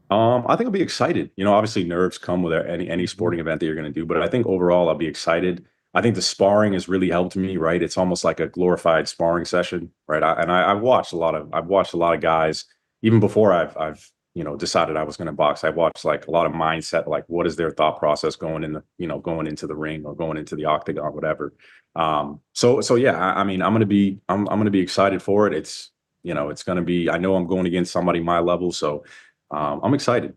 I think I'll be excited. Obviously nerves come with any sporting event that you're going to do, but I think overall I'll be excited. I think the sparring has really helped me, right? It's almost like a glorified sparring session, right? I've watched a lot of guys, even before I've decided I was going to box. I watched like a lot of mindset, like what is their thought process going into the ring or going into the octagon, whatever. So yeah, I'm going to be excited for it. It's going to be, I know I'm going against somebody my level, so I'm excited.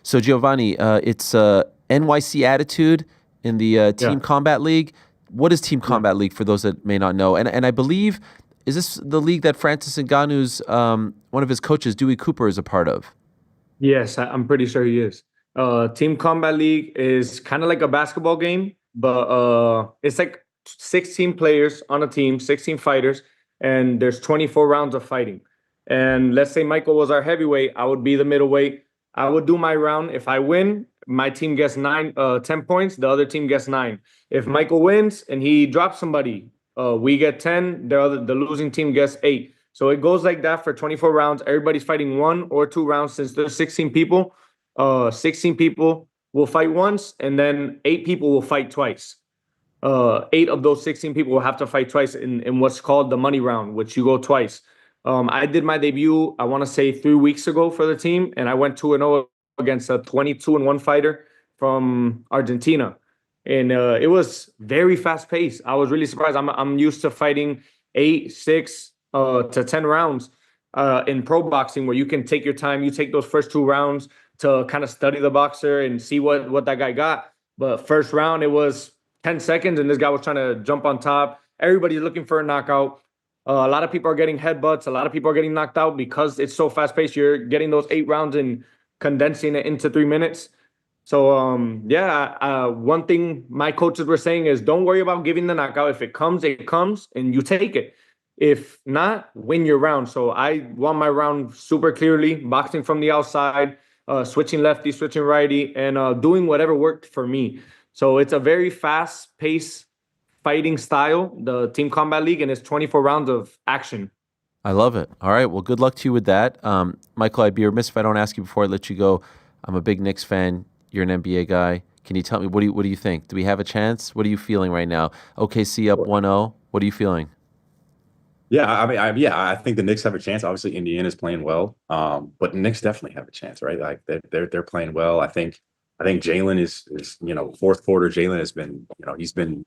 So Jeovanny, it's NYC Attitude in the Team Combat League. What is Team Combat League for those that may not know? And I believe, is this the league that Francis Ngannou's one of his coaches, Dewey Cooper, is a part of? Yes, I'm pretty sure he is. Team Combat League is kind of like a basketball game, but it's like 16 players on a team, 16 fighters, and there's 24 rounds of fighting. And let's say Michael was our heavyweight, I would be the middleweight. I would do my round. If I win, my team gets 10 points. The other team gets 9. If Michael wins and he drops somebody, we get 10. The losing team gets 8. So it goes like that for 24 rounds. Everybody's fighting 1 or 2 rounds. Since there's 16 people, 16 people will fight once, and then 8 people will fight twice. 8 of those 16 people will have to fight twice in what's called the money round, which you go twice. I did my debut, I want to say 3 weeks ago for the team, and I went 2-0 against a 22-1 fighter from Argentina. And it was very fast paced. I was really surprised. I'm used to fighting 8, 6 to 10 rounds in pro boxing, where you can take your time. You take those first 2 rounds to kind of study the boxer and see what that guy got. But first round, it was 10 seconds, and this guy was trying to jump on top. Everybody's looking for a knockout. A lot of people are getting headbutts. A lot of people are getting knocked out because it's so fast paced. You're getting those 8 rounds and condensing it into 3 minutes. So, one thing my coaches were saying is don't worry about giving the knockout. If it comes, and you take it. If not, win your round. So I won my round super clearly, boxing from the outside, switching lefty, switching righty, and doing whatever worked for me. So it's a very fast-paced fighting style, the Team Combat League, and it's 24 rounds of action. I love it. All right. Well, good luck to you with that. Michael, I'd be remiss if I don't ask you before I let you go. I'm a big Knicks fan. You're an NBA guy. Can you tell me, what do you think? Do we have a chance? What are you feeling right now? OKC up 1-0. What are you feeling? Yeah, I think the Knicks have a chance. Obviously, Indiana's playing well, but the Knicks definitely have a chance, right? Like they're playing well. I think Jalen is fourth quarter. Jalen has been he's been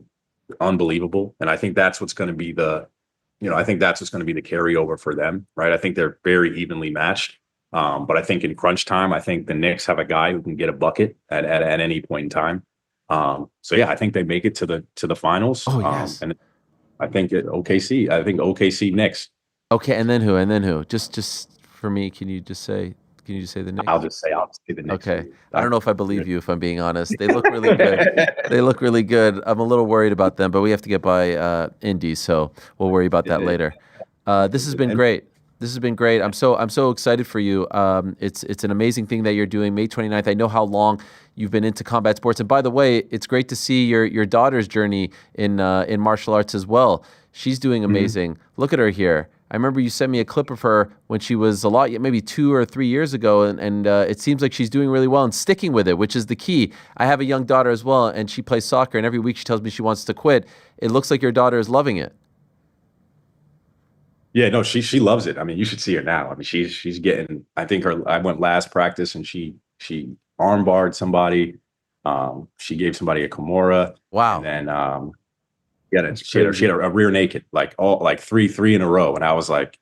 unbelievable, and I think that's what's going to be the carryover for them, right? I think they're very evenly matched, but I think in crunch time, I think the Knicks have a guy who can get a bucket at any point in time. So yeah, I think they make it to the finals. Oh yes, and I think OKC. I think OKC Knicks. Okay, and then who? Just for me, can you just say Can you just say the Knicks? I'll just say the Knicks. Okay. I don't know if I believe you, if I'm being honest. They look really good. They look really good. I'm a little worried about them, but we have to get by Indy, so we'll worry about that later. This has been great. This has been great. I'm so excited for you. It's an amazing thing that you're doing. May 29th. I know how long you've been into combat sports, and by the way, it's great to see your daughter's journey in martial arts as well. She's doing amazing. Look at her here. I remember you sent me a clip of her when she was maybe 2 or 3 years ago, and it seems like she's doing really well and sticking with it, which is the key. I have a young daughter as well, and she plays soccer, and every week she tells me she wants to quit. It looks like your daughter is loving it. Yeah, no, she loves it. I mean, you should see her now. I mean, she's getting. I think I went last practice and she armbarred somebody. She gave somebody a Kimura. Wow. And then she had a rear naked, like 3 in a row. And I was like,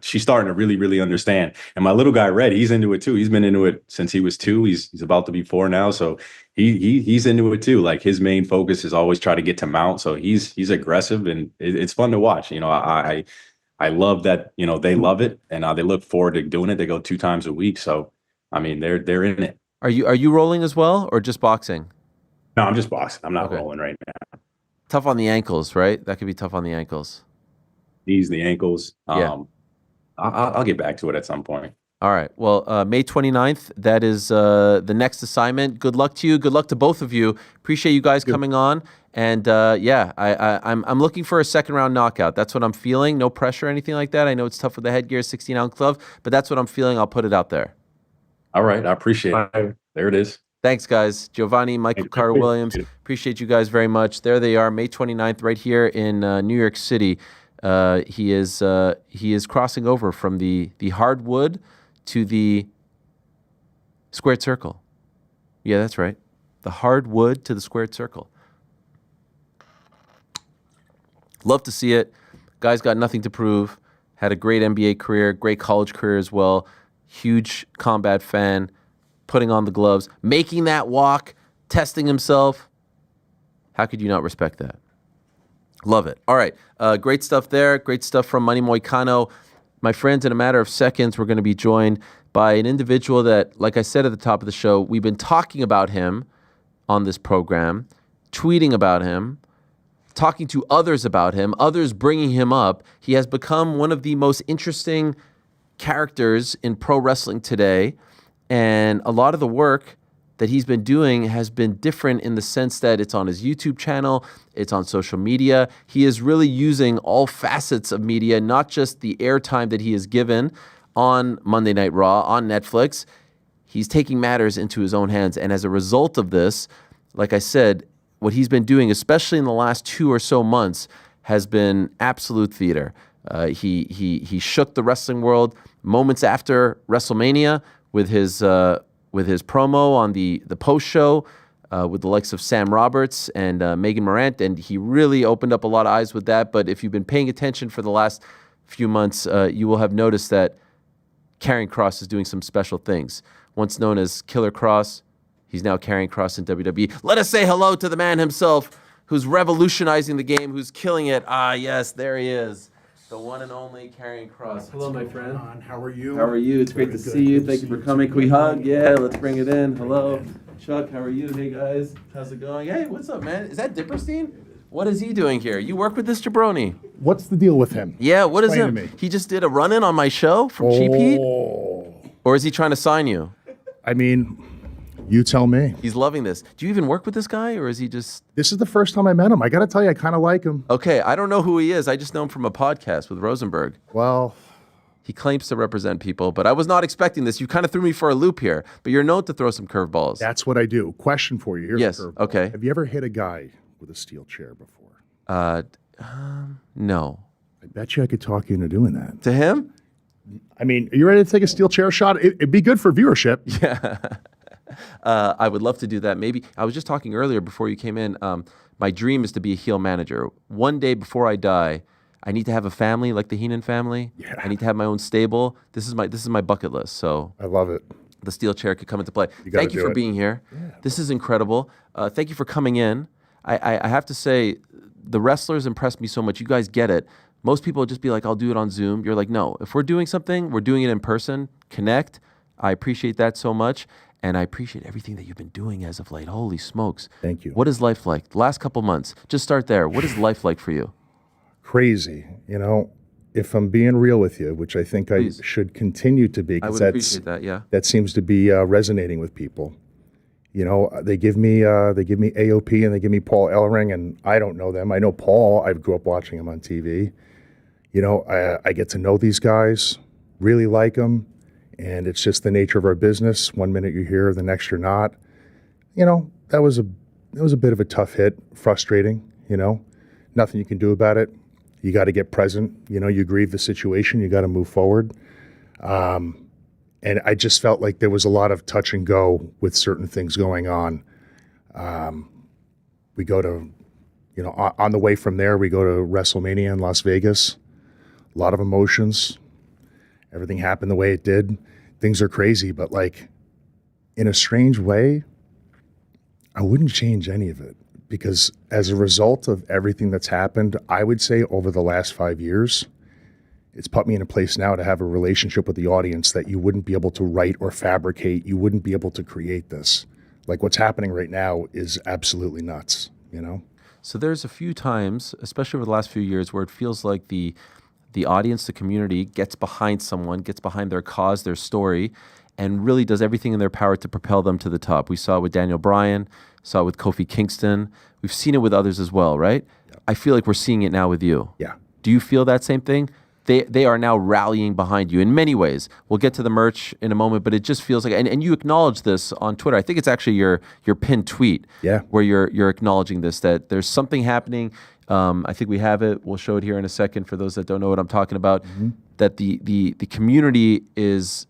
she's starting to really, really understand. And my little guy, Red, he's into it too. He's been into it since he was 2. He's about to be 4 now. So he's into it too. Like his main focus is always try to get to mount. So he's aggressive and it's fun to watch. I love that, they love it and they look forward to doing it. They go 2 times a week. So, I mean, they're in it. Are you rolling as well or just boxing? No, I'm just boxing. I'm not rolling right now. Tough on the ankles, right? That could be tough on the ankles. Knees, the ankles. Yeah. I'll get back to it at some point. All right. Well, May 29th, that is the next assignment. Good luck to you. Good luck to both of you. Appreciate you guys coming on. And I'm looking for a second round knockout. That's what I'm feeling. No pressure or anything like that. I know it's tough with the headgear, 16-ounce glove, but that's what I'm feeling. I'll put it out there. All right. I appreciate it. There it is. Thanks, guys. Giovanny, Michael Carter Williams. Appreciate you guys very much. There they are, May 29th, right here in New York City. He is crossing over from the hardwood to the squared circle. Yeah, that's right. The hardwood to the squared circle. Love to see it. Guy's got nothing to prove. Had a great NBA career, great college career as well. Huge combat fan. Putting on the gloves, making that walk, testing himself. How could you not respect that? Love it. All right. Great stuff there. Great stuff from Renato Moicano. My friends, in a matter of seconds, we're going to be joined by an individual that, like I said at the top of the show, we've been talking about him on this program, tweeting about him, talking to others about him, others bringing him up. He has become one of the most interesting characters in pro wrestling today. And a lot of the work that he's been doing has been different in the sense that it's on his YouTube channel, it's on social media. He is really using all facets of media, not just the airtime that he is given on Monday Night Raw, on Netflix. He's taking matters into his own hands. And as a result of this, like I said, what he's been doing, especially in the last 2 or so months, has been absolute theater. He shook the wrestling world moments after WrestleMania with his promo on the post show with the likes of Sam Roberts and Megan Morant, and he really opened up a lot of eyes with that. But if you've been paying attention for the last few months, you will have noticed that Karrion Kross is doing some special things. Once known as Killer Kross, he's now Karrion Kross in WWE. Let us say hello to the man himself, who's revolutionizing the game, who's killing it. Ah, yes, there he is. The one and only Karrion Kross. Hello, my friend. How are you? How are you? It's great to see you. Thank you for coming. Can we hug? Yeah, let's bring it in. Hello. Chuck, how are you? Hey, guys. How's it going? Hey, what's up, man? Is that Dipperstein? What is he doing here? You work with this jabroni. What's the deal with him? Yeah, what is Explain him? to me. He just did a run-in on my show from Cheap Heat? Or is he trying to sign you? I mean, you tell me. He's loving this. Do you even work with this guy, or is he just... This is the first time I met him. I got to tell you, I kind of like him. Okay, I don't know who he is. I just know him from a podcast with Rosenberg. Well... He claims to represent people, but I was not expecting this. You kind of threw me for a loop here, but you're known to throw some curveballs. That's what I do. Question for you. Here's yes, a curveball. Okay. Have you ever hit a guy with a steel chair before? No. I bet you I could talk you into doing that. To him? I mean, are you ready to take a steel chair shot? It'd be good for viewership. Yeah. I would love to do that. Maybe I was just talking earlier before you came in. My dream is to be a heel manager. One day before I die, I need to have a family like the Heenan family. Yeah. I need to have my own stable. This is my bucket list. So I love it. The steel chair could come into play. You Thank you for it. being here. Yeah. This is incredible. Thank you for coming in. I have to say, the wrestlers impressed me so much. You guys get it. Most people would just be like, I'll do it on Zoom. You're like, no, if we're doing something, we're doing it in person. Connect. I appreciate that so much. And I appreciate everything that you've been doing as of late. Holy smokes. Thank you. What is life like? The last couple months, just start there. What is life like for you? Crazy. You know, if I'm being real with you, which I think Please. I should continue to be, I because would appreciate that, yeah. that seems to be resonating with people. You know, they give me AOP and they give me Paul Ellering, and I don't know them. I know Paul. I grew up watching him on TV. You know, I get to know these guys, really like them, and it's just the nature of our business. One minute you're here, the next you're not. You know, that was a bit of a tough hit, frustrating. You know, nothing you can do about it. You got to get present. You know, you grieve the situation. You got to move forward. And I just felt like there was a lot of touch and go with certain things going on. We go to, you know, on the way from there, we go to WrestleMania in Las Vegas. A lot of emotions. Everything happened the way it did. Things are crazy, but like in a strange way, I wouldn't change any of it, because as a result of everything that's happened, I would say over the last 5 years, it's put me in a place now to have a relationship with the audience that you wouldn't be able to write or fabricate. You wouldn't be able to create this. Like what's happening right now is absolutely nuts, you know? So there's a few times, especially over the last few years, where it feels like the audience, the community, gets behind someone, gets behind their cause, their story, and really does everything in their power to propel them to the top. We saw it with Daniel Bryan, saw it with Kofi Kingston. We've seen it with others as well, right? Yeah. I feel like we're seeing it now with you. Yeah. Do you feel that same thing? They are now rallying behind you in many ways. We'll get to the merch in a moment, but it just feels like, and you acknowledge this on Twitter. I think it's actually your pinned tweet, where you're acknowledging this, that there's something happening. I think we have it. We'll show it here in a second for those that don't know what I'm talking about. Mm-hmm. That the community is,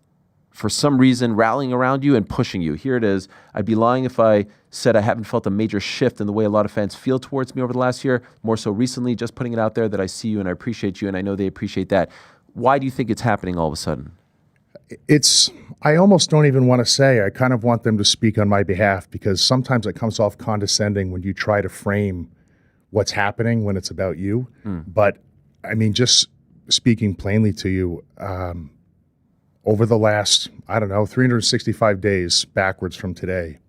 for some reason, rallying around you and pushing you. Here it is. I'd be lying if I said I haven't felt a major shift in the way a lot of fans feel towards me over the last year, more so recently, just putting it out there that I see you and I appreciate you, and I know they appreciate that. Why do you think it's happening all of a sudden? I almost don't even want to say. I kind of want them to speak on my behalf, because sometimes it comes off condescending when you try to frame what's happening when it's about you. But I mean, just speaking plainly to you, over the last, 365 days backwards from today,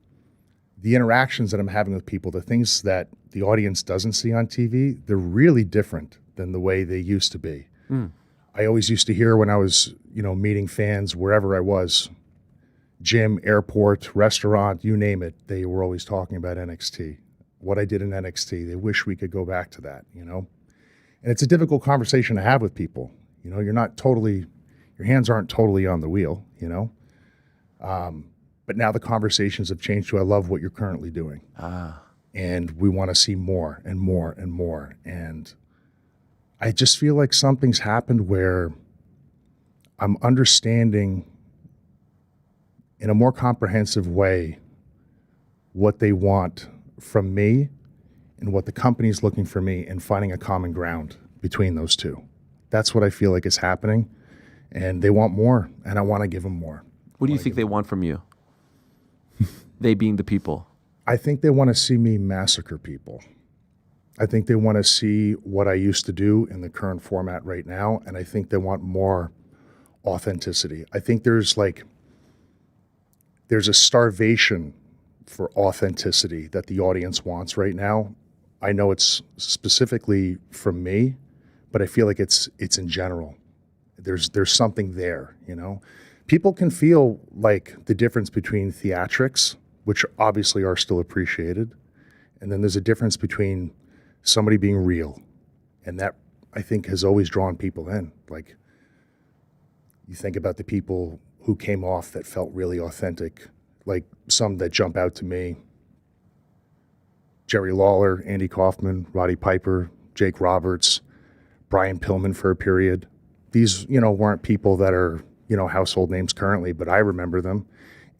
the interactions that I'm having with people, the things that the audience doesn't see on TV, they're really different than the way they used to be. I always used to hear when I was, meeting fans wherever I was, gym, airport, restaurant, you name it, they were always talking about NXT. What I did in NXT, they wish we could go back to that, And it's a difficult conversation to have with people. You're not totally, your hands aren't totally on the wheel, But now the conversations have changed to, I love what you're currently doing. And we want to see more and more and more. And I just feel like something's happened where I'm understanding in a more comprehensive way what they want from me and what the company's looking for me, and finding a common ground between those two. That's what I feel like is happening. And they want more, and I want to give them more. What do you think they want from you? They being the people. I think they want to see me massacre people. I think they want to see what I used to do in the current format right now, and I think they want more authenticity. I think there's a starvation for authenticity that the audience wants right now. I know it's specifically from me, but I feel like it's in general. There's something there, People can feel like the difference between theatrics, which obviously are still appreciated, and then there's a difference between somebody being real. And that, I think, has always drawn people in. Like, you think about the people who came off that felt really authentic, like some that jump out to me. Jerry Lawler, Andy Kaufman, Roddy Piper, Jake Roberts, Brian Pillman for a period. These, weren't people that are, household names currently, but I remember them.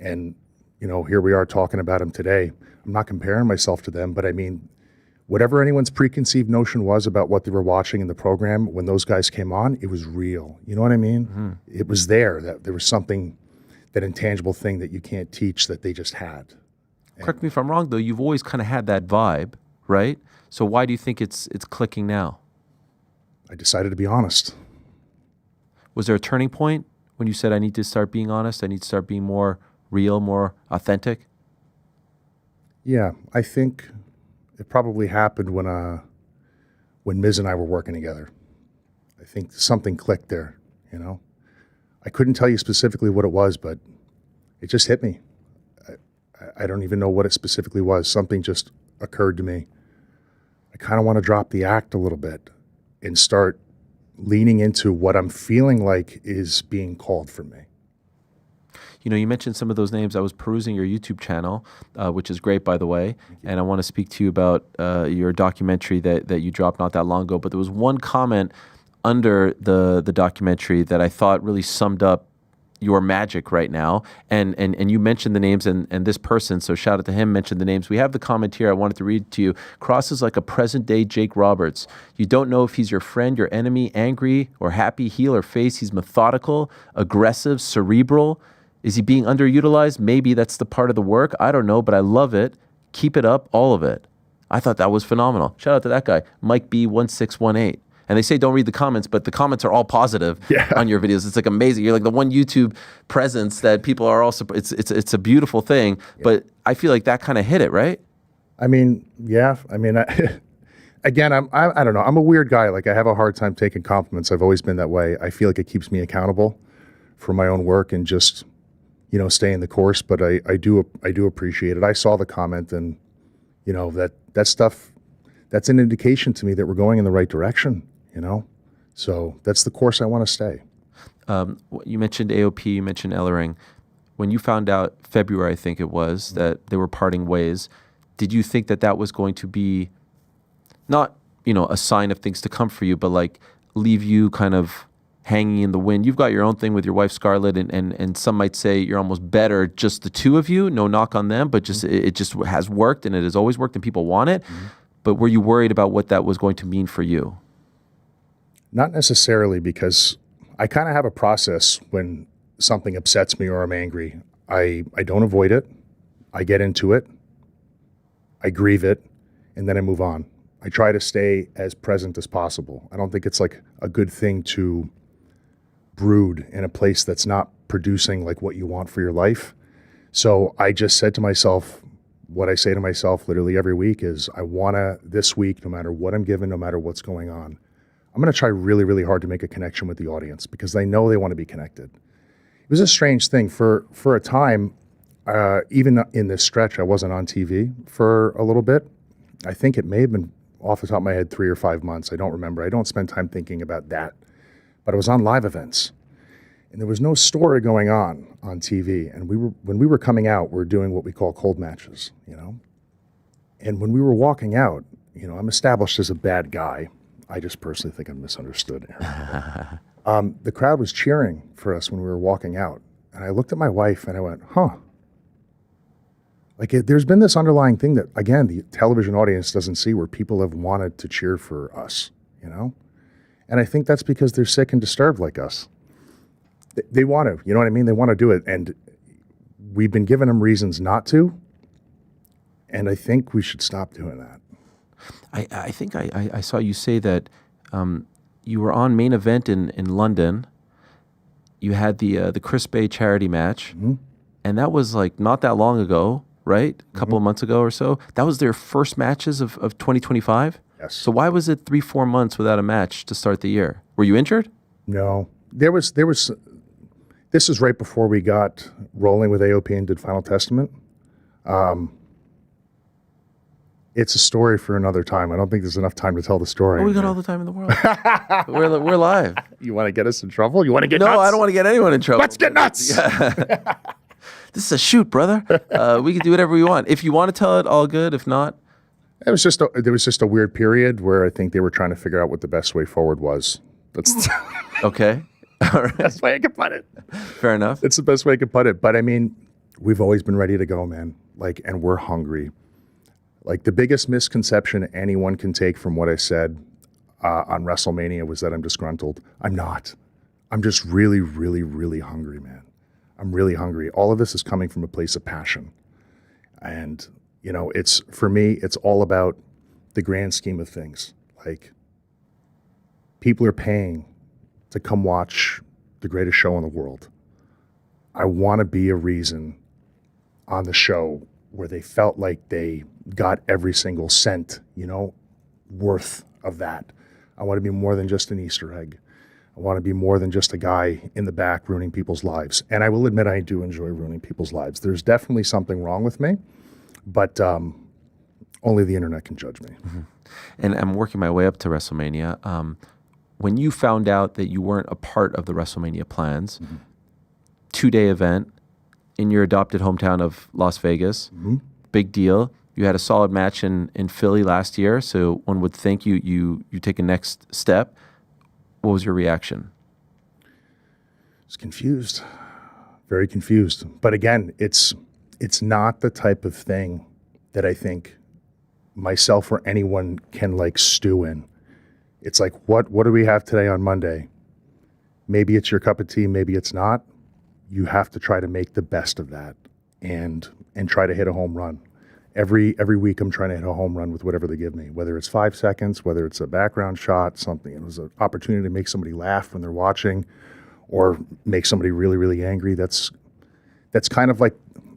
And, here we are talking about them today. I'm not comparing myself to them, but I mean, whatever anyone's preconceived notion was about what they were watching in the program, when those guys came on, it was real. You know what I mean? Mm-hmm. It was there, that there was something, that intangible thing that you can't teach that they just had. Correct me if I'm wrong, though. You've always kind of had that vibe, right? So why do you think it's clicking now? I decided to be honest. Was there a turning point when you said I need to start being honest? I need to start being more real, more authentic? Yeah, I think it probably happened when Miz and I were working together. I think something clicked there, you know? I couldn't tell you specifically what it was, but it just hit me. I don't even know what it specifically was. Something just occurred to me. I kind of want to drop the act a little bit and start leaning into what I'm feeling like is being called from me. You know, you mentioned some of those names. I was perusing your YouTube channel, which is great, by the way. And I want to speak to you about your documentary that you dropped not that long ago. But there was one comment under the documentary that I thought really summed up your magic right now. And you mentioned the names and this person, so shout out to him, mentioned the names. We have the comment here. I wanted to read to you. Kross is like a present-day Jake Roberts. You don't know if he's your friend, your enemy, angry or happy, heel or face. He's methodical, aggressive, cerebral. Is he being underutilized? Maybe that's the part of the work. I don't know, but I love it. Keep it up, all of it. I thought that was phenomenal. Shout out to that guy, Mike B1618. And they say don't read the comments, but the comments are all positive on your videos. It's like amazing. You're like the one YouTube presence that people are also. It's a beautiful thing. Yeah. But I feel like that kind of hit it, right? I mean, yeah. I mean, again, I don't know. I'm a weird guy. Like I have a hard time taking compliments. I've always been that way. I feel like it keeps me accountable for my own work and just, you know, staying the course. But I do appreciate it. I saw the comment, and you know that stuff. That's an indication to me that we're going in the right direction. You know, so that's the course I want to stay. You mentioned AOP, you mentioned Ellering. When you found out February, I think it was, that they were parting ways, did you think that that was going to be not, you know, a sign of things to come for you, but like leave you kind of hanging in the wind? You've got your own thing with your wife, Scarlett, and some might say you're almost better, just the two of you, no knock on them, but just it just has worked, and it has always worked, and people want it. But were you worried about what that was going to mean for you? Not necessarily, because I kind of have a process when something upsets me or I'm angry. I don't avoid it. I get into it. I grieve it, and then I move on. I try to stay as present as possible. I don't think it's like a good thing to brood in a place that's not producing like what you want for your life. So I just said to myself, what I say to myself literally every week is, I want to, this week, no matter what I'm given, no matter what's going on, I'm going to try really, really hard to make a connection with the audience because they know they want to be connected. It was a strange thing. For a time, even in this stretch, I wasn't on TV for a little bit. I think it may have been, off the top of my head, 3 or 5 months. I don't remember. I don't spend time thinking about that. But I was on live events. And there was no story going on TV. And when we were coming out, we were doing what we call cold matches, you know? And when we were walking out, you know, I'm established as a bad guy. I just personally think I'm misunderstood. The crowd was cheering for us when we were walking out. And I looked at my wife and I went, huh. Like there's been this underlying thing that, again, the television audience doesn't see, where people have wanted to cheer for us, you know? And I think that's because they're sick and disturbed like us. They want to, you know what I mean? They want to do it. And we've been giving them reasons not to. And I think we should stop doing that. I think I saw you say that you were on Main Event in London. You had the Chris Bay charity match, and that was like not that long ago, right? A couple of months ago or so. That was their first matches of 2025? Yes. So why was it 3-4 months without a match to start the year? Were you injured? No. There was. This is right before we got rolling with AOP and did Final Testament. It's a story for another time. I don't think there's enough time to tell the story. Oh, we got all the time in the world. we're live. You want to get us in trouble? You want to get nuts? No, I don't want to get anyone in trouble. Let's get nuts. Yeah. This is a shoot, brother. We can do whatever we want. If you want to tell it, all good. If not, there was just a weird period where I think they were trying to figure out what the best way forward was. That's okay. All right. That's the way I can put it. Fair enough. It's the best way I could put it. But I mean, we've always been ready to go, man. Like, and we're hungry. Like, the biggest misconception anyone can take from what I said on WrestleMania was that I'm disgruntled. I'm not. I'm just really, really, really hungry, man. I'm really hungry. All of this is coming from a place of passion. And, you know, it's, for me, it's all about the grand scheme of things. Like, people are paying to come watch the greatest show in the world. I want to be a reason on the show where they felt like they got every single cent, worth of that. I want to be more than just an Easter egg. I want to be more than just a guy in the back ruining people's lives. And I will admit I do enjoy ruining people's lives. There's definitely something wrong with me, but only the internet can judge me. Mm-hmm. And I'm working my way up to WrestleMania. When you found out that you weren't a part of the WrestleMania plans, 2-day event in your adopted hometown of Las Vegas, big deal. You had a solid match in Philly last year, so one would think you take a next step. What was your reaction? I was confused, very confused. But again, it's not the type of thing that I think myself or anyone can like stew in. It's like, what do we have today on Monday? Maybe it's your cup of tea, maybe it's not. You have to try to make the best of that and try to hit a home run. Every week I'm trying to hit a home run with whatever they give me, whether it's 5 seconds, whether it's a background shot, something. It was an opportunity to make somebody laugh when they're watching or make somebody really, really angry. That's kind of like,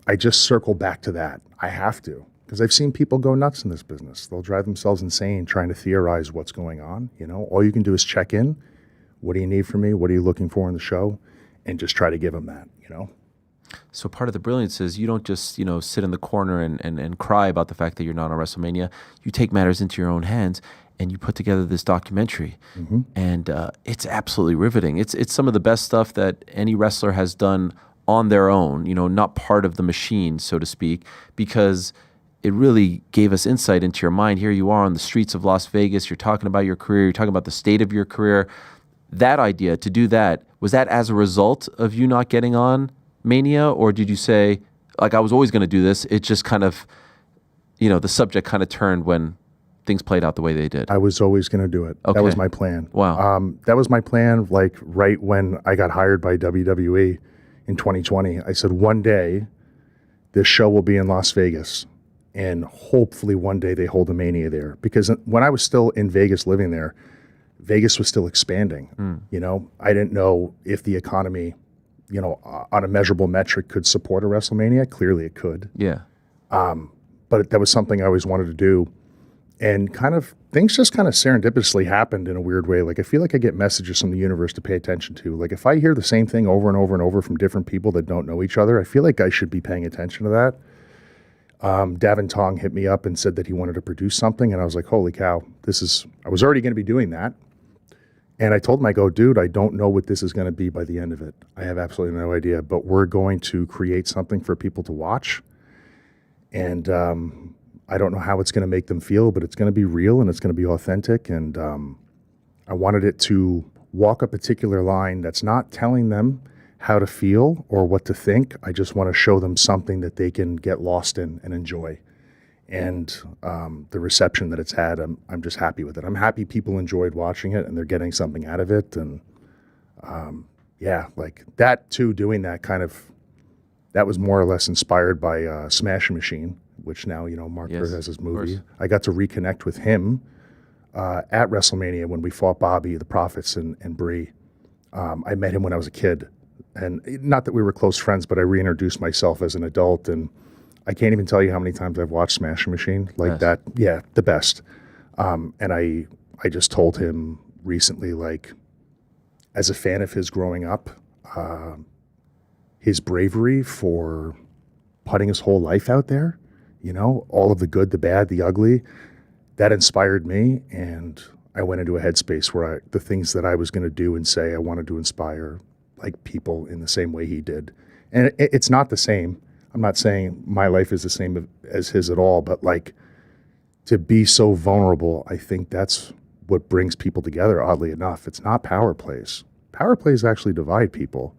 I just circle back to that. I have to, because I've seen people go nuts in this business. They'll drive themselves insane trying to theorize what's going on. All you can do is check in. What do you need from me? What are you looking for in the show? And just try to give them that, So part of the brilliance is you don't just, sit in the corner and cry about the fact that you're not on WrestleMania. You take matters into your own hands and you put together this documentary. And it's absolutely riveting. It's some of the best stuff that any wrestler has done on their own, not part of the machine, so to speak, because it really gave us insight into your mind. Here you are on the streets of Las Vegas. You're talking about your career. You're talking about the state of your career. That idea, to do that, was that as a result of you not getting on Mania, or did you say, like, I was always going to do this? It just kind of, the subject kind of turned when things played out the way they did. I was always going to do it. Okay. That was my plan. Wow. That was my plan, like, right when I got hired by WWE in 2020. I said, one day, this show will be in Las Vegas, and hopefully one day they hold a Mania there. Because when I was still in Vegas living there, Vegas was still expanding. I didn't know if the economy, on a measurable metric could support a WrestleMania. Clearly it could. Yeah. But that was something I always wanted to do. And things just kind of serendipitously happened in a weird way. Like, I feel like I get messages from the universe to pay attention to. Like, if I hear the same thing over and over and over from different people that don't know each other, I feel like I should be paying attention to that. Davin Tong hit me up and said that he wanted to produce something. And I was like, holy cow, I was already going to be doing that. And I told him, I go, dude, I don't know what this is going to be by the end of it. I have absolutely no idea, but we're going to create something for people to watch. And I don't know how it's going to make them feel, but it's going to be real and it's going to be authentic. And I wanted it to walk a particular line that's not telling them how to feel or what to think. I just want to show them something that they can get lost in and enjoy. And the reception that it's had, I'm just happy with it. I'm happy people enjoyed watching it and they're getting something out of it. And like that too, doing that that was more or less inspired by Smash Machine, which now, Mark Kerr has his movie. I got to reconnect with him at WrestleMania when we fought Bobby, the Prophets, and Brie. I met him when I was a kid. And not that we were close friends, but I reintroduced myself as an adult. And I can't even tell you how many times I've watched Smash Machine like that. Yeah, the best. And I just told him recently, like, as a fan of his growing up, his bravery for putting his whole life out there, all of the good, the bad, the ugly, that inspired me. And I went into a headspace where the things that I was going to do and say, I wanted to inspire like people in the same way he did. And it's not the same. I'm not saying my life is the same as his at all, but like to be so vulnerable, I think that's what brings people together, oddly enough. It's not power plays. Power plays actually divide people,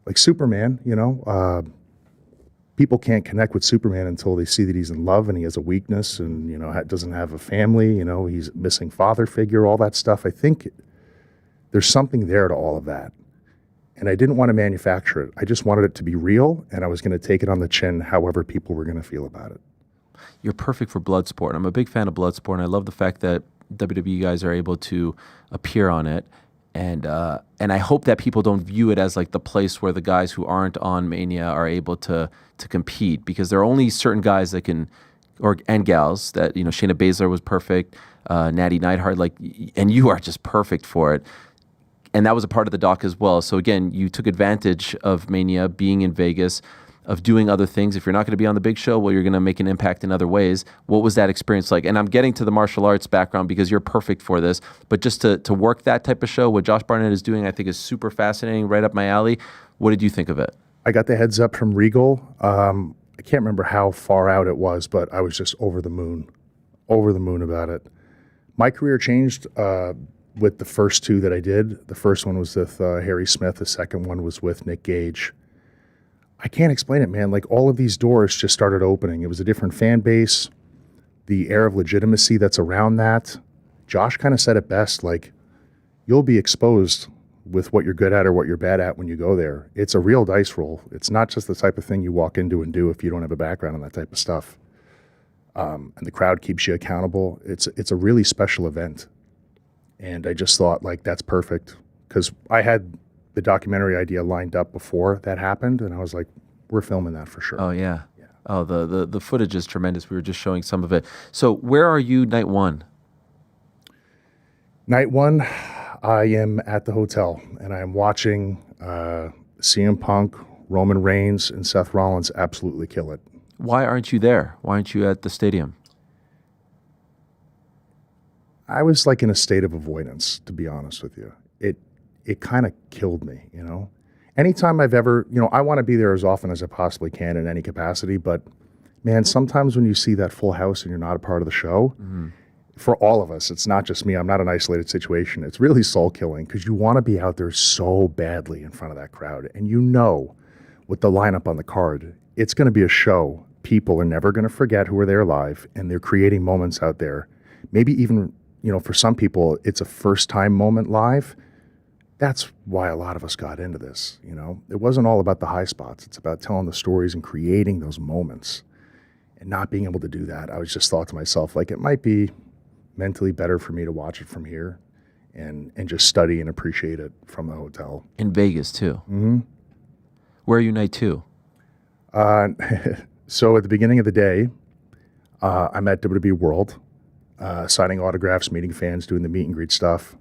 Like Superman, people can't connect with Superman until they see that he's in love and he has a weakness and, doesn't have a family, he's a missing father figure, all that stuff. I think there's something there to all of that. And I didn't want to manufacture it. I just wanted it to be real, and I was going to take it on the chin however people were going to feel about it. You're perfect for Bloodsport. I'm a big fan of Bloodsport, and I love the fact that WWE guys are able to appear on it and I hope that people don't view it as like the place where the guys who aren't on Mania are able to compete, because there are only certain guys that can, and gals that, Shayna Baszler was perfect, Natty Neidhart, and you are just perfect for it. And that was a part of the doc as well. So again, you took advantage of Mania, being in Vegas, of doing other things. If you're not going to be on the big show, well, you're going to make an impact in other ways. What was that experience like? And I'm getting to the martial arts background because you're perfect for this. But just to work that type of show, what Josh Barnett is doing, I think is super fascinating, right up my alley. What did you think of it? I got the heads up from Regal. I can't remember how far out it was, but I was just over the moon about it. My career changed with the first two that I did. The first one was with Harry Smith. The second one was with Nick Gage. I can't explain it, man. Like, all of these doors just started opening. It was a different fan base, the air of legitimacy that's around that. Josh kind of said it best, like, you'll be exposed with what you're good at or what you're bad at when you go there. It's a real dice roll. It's not just the type of thing you walk into and do if you don't have a background in that type of stuff. And the crowd keeps you accountable. It's a really special event. And I just thought, like, that's perfect, because I had the documentary idea lined up before that happened, and I was like, we're filming that for sure. Oh, yeah. Oh, the footage is tremendous. We were just showing some of it. So where are you night one? Night one, I am at the hotel, and I am watching CM Punk, Roman Reigns, and Seth Rollins absolutely kill it. Why aren't you there? Why aren't you at the stadium? I was like in a state of avoidance, to be honest with you. It kind of killed me, Anytime I've ever, I want to be there as often as I possibly can in any capacity, but man, sometimes when you see that full house and you're not a part of the show, for all of us, it's not just me, I'm not an isolated situation, it's really soul killing, because you want to be out there so badly in front of that crowd, and with the lineup on the card, it's going to be a show. People are never going to forget who are there live, and they're creating moments out there. Maybe even, for some people, it's a first-time moment live. That's why a lot of us got into this, It wasn't all about the high spots. It's about telling the stories and creating those moments. And not being able to do that, I was just thought to myself, like, it might be mentally better for me to watch it from here and just study and appreciate it from the hotel. In Vegas, too. Mm-hmm. Where are you night two? So at the beginning of the day, I'm at WWE World, signing autographs, meeting fans, doing the meet and greet stuff.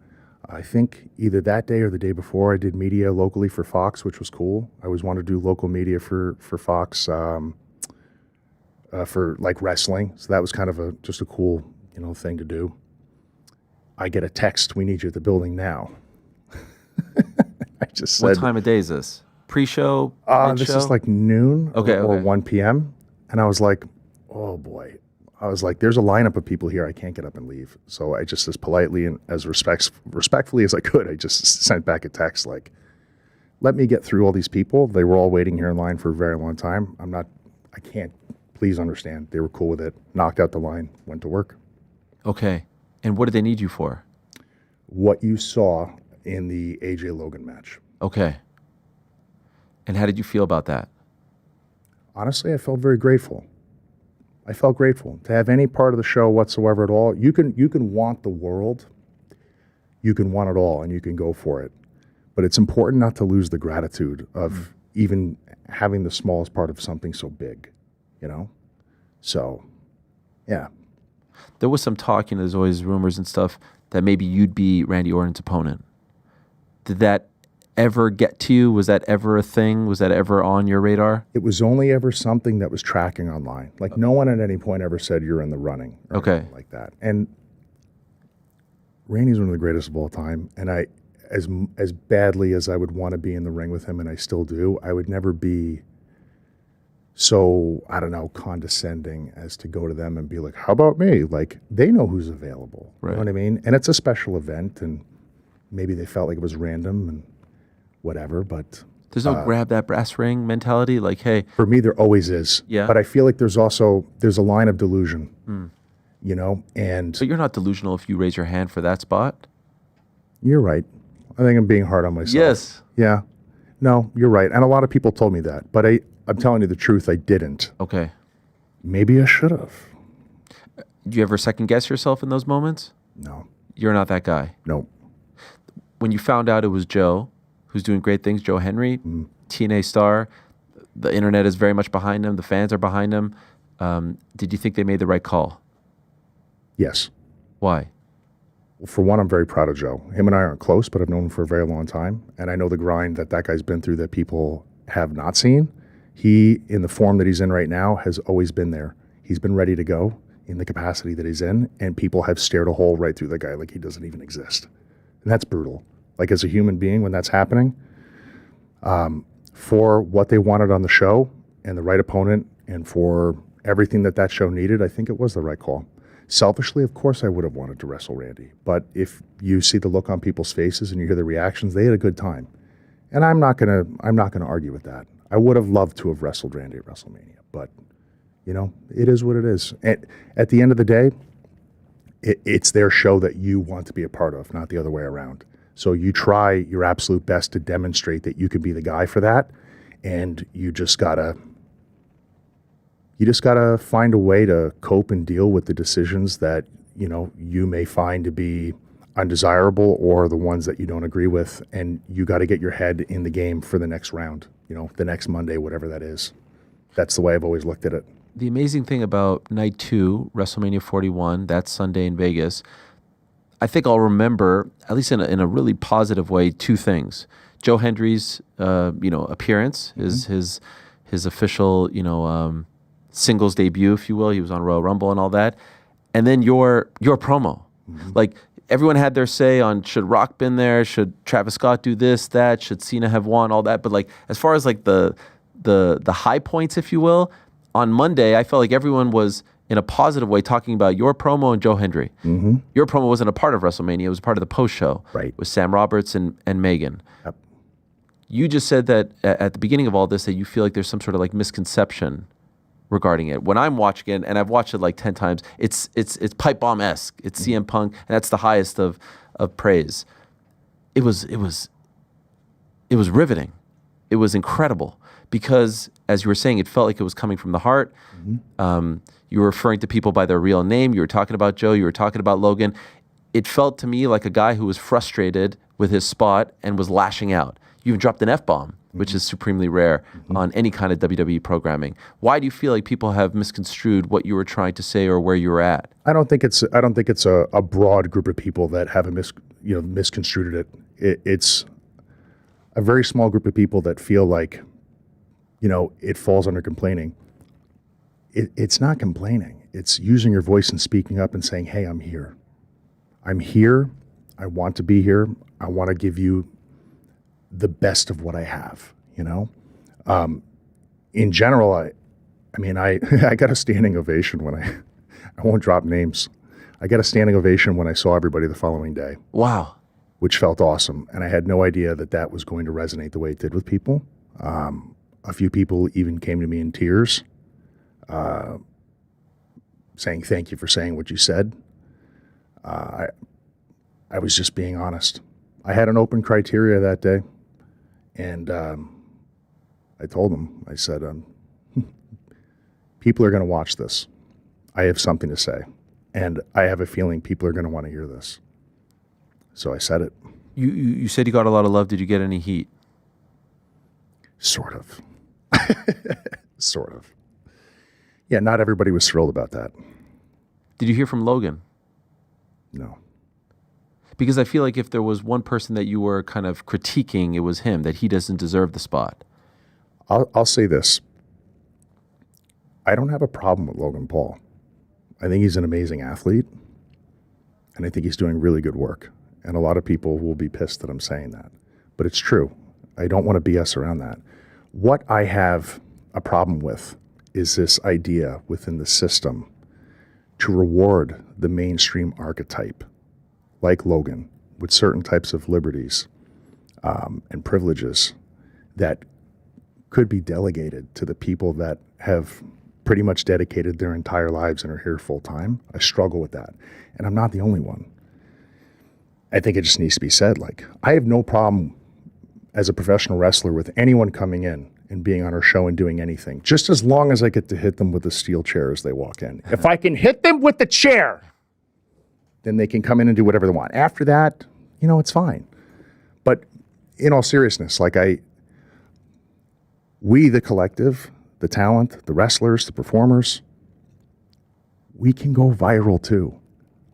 I think either that day or the day before, I did media locally for Fox, which was cool. I always wanted to do local media for Fox for like wrestling. So that was kind of just a cool, thing to do. I get a text, we need you at the building now. I just said, what time of day is this? Pre-show? This is like noon or 1 p.m. And I was like, oh boy. I was like, there's a lineup of people here. I can't get up and leave. So I just, as politely and as respectfully as I could, I just sent back a text like, let me get through all these people. They were all waiting here in line for a very long time. I can't, please understand. They were cool with it. Knocked out the line, went to work. Okay. And what did they need you for? What you saw in the AJ Logan match. Okay. And how did you feel about that? Honestly, I felt very grateful. I felt grateful to have any part of the show whatsoever at all. You can want the world, you can want it all, and you can go for it. But it's important not to lose the gratitude of even having the smallest part of something so big, So, yeah. There was some talk, there's always rumors and stuff that maybe you'd be Randy Orton's opponent. Did that ever get to you? Was that ever a thing? Was that ever on your radar? It was only ever something that was tracking online. Like, no one at any point ever said you're in the running or anything like that. And Randy's one of the greatest of all time. And I, as badly as I would want to be in the ring with him, and I still do, I would never be so, I don't know, condescending as to go to them and be like, how about me? Like, they know who's available. Right. You know what I mean? And it's a special event, and maybe they felt like it was random and whatever, but there's no grab that brass ring mentality. Like, hey, for me, there always is. Yeah. But I feel like there's a line of delusion, and. But you're not delusional if you raise your hand for that spot. You're right. I think I'm being hard on myself. Yes. Yeah. No, you're right. And a lot of people told me that, but I'm telling you the truth, I didn't. Okay. Maybe I should have. Do you ever second guess yourself in those moments? No. You're not that guy. No. when you found out it was Joe, who's doing great things, Joe Henry, TNA star, the internet is very much behind him, the fans are behind him. Did you think they made the right call? Yes. Why? Well, for one, I'm very proud of Joe. Him and I aren't close, but I've known him for a very long time. And I know the grind that guy's been through that people have not seen. He, in the form that he's in right now, has always been there. He's been ready to go in the capacity that he's in, and people have stared a hole right through the guy like he doesn't even exist. And that's brutal. Like, as a human being, when that's happening, for what they wanted on the show and the right opponent and for everything that show needed, I think it was the right call. Selfishly, of course, I would have wanted to wrestle Randy. But if you see the look on people's faces and you hear the reactions, they had a good time. And I'm not gonna argue with that. I would have loved to have wrestled Randy at WrestleMania, but it is what it is. At the end of the day, it's their show that you want to be a part of, not the other way around. So you try your absolute best to demonstrate that you can be the guy for that, and you just gotta find a way to cope and deal with the decisions that you may find to be undesirable or the ones that you don't agree with, and you got to get your head in the game for the next round, the next Monday, whatever that is. That's the way I've always looked at it. The amazing thing about night 2, WrestleMania 41, that Sunday in Vegas, I think I'll remember, at least in a really positive way, 2 things. Joe Hendry's, appearance, his official, singles debut, if you will. He was on Royal Rumble and all that. And then your promo. Like, everyone had their say on should Rock been there, should Travis Scott do this, that, should Cena have won, all that. But like, as far as like the high points, if you will, on Monday, I felt like everyone was in a positive way talking about your promo and Joe Hendry. Your promo wasn't a part of WrestleMania; it was part of the post show, right, with Sam Roberts and Megan. Yep. You just said that at the beginning of all this that you feel like there's some sort of like misconception regarding it. When I'm watching it, and I've watched it like 10 times, it's pipe bomb-esque. It's CM Punk, and that's the highest of praise. It was riveting. It was incredible because, as you were saying, it felt like it was coming from the heart. You were referring to people by their real name. You were talking about Joe. You were talking about Logan. It felt to me like a guy who was frustrated with his spot and was lashing out. You even dropped an F-bomb, which is supremely rare on any kind of WWE programming. Why do you feel like people have misconstrued what you were trying to say or where you were at? I don't think it's a broad group of people that have misconstrued it. It's a very small group of people that feel like, it falls under complaining. It's not complaining. It's using your voice and speaking up and saying, hey, I'm here. I'm here. I want to be here. I want to give you the best of what I have, in general, I got a standing ovation when I won't drop names. I got a standing ovation when I saw everybody the following day. Wow. Which felt awesome. And I had no idea that was going to resonate the way it did with people. A few people even came to me in tears, saying, thank you for saying what you said. I was just being honest. I had an open criteria that day. And I told them, I said, people are going to watch this. I have something to say. And I have a feeling people are going to want to hear this. So I said it. You said you got a lot of love. Did you get any heat? Sort of. Sort of. Yeah, not everybody was thrilled about that. Did you hear from Logan? No. Because I feel like if there was one person that you were kind of critiquing, it was him, that he doesn't deserve the spot. I'll say this. I don't have a problem with Logan Paul. I think he's an amazing athlete, and I think he's doing really good work. And a lot of people will be pissed that I'm saying that. But it's true. I don't want to BS around that. What I have a problem with is this idea within the system to reward the mainstream archetype, like Logan, with certain types of liberties and privileges that could be delegated to the people that have pretty much dedicated their entire lives and are here full time. I struggle with that. And I'm not the only one. I think it just needs to be said. Like, I have no problem as a professional wrestler with anyone coming in and being on our show and doing anything, just as long as I get to hit them with a steel chair as they walk in. If I can hit them with the chair, then they can come in and do whatever they want. After that, it's fine. in all seriousness, like we, the collective, the talent, the wrestlers, the performers, we can go viral too.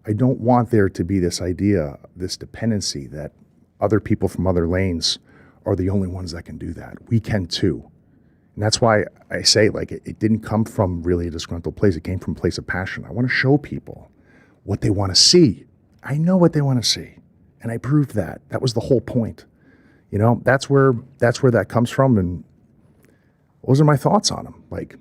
I don't want there to be this idea, this dependency that other people from other lanes are the only ones that can do that. We can too. And that's why I say, like, it didn't come from really a disgruntled place. It came from a place of passion. I want to show people what they want to see. I know what they want to see. And I proved that. That was the whole point. You know, that's where that comes from. And those are my thoughts on him. Like,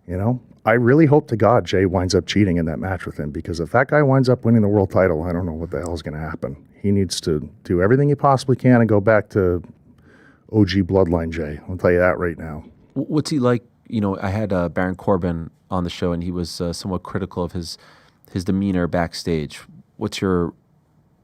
you know, I really hope to God Jay winds up cheating in that match with him, because if that guy winds up winning the world title, I don't know what the hell is going to happen. He needs to do everything he possibly can and go back to OG Bloodline Jay. I'll tell you that right now. What's he like? You know, I had Baron Corbin on the show, and he was somewhat critical of his demeanor backstage. What's your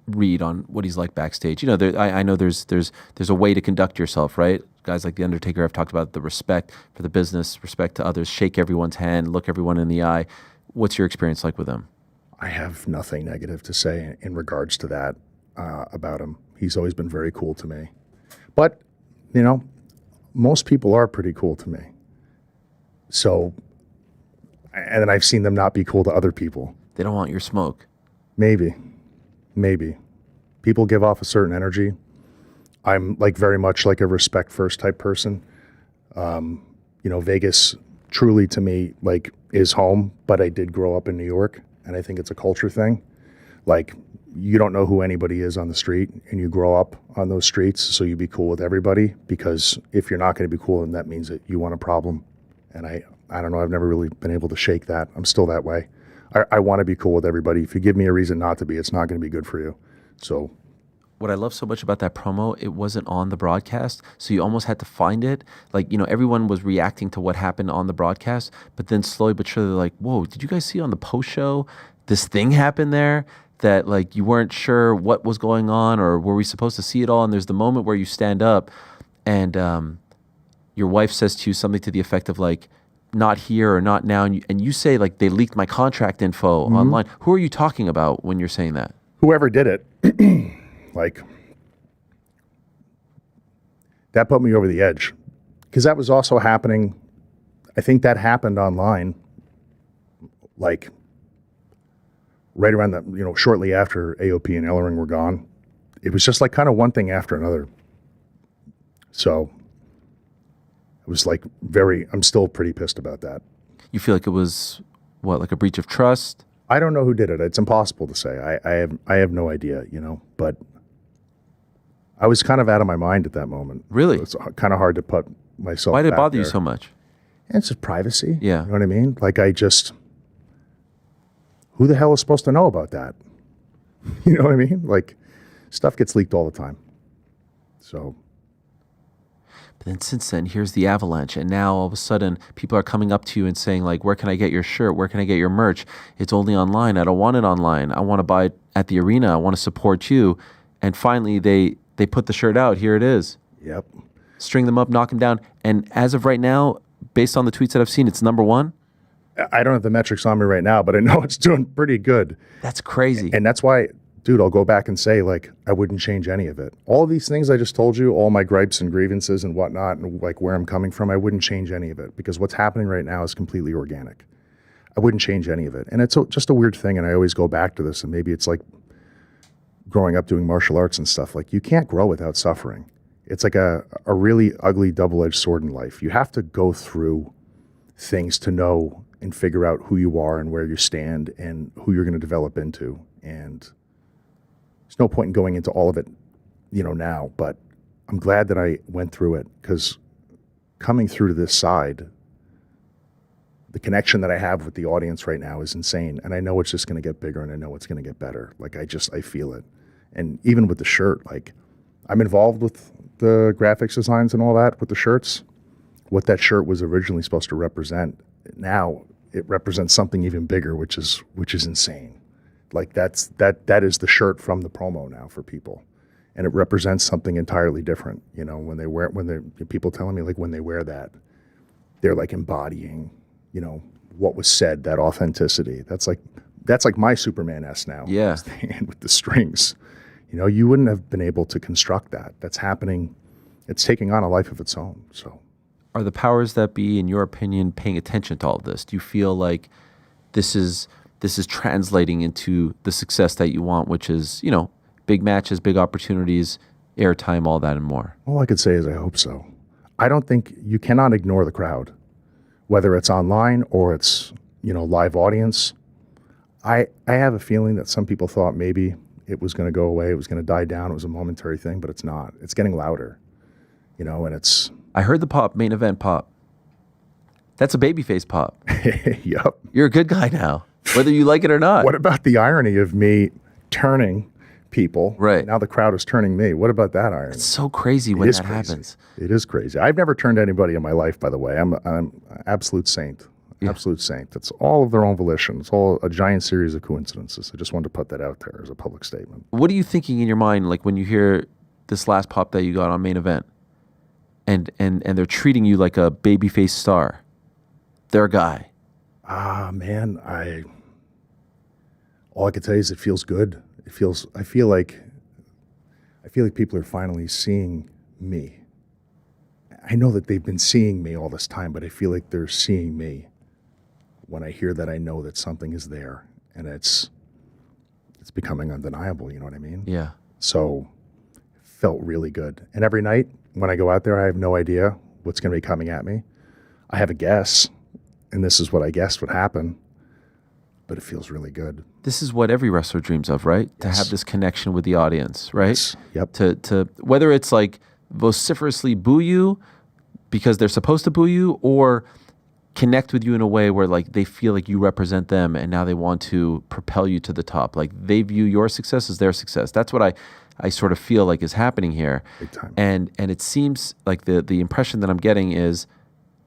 read on what he's like backstage? You know, I know there's a way to conduct yourself, right? Guys like The Undertaker have talked about the respect for the business, respect to others, shake everyone's hand, look everyone in the eye. What's your experience like with him? I have nothing negative to say in regards to that about him. He's always been very cool to me. But, you know, most people are pretty cool to me. So, and then I've seen them not be cool to other people. They don't want your smoke. Maybe. People give off a certain energy. I'm like very much like a respect first type person. You know, Vegas truly to me like is home, but I did grow up in New York, and I think it's a culture thing. Like, you don't know who anybody is on the street, and you grow up on those streets, so you be cool with everybody, because if you're not going to be cool, then that means that you want a problem. And I don't know, I've never really been able to shake that. I'm still that way. I want to be cool with everybody. If you give me a reason not to be, it's not going to be good for you. So what I love so much about that promo, it wasn't on the broadcast, so you almost had to find it. Like, you know, everyone was reacting to what happened on the broadcast, but then slowly but surely, like, whoa, did you guys see on the post show this thing happened there that, like, you weren't sure what was going on, or were we supposed to see it all? And there's the moment where you stand up and your wife says to you something to the effect of, like, not here or not now, and you say, like, they leaked my contract info online. Who are you talking about when you're saying that? Whoever did it. Like, that put me over the edge, because that was also happening. I think that happened online, like right around the, you know, shortly after AOP and Ellering were gone. It was just like kind of one thing after another. So it was like I'm still pretty pissed about that. You feel like it was, what, like a breach of trust? I don't know who did it. It's impossible to say. I have no idea, you know, but I was kind of out of my mind at that moment. Really? It's kind of hard to put myself Why did it back bother you there. so much? It's just privacy. Yeah. You know what I mean? Like, who the hell is supposed to know about that? You know what I mean? Like, stuff gets leaked all the time. So. But then since then, here's the avalanche. And now all of a sudden, people are coming up to you and saying, like, where can I get your shirt? Where can I get your merch? It's only online. I don't want it online. I want to buy it at the arena. I want to support you. And finally, they put the shirt out. Here it is. Yep. String them up, knock them down. And as of right now, based on the tweets that I've seen, it's number one. I don't have the metrics on me right now, but I know it's doing pretty good. That's crazy. And that's why, dude, I'll go back and say, like, I wouldn't change any of it. All of these things I just told you, all my gripes and grievances and whatnot, and like where I'm coming from, I wouldn't change any of it, because what's happening right now is completely organic. I wouldn't change any of it. And it's just a weird thing, and I always go back to this, and maybe it's like growing up doing martial arts and stuff. Like, you can't grow without suffering. It's like a really ugly double-edged sword in life. You have to go through things to know and figure out who you are and where you stand and who you're going to develop into. And there's no point in going into all of it, you know, now, but I'm glad that I went through it, because coming through to this side, the connection that I have with the audience right now is insane. And I know it's just going to get bigger, and I know it's going to get better. Like, I feel it. And even with the shirt, like, I'm involved with the graphics designs and all that with the shirts. What that shirt was originally supposed to represent, now it represents something even bigger, which is insane. Like, that is the shirt from the promo now for people, and it represents something entirely different. You know, when people telling me, like, when they wear that, they're like embodying, you know, what was said, that authenticity. That's like my Superman S now. Yeah. And with the strings, You know, you wouldn't have been able to construct that. That's happening. It's taking on a life of its own. So, are the powers that be, in your opinion, paying attention to all of this? Do you feel like this is translating into the success that you want, which is, you know, big matches, big opportunities, airtime, all that and more? all I could say is I hope so. I don't think you cannot ignore the crowd, whether it's online or it's, you know, live audience. I have a feeling that some people thought maybe it was going to go away, it was going to die down, it was a momentary thing, but it's not. It's getting louder, you know, and it's... I heard the pop, main event pop. That's a babyface pop. Yep. You're a good guy now, whether you like it or not. What about the irony of me turning people? Right. Now the crowd is turning me. What about that irony? It's so crazy when that happens. It is crazy. I've never turned anybody in my life, by the way. I'm an absolute saint. Absolute saint. It's all of their own volition. It's all a giant series of coincidences. I just wanted to put that out there as a public statement. What are you thinking in your mind, like when you hear this last pop that you got on main event, and they're treating you like a babyface star, their guy? Man, all I can tell you is it feels good. I feel like people are finally seeing me. I know that they've been seeing me all this time, but I feel like they're seeing me. When I hear that, I know that something is there, and it's becoming undeniable. You know what I mean? Yeah. So, it felt really good. And every night when I go out there, I have no idea what's going to be coming at me. I have a guess, and this is what I guessed would happen. But it feels really good. This is what every wrestler dreams of, right? Yes. To have this connection with the audience, right? Yes. Yep. To whether it's like vociferously boo you because they're supposed to boo you, or connect with you in a way where like they feel like you represent them and now they want to propel you to the top. Like they view your success as their success. That's what I sort of feel like is happening here. Big time. And it seems like the impression that I'm getting is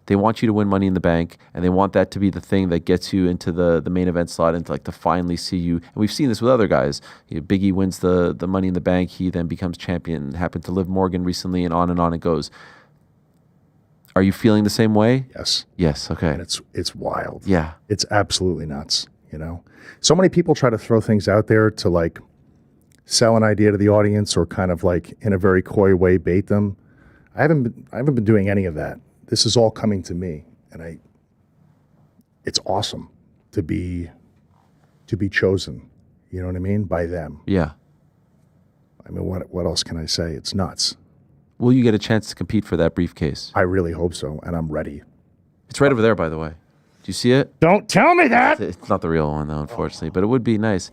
they want you to win Money in the Bank, and they want that to be the thing that gets you into the main event slot and to finally see you. And we've seen this with other guys. Big E wins the Money in the Bank. He then becomes champion. Happened to Liv Morgan recently, and on it goes. Are you feeling the same way? Yes. Yes. Okay. And it's wild. Yeah. It's absolutely nuts, you know? So many people try to throw things out there to like sell an idea to the audience or kind of like in a very coy way bait them. I haven't been doing any of that. This is all coming to me, and it's awesome to be chosen, you know what I mean, by them. Yeah. I mean, what else can I say? It's nuts. Will you get a chance to compete for that briefcase? I really hope so, and I'm ready. It's right over there, by the way. Do you see it? Don't tell me that! It's not the real one, though, unfortunately, but it would be nice.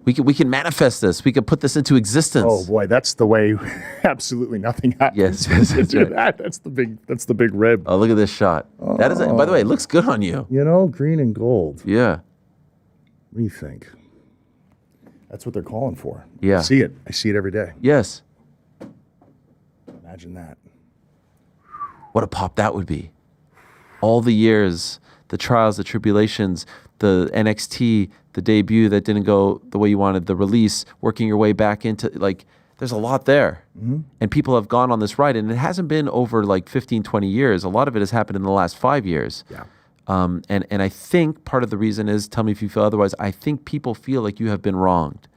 We can manifest this. We can put this into existence. Oh boy, that's the way. Absolutely nothing happens. Yes, that's do right. that. That's the big rib. Oh, look at this shot. That is, by the way, it looks good on you. You know, green and gold. Yeah. What do you think? That's what they're calling for. Yeah. I see it. I see it every day. Yes. Imagine that. What a pop that would be. All the years, the trials, the tribulations, the NXT, the debut that didn't go the way you wanted, the release, working your way back into, like, there's a lot there. Mm-hmm. And people have gone on this ride, and it hasn't been over like 15, 20 years. A lot of it has happened in the last 5 years. Yeah. And I think part of the reason is, tell me if you feel otherwise, I think people feel like you have been wronged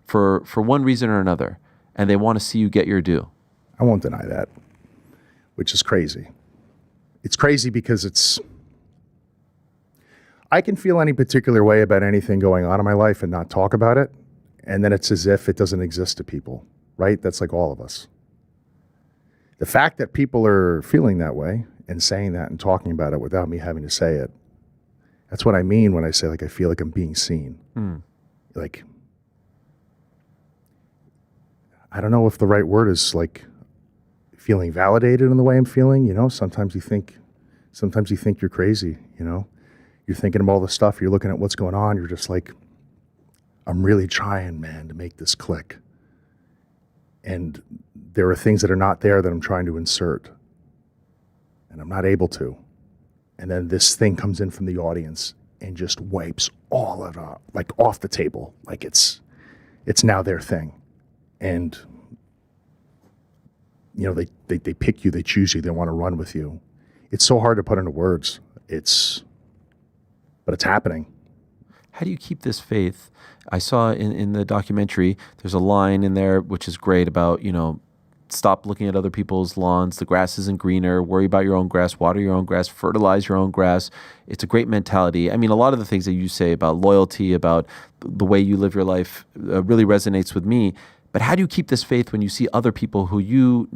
for one reason or another, and they want to see you get your due. I won't deny that, which is crazy. It's crazy because I can feel any particular way about anything going on in my life and not talk about it, and then it's as if it doesn't exist to people, right? That's like all of us. The fact that people are feeling that way and saying that and talking about it without me having to say it, that's what I mean when I say, like, I feel like I'm being seen. Like, I don't know if the right word is, like, feeling validated in the way I'm feeling, you know? Sometimes you think you're crazy, you know? You're thinking of all the stuff, you're looking at what's going on, you're just like, I'm really trying, man, to make this click. And there are things that are not there that I'm trying to insert. And I'm not able to. And then this thing comes in from the audience and just wipes all of it like off the table. Like it's now their thing. And you know, they pick you, they choose you, they want to run with you. It's so hard to put into words. But it's happening. how do you keep this faith? I saw in the documentary, there's a line in there which is great about, stop looking at other people's lawns. The grass isn't greener. Worry about your own grass, water your own grass, fertilize your own grass. It's a great mentality. I mean, a lot of the things that you say about loyalty, about the way you live your life really resonates with me. But how do you keep this faith when you see other people who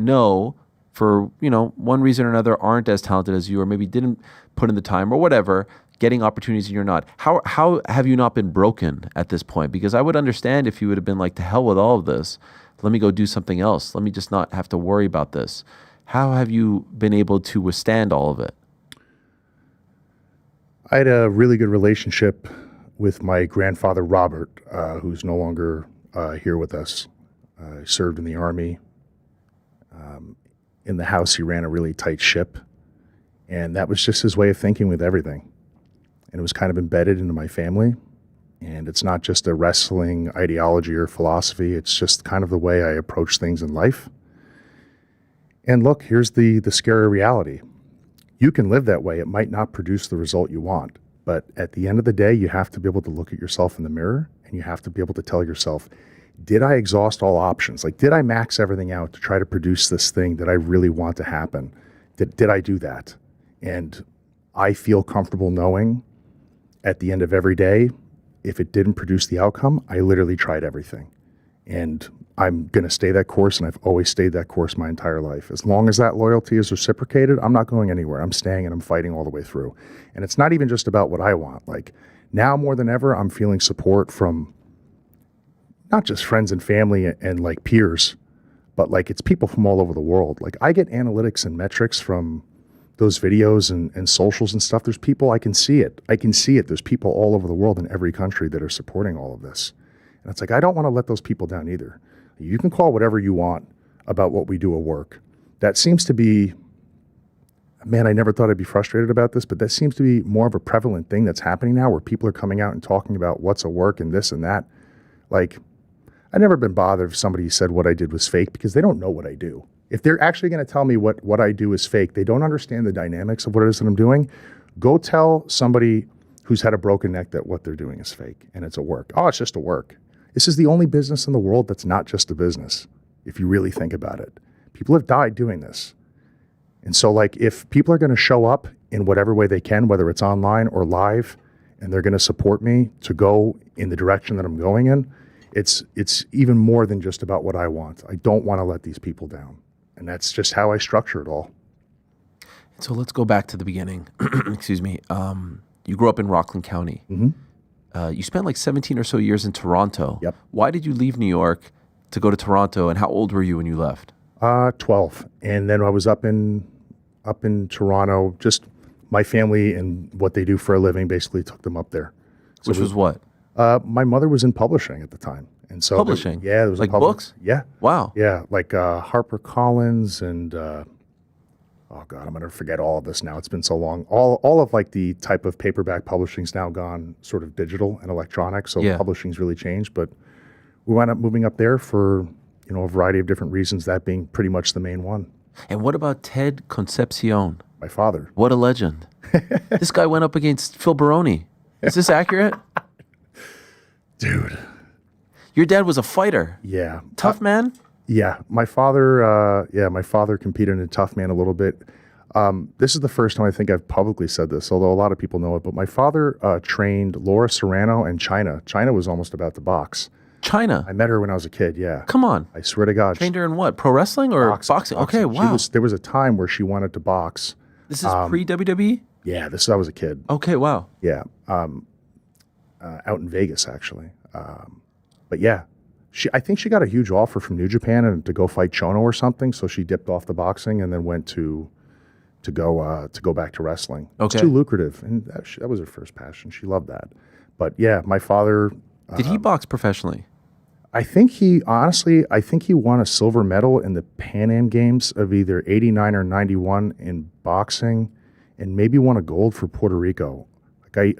for, one reason or another aren't as talented as you, or maybe didn't put in the time or whatever, getting opportunities and you're not? How have you not been broken at this point? Because I would understand if you would have been like, to hell with all of this. Let me go do something else. Let me just not have to worry about this. How have you been able to withstand all of it? I had a really good relationship with my grandfather, Robert, who's no longer here with us. He served in the Army. In the house, he ran a really tight ship. And that was just his way of thinking with everything. And it was kind of embedded into my family. And it's not just a wrestling ideology or philosophy. It's just kind of the way I approach things in life. And look, here's the scary reality. You can live that way. It might not produce the result you want. But at the end of the day, you have to be able to look at yourself in the mirror and you have to be able to tell yourself, did I exhaust all options? Like, did I max everything out to try to produce this thing that I really want to happen? Did I do that? And I feel comfortable knowing at the end of every day, if it didn't produce the outcome, I literally tried everything. And I'm going to stay that course, and I've always stayed that course my entire life. As long as that loyalty is reciprocated, I'm not going anywhere. I'm staying and I'm fighting all the way through. And it's not even just about what I want. Like, now more than ever, I'm feeling support from not just friends and family and like peers, but like it's people from all over the world. Like, I get analytics and metrics from those videos and socials and stuff. There's people, I can see it. There's people all over the world in every country that are supporting all of this. And it's like, I don't want to let those people down either. You can call whatever you want about what we do at work. That seems to be, man, I never thought I'd be frustrated about this, but that seems to be more of a prevalent thing that's happening now, where people are coming out and talking about what's at work and this and that. Like, I've never been bothered if somebody said what I did was fake, because they don't know what I do. If they're actually going to tell me what I do is fake, they don't understand the dynamics of what it is that I'm doing. Go tell somebody who's had a broken neck that what they're doing is fake and it's a work. Oh, it's just a work. This is the only business in the world that's not just a business, if you really think about it. People have died doing this. And so, like, if people are going to show up in whatever way they can, whether it's online or live, and they're going to support me to go in the direction that I'm going in, it's even more than just about what I want. I don't want to let these people down. And that's just how I structure it all. So let's go back to the beginning. Excuse me. You grew up in Rockland County. Mm-hmm. You spent like 17 or so years in Toronto. Yep. Why did you leave New York to go to Toronto, and how old were you when you left? 12. And then I was up in Toronto. Just my family and what they do for a living basically took them up there. So Which was what? My mother was in publishing at the time. And so Publishing? there was Like a books? Yeah. Wow. Yeah, like HarperCollins and oh God, I'm gonna forget all of this now. It's been so long. All of like the type of paperback publishing's now gone sort of digital and electronic. So Yeah. publishing's really changed. But we wound up moving up there for a variety of different reasons. That being pretty much the main one. And what about Ted Concepcion? My father. What a legend. This guy went up against Phil Baroni. Is this accurate? Dude. Your dad was a fighter. Yeah. Tough man? Yeah. My father competed in Tough Man a little bit. This is the first time I think I've publicly said this, although a lot of people know it, but my father trained Laura Serrano and China. China was almost about to box. China? I met her when I was a kid, yeah. Come on. I swear to God. Trained her in what? Pro wrestling or boxing? Okay, wow. There was a time where she wanted to box. This is pre-WWE? Yeah, I was a kid. Okay, wow. Yeah. Out in Vegas, actually. But yeah, I think she got a huge offer from New Japan and to go fight Chono or something. So she dipped off the boxing and then went to go back to wrestling. Okay. It's too lucrative, and that was her first passion. She loved that. But yeah, my father. Did he box professionally? I think he won a silver medal in the Pan Am Games of either 89 or 91 in boxing, and maybe won a gold for Puerto Rico. Like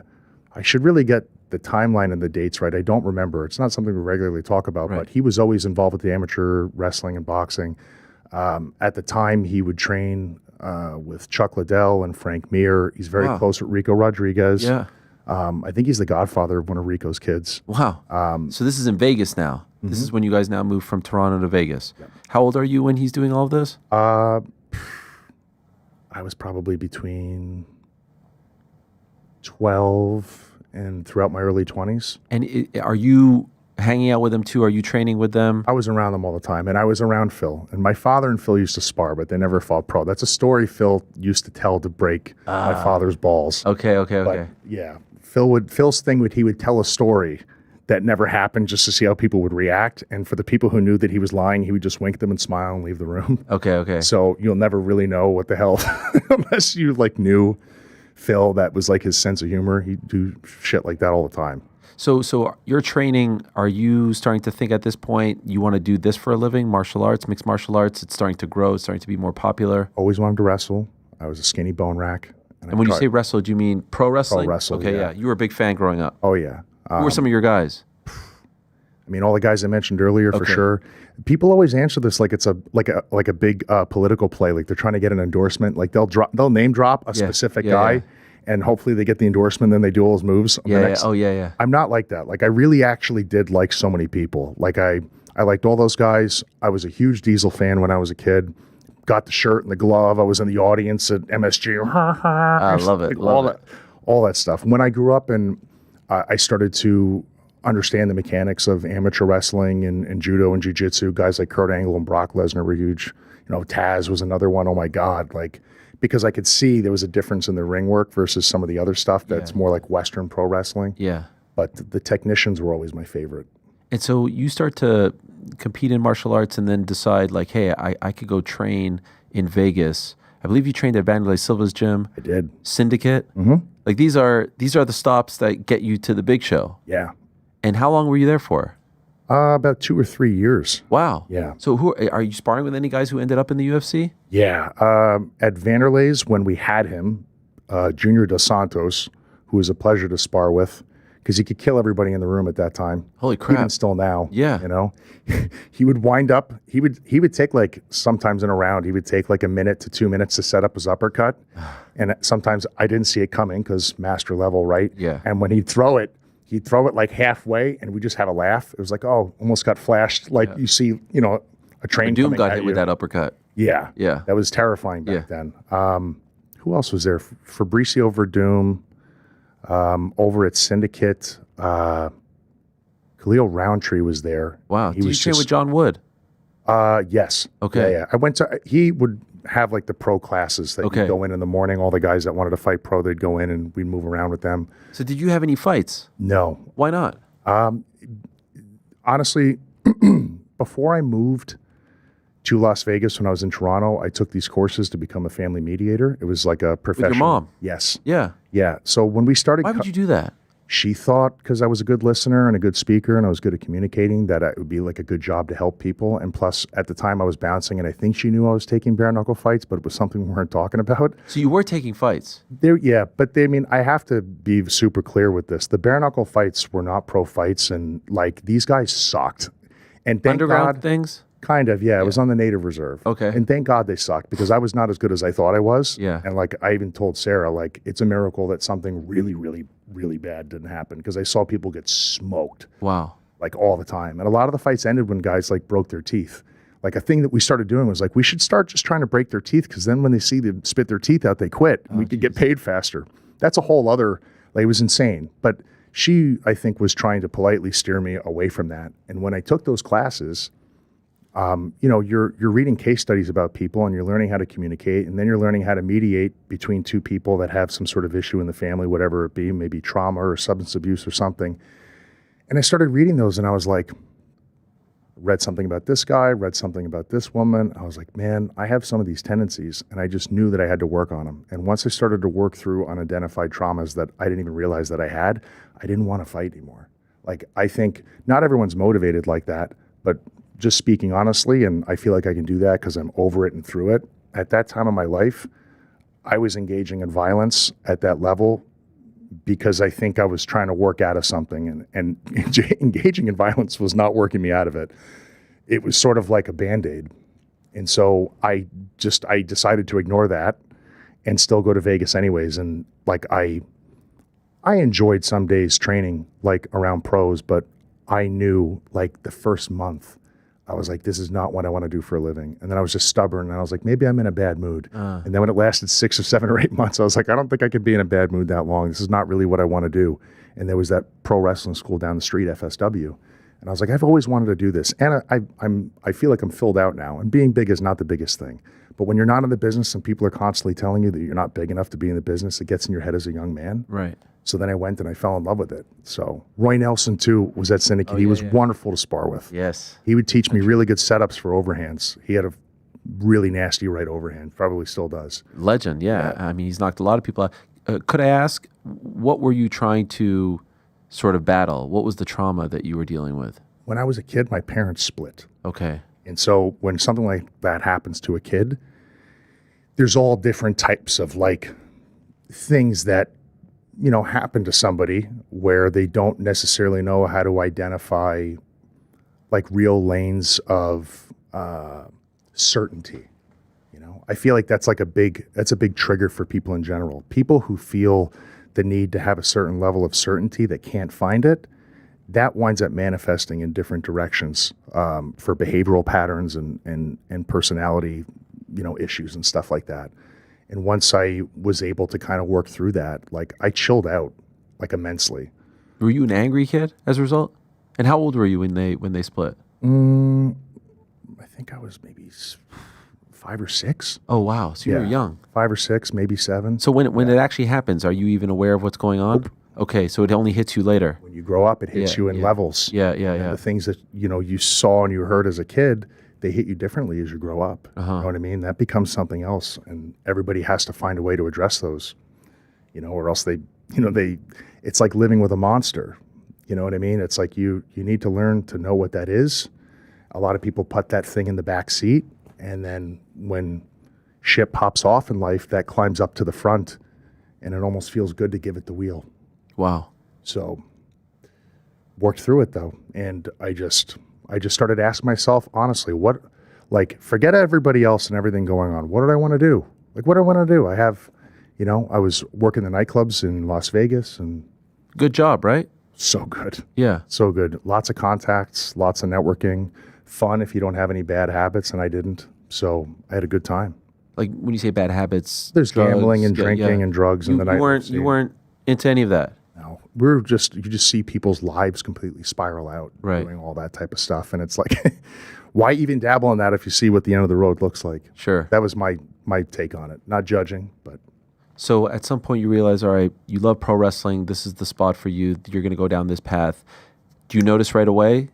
I should really get the timeline and the dates right. I don't remember. It's not something we regularly talk about, Right. but he was always involved with the amateur wrestling and boxing. At the time, he would train with Chuck Liddell and Frank Mir. He's very Wow. close with Rico Rodriguez. Yeah. I think he's the godfather of one of Rico's kids. Wow. So this is in Vegas now. This is when you guys now moved from Toronto to Vegas. Yep. How old are you when he's doing all of this? I was probably between 12 and throughout my early 20s. And are you hanging out with them too? Are you training with them? I was around them all the time, and I was around Phil. And my father and Phil used to spar, but they never fought pro. That's a story Phil used to tell to break my father's balls. Okay. But yeah, Phil's thing would he would tell a story that never happened just to see how people would react. And for the people who knew that he was lying, he would just wink them and smile and leave the room. Okay. So you'll never really know what the hell, unless you like knew Phil, that was like his sense of humor. He'd do shit like that all the time. So your training, are you starting to think at this point you want to do this for a living? Martial arts, mixed martial arts, it's starting to grow, it's starting to be more popular. Always wanted to wrestle. I was a skinny bone rack. And when you say wrestle, do you mean pro wrestling? Pro wrestle, Okay, yeah. You were a big fan growing up. Oh yeah. Who were some of your guys? I mean, all the guys I mentioned earlier for sure. People always answer this like it's a big political play, like they're trying to get an endorsement. Like they'll name drop a specific guy, and hopefully they get the endorsement. Then they do all his moves. Yeah. I'm not like that. Like I really actually did like so many people. Like I liked all those guys. I was a huge Diesel fan when I was a kid. Got the shirt and the glove. I was in the audience at MSG. I love it. All that stuff. When I grew up and I started to understand the mechanics of amateur wrestling and judo and jiu-jitsu, guys like Kurt Angle and Brock Lesnar were huge. You know, Taz was another one. Oh my God. Like, because I could see there was a difference in the ring work versus some of the other stuff that's more like Western pro wrestling. Yeah. But the technicians were always my favorite. And so you start to compete in martial arts and then decide like, hey, I could go train in Vegas. I believe you trained at Beneil Silva's gym. I did. Syndicate. Mm-hmm. Like these are the stops that get you to the big show. Yeah. And how long were you there for? About 2 or 3 years. Wow. Yeah. So who are you sparring with any guys who ended up in the UFC? Yeah. At Vanderlei's, when we had him, Junior Dos Santos, who was a pleasure to spar with, because he could kill everybody in the room at that time. Holy crap. Even still now. Yeah. You know, he would wind up, he would take like, sometimes in a round, he would take like 1 minute to 2 minutes to set up his uppercut. And sometimes I didn't see it coming because master level, right? Yeah. And when he'd throw it like halfway and we just have a laugh. It was like, oh, almost got flashed. Like you see, you know, a train Doom coming got at hit you. with that uppercut. Yeah. Yeah. That was terrifying back then. Who else was there? Fabricio Verdum, over at Syndicate. Khalil Roundtree was there. Wow. Did you train with John Wood? Yes. Okay. Yeah. I went to, he would have like the pro classes that you go in the morning. All the guys that wanted to fight pro, they'd go in and we'd move around with them. So did you have any fights? No. Why not? Honestly, before I moved to Las Vegas when I was in Toronto, I took these courses to become a family mediator. It was like a professional. With your mom? Yes. Yeah. Yeah. So when we started, Why would you do that? She thought because I was a good listener and a good speaker and I was good at communicating that it would be like a good job to help people. And plus, at the time I was bouncing and I think she knew I was taking bare knuckle fights, but it was something we weren't talking about. So you were taking fights? Yeah, but I mean, I have to be super clear with this. The bare knuckle fights were not pro fights and like these guys sucked. And thank Underground God, things? Kind of, yeah. It was on the Native Reserve. Okay. And thank God they sucked because I was not as good as I thought I was. Yeah. And like I even told Sarah, like it's a miracle that something really, really, really bad didn't happen because I saw people get smoked. Wow. Like all the time. And a lot of the fights ended when guys like broke their teeth. Like a thing that we started doing was like we should start just trying to break their teeth because then when they see them spit their teeth out, they quit. And we could get paid faster. That's a whole other, like it was insane. But she, I think, was trying to politely steer me away from that. And when I took those classes, you know, you're reading case studies about people and you're learning how to communicate and then you're learning how to mediate between two people that have some sort of issue in the family, whatever it be, maybe trauma or substance abuse or something. And I started reading those and I was like, read something about this guy, read something about this woman. I was like, man, I have some of these tendencies and I just knew that I had to work on them. And once I started to work through unidentified traumas that I didn't even realize that I had, I didn't want to fight anymore. Like, I think not everyone's motivated like that, but just speaking honestly, and I feel like I can do that because I'm over it and through it. At that time of my life, I was engaging in violence at that level because I think I was trying to work out of something and engaging in violence was not working me out of it. It was sort of like a Band-Aid. And so I decided to ignore that and still go to Vegas anyways. And like, I I enjoyed some days training like around pros, but I knew like the first month, I was like, this is not what I want to do for a living. And then I was just stubborn, and I was like, maybe I'm in a bad mood. And then when it lasted 6 or 7 or 8 months, I was like, I don't think I could be in a bad mood that long. This is not really what I want to do. And there was that pro wrestling school down the street, FSW. And I was like, I've always wanted to do this. And I feel like I'm filled out now. And being big is not the biggest thing. But when you're not in the business and people are constantly telling you that you're not big enough to be in the business, it gets in your head as a young man. Right. So then I went and I fell in love with it. So Roy Nelson, too, was at Syndicate. He was wonderful to spar with. Yes. He would teach me really good setups for overhands. He had a really nasty right overhand, probably still does. Legend, yeah. I mean, he's knocked a lot of people out. Could I ask, what were you trying to sort of battle? What was the trauma that you were dealing with? When I was a kid, my parents split. Okay. And so when something like that happens to a kid, there's all different types of like things that, you know, happen to somebody where they don't necessarily know how to identify like real lanes of certainty. You know, I feel like that's a big trigger for people in general. People who feel the need to have a certain level of certainty that can't find it, that winds up manifesting in different directions for behavioral patterns and personality, you know, issues and stuff like that. And once I was able to kind of work through that, like I chilled out like immensely. Were you an angry kid as a result? And how old were you when they split? I think I was maybe 5 or 6. Oh wow, so you were young. 5 or 6, maybe 7. So when it actually happens, are you even aware of what's going on? Nope. Okay, so it only hits you later. When you grow up, it hits you in levels. Yeah. The things that, you know, you saw and you heard as a kid, they hit you differently as you grow up. You know what I mean? That becomes something else, and everybody has to find a way to address those, you know, or else it's like living with a monster. You know what I mean? It's like you need to learn to know what that is. A lot of people put that thing in the back seat, and then when shit pops off in life, that climbs up to the front, and it almost feels good to give it the wheel. Wow. So worked through it though, and I just started asking myself, honestly, what, like, forget everybody else and everything going on. What did I want to do? Like, what do I want to do? I have, you know, I was working the nightclubs in Las Vegas, and good job, right? So good. Yeah. So good. Lots of contacts, lots of networking, fun if you don't have any bad habits, and I didn't. So I had a good time. Like when you say bad habits, there's drugs, gambling and drinking and drugs in the night. You weren't into any of that. No, you just see people's lives completely spiral out doing all that type of stuff. And it's like, why even dabble in that if you see what the end of the road looks like? Sure. That was my take on it. Not judging, but. So at some point you realize, all right, you love pro wrestling. This is the spot for you. You're going to go down this path. Do you notice right away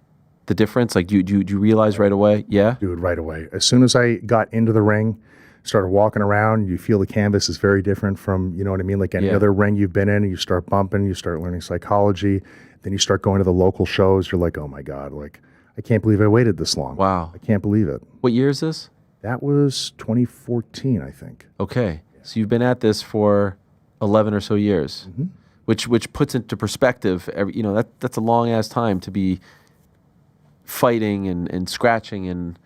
the difference? Like, do you realize right away? Yeah? Dude, right away. As soon as I got into the ring, started walking around, you feel the canvas is very different from, you know what I mean, like any other ring you've been in. You start bumping, you start learning psychology, then you start going to the local shows. You're like, oh my God, like, I can't believe I waited this long. Wow. I can't believe it. What year is this? That was 2014, I think. Okay. So you've been at this for 11 or so years, which puts into perspective, that's a long ass time to be fighting and scratching and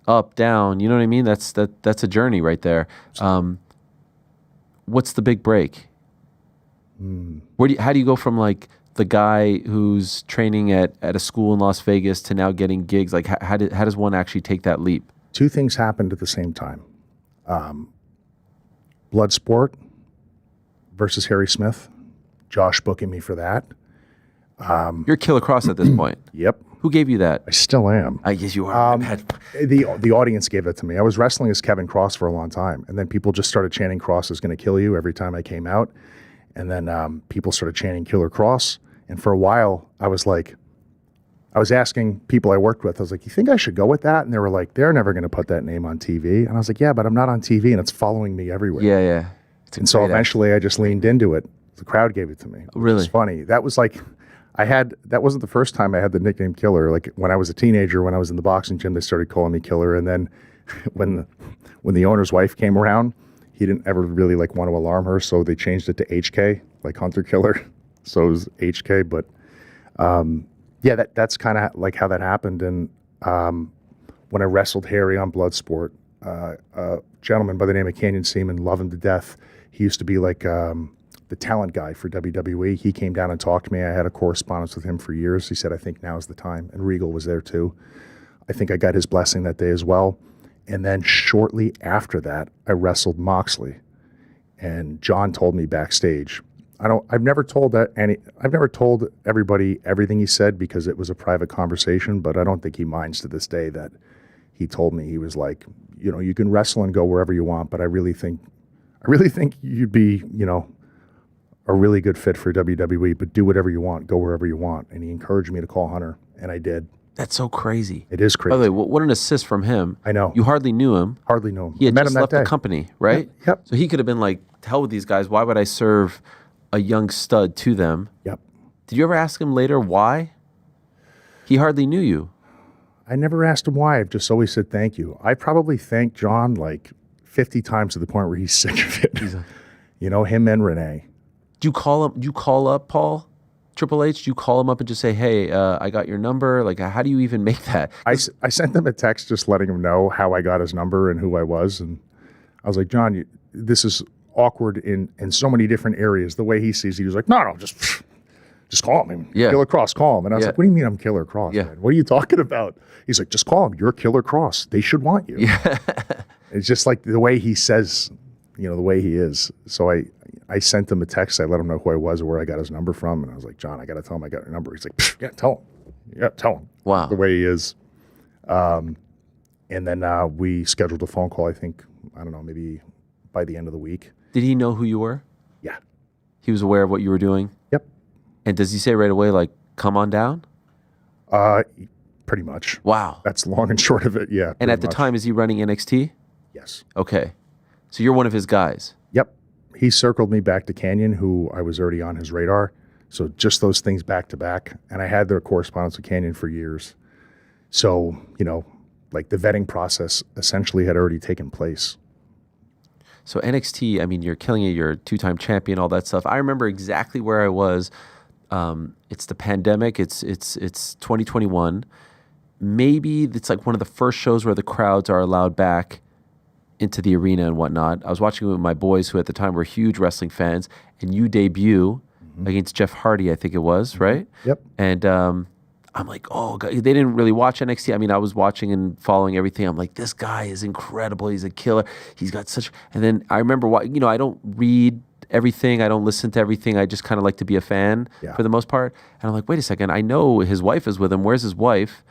up, down, you know what I mean? That's a journey right there. What's the big break? How do you go from like the guy who's training at a school in Las Vegas to now getting gigs? Like how does one actually take that leap? 2 things happened at the same time. Bloodsport versus Harry Smith. Josh booking me for that. You're Killer Kross at this point. Yep. Who gave you that? I still am. I guess you are. The audience gave it to me. I was wrestling as Kevin Kross for a long time, and then people just started chanting "Kross is going to kill you" every time I came out, and then people started chanting "Killer Kross." And for a while, I was asking people I worked with, I was like, "You think I should go with that?" And they were like, "They're never going to put that name on TV." And I was like, "Yeah, but I'm not on TV, and it's following me everywhere." Yeah. And so eventually, I just leaned into it. The crowd gave it to me. Really? It's funny. That was like. That wasn't the first time I had the nickname Killer. Like when I was a teenager, when I was in the boxing gym, they started calling me Killer. And then when the owner's wife came around, he didn't ever really like want to alarm her. So they changed it to HK, like Hunter Killer. So it was HK. But that's kind of like how that happened. And when I wrestled Harry on Bloodsport, a gentleman by the name of Canyon Seaman, love him to death. He used to be like the talent guy for WWE. He came down and talked to me. I had a correspondence with him for years. He said, I think now's the time. And Regal was there too. I think I got his blessing that day as well. And then shortly after that, I wrestled Moxley. And John told me backstage, I've never told everybody everything he said because it was a private conversation, but I don't think he minds to this day that he told me. He was like, you know, you can wrestle and go wherever you want, but I really think you'd be, you know, a really good fit for WWE, but do whatever you want, go wherever you want. And he encouraged me to call Hunter, and I did. That's so crazy. It is crazy. By the way, what an assist from him. I know. You hardly knew him. Hardly knew him. He had Met just him that left the day. company, right? Yep. So he could have been like, to hell with these guys. Why would I serve a young stud to them? Yep. Did you ever ask him later why? He hardly knew you. I never asked him why. I've just always said thank you. I probably thanked John like 50 times to the point where he's sick of it. You know, him and Renee. Do you call him? Do you call up Paul, Triple H? Do you call him up and just say, "Hey, I got your number"? Like, how do you even make that? I sent him a text just letting him know how I got his number and who I was, and I was like, John, this is awkward in so many different areas. The way he sees it, he was like, no, just call him. Yeah. Killer Kross, call him. And I was like, what do you mean I'm Killer Kross, man? What are you talking about? He's like, just call him. You're Killer Kross. They should want you. Yeah. It's just like the way he says, you know, the way he is. So I sent him a text. I let him know who I was and where I got his number from. And I was like, John, I got to tell him I got your number. He's like, yeah, tell him. Yeah, tell him. Wow. The way he is. And then we scheduled a phone call, I think, I don't know, maybe by the end of the week. Did he know who you were? Yeah. He was aware of what you were doing? Yep. And does he say right away, like, come on down? Pretty much. Wow. That's long and short of it, yeah. And at the time, is he running NXT? Yes. Okay. So you're one of his guys? Yep. He circled me back to Canyon, who I was already on his radar. So just those things back to back. And I had their correspondence with Canyon for years. So, you know, like the vetting process essentially had already taken place. So NXT, I mean, you're killing it. You're a two-time champion, all that stuff. I remember exactly where I was. It's the pandemic. It's 2021. Maybe it's like one of the first shows where the crowds are allowed back into the arena and whatnot. I was watching it with my boys who at the time were huge wrestling fans, and you debut against Jeff Hardy, I think it was, right? Yep. And I'm like, oh, God. They didn't really watch NXT. I mean, I was watching and following everything. I'm like, this guy is incredible. He's a killer. He's got such... And then I remember, you know, I don't read everything. I don't listen to everything. I just kind of like to be a fan for the most part. And I'm like, wait a second. I know his wife is with him. Where's his wife?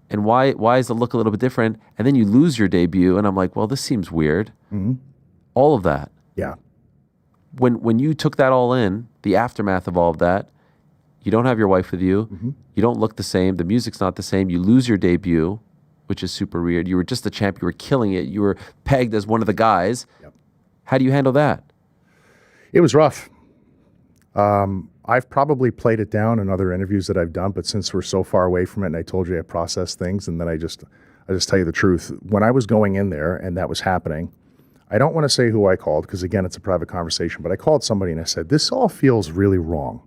And why is the look a little bit different? And then you lose your debut, and I'm like, well, this seems weird. Mm-hmm. All of that. Yeah. When you took that all in, the aftermath of all of that, you don't have your wife with you. Mm-hmm. You don't look the same. The music's not the same. You lose your debut, which is super weird. You were just a champ. You were killing it. You were pegged as one of the guys. Yep. How do you handle that? It was rough. I've probably played it down in other interviews that I've done, but since we're so far away from it, and I told you I process things, and then I just tell you the truth. When I was going in there and that was happening, I don't want to say who I called because again, it's a private conversation, but I called somebody and I said, this all feels really wrong.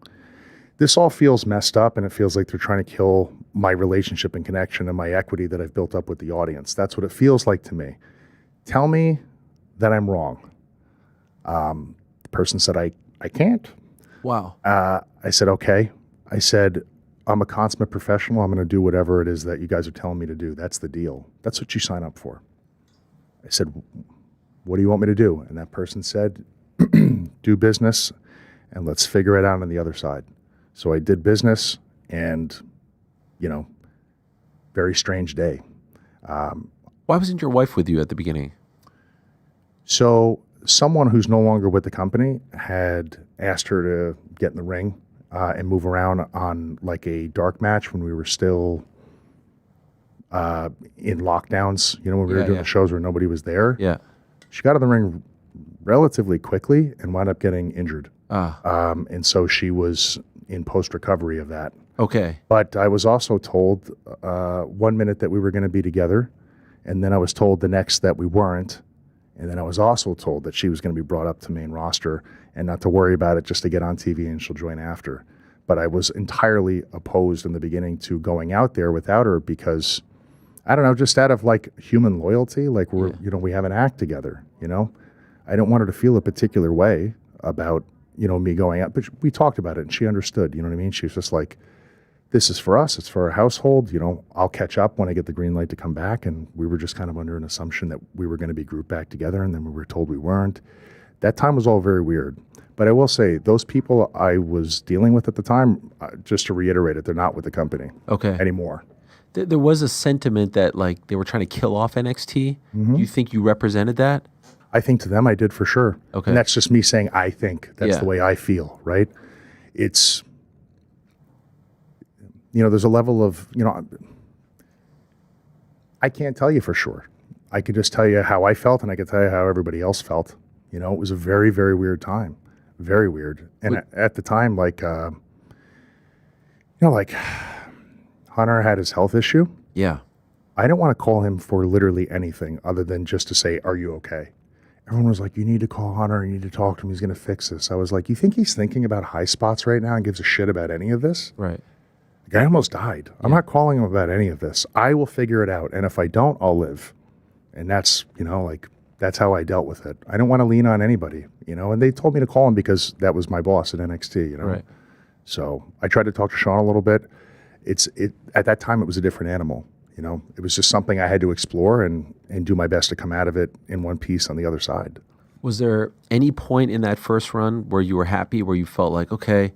This all feels messed up, and it feels like they're trying to kill my relationship and connection and my equity that I've built up with the audience. That's what it feels like to me. Tell me that I'm wrong. The person said, I can't. Wow. I said, okay. I said, I'm a consummate professional. I'm going to do whatever it is that you guys are telling me to do. That's the deal. That's what you sign up for. I said, what do you want me to do? And that person said, do business and let's figure it out on the other side. So I did business and, you know, very strange day. Why wasn't your wife with you at the beginning? So someone who's no longer with the company had asked her to get in the ring and move around on like a dark match when we were still in lockdowns, you know, when we were doing the shows where nobody was there. Yeah. She got in the ring relatively quickly and wound up getting injured. And so she was in post-recovery of that. Okay. But I was also told 1 minute that we were going to be together, and then I was told the next that we weren't. And then I was also told that she was going to be brought up to main roster and not to worry about it, just to get on TV and she'll join after. But I was entirely opposed in the beginning to going out there without her because, I don't know, just out of like human loyalty, like we're, you know, we have an act together, you know? I don't want her to feel a particular way about, me going out. But we talked about it, and she understood. You know what I mean? She was just like, this is for us. It's for our household. I'll catch up when I get the green light to come back. And we were just kind of under an assumption that we were going to be grouped back together, and then we were told we weren't. That time was all very weird. But I will say, those people I was dealing with at the time, just to reiterate it, they're not with the company anymore. There was a sentiment that like they were trying to kill off NXT. Mm-hmm. Do you think you represented that? I think to them I did for sure. Okay. And that's just me saying I think. That's the way I feel, right? It's, there's a level of, I can't tell you for sure. I could just tell you how I felt, and I could tell you how everybody else felt. It was a very, very weird time. Very weird. And at the time, like Hunter had his health issue. Yeah. I didn't want to call him for literally anything other than just to say, are you okay? Everyone was like, you need to call Hunter. You need to talk to him. He's going to fix this. I was like, you think he's thinking about high spots right now and gives a shit about any of this? Right. The guy almost died. I'm not calling him about any of this. I will figure it out. And if I don't, I'll live. And that's, that's how I dealt with it. I don't want to lean on anybody, and they told me to call him because that was my boss at NXT, Right. So I tried to talk to Sean a little bit. At that time, it was a different animal. It was just something I had to explore and do my best to come out of it in one piece on the other side. Was there any point in that first run where you were happy, where you felt like, okay,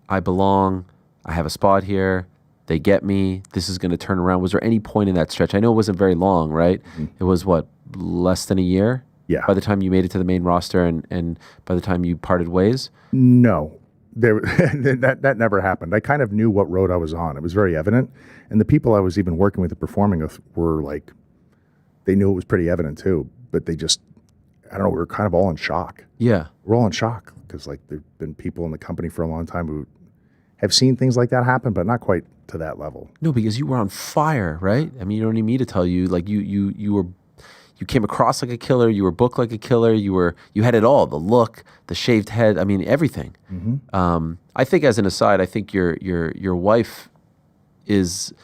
I belong, I have a spot here, they get me, this is going to turn around? Was there any point in that stretch? I know it wasn't very long, right? Mm-hmm. It was less than a year? Yeah. By the time you made it to the main roster and by the time you parted ways? No. That never happened. I kind of knew what road I was on. It was very evident. And the people I was even working with and performing with were like, they knew it was pretty evident too, but they just, I don't know, we were kind of all in shock. Yeah. We're all in shock because like there've been people in the company for a long time who have seen things like that happen, but not quite to that level. No, because you were on fire, right? I mean, you don't need me to tell you, like you came across like a killer. You were booked like a killer. You had it all: the look, the shaved head. I mean, everything. Mm-hmm. I think, as an aside, I think your wife is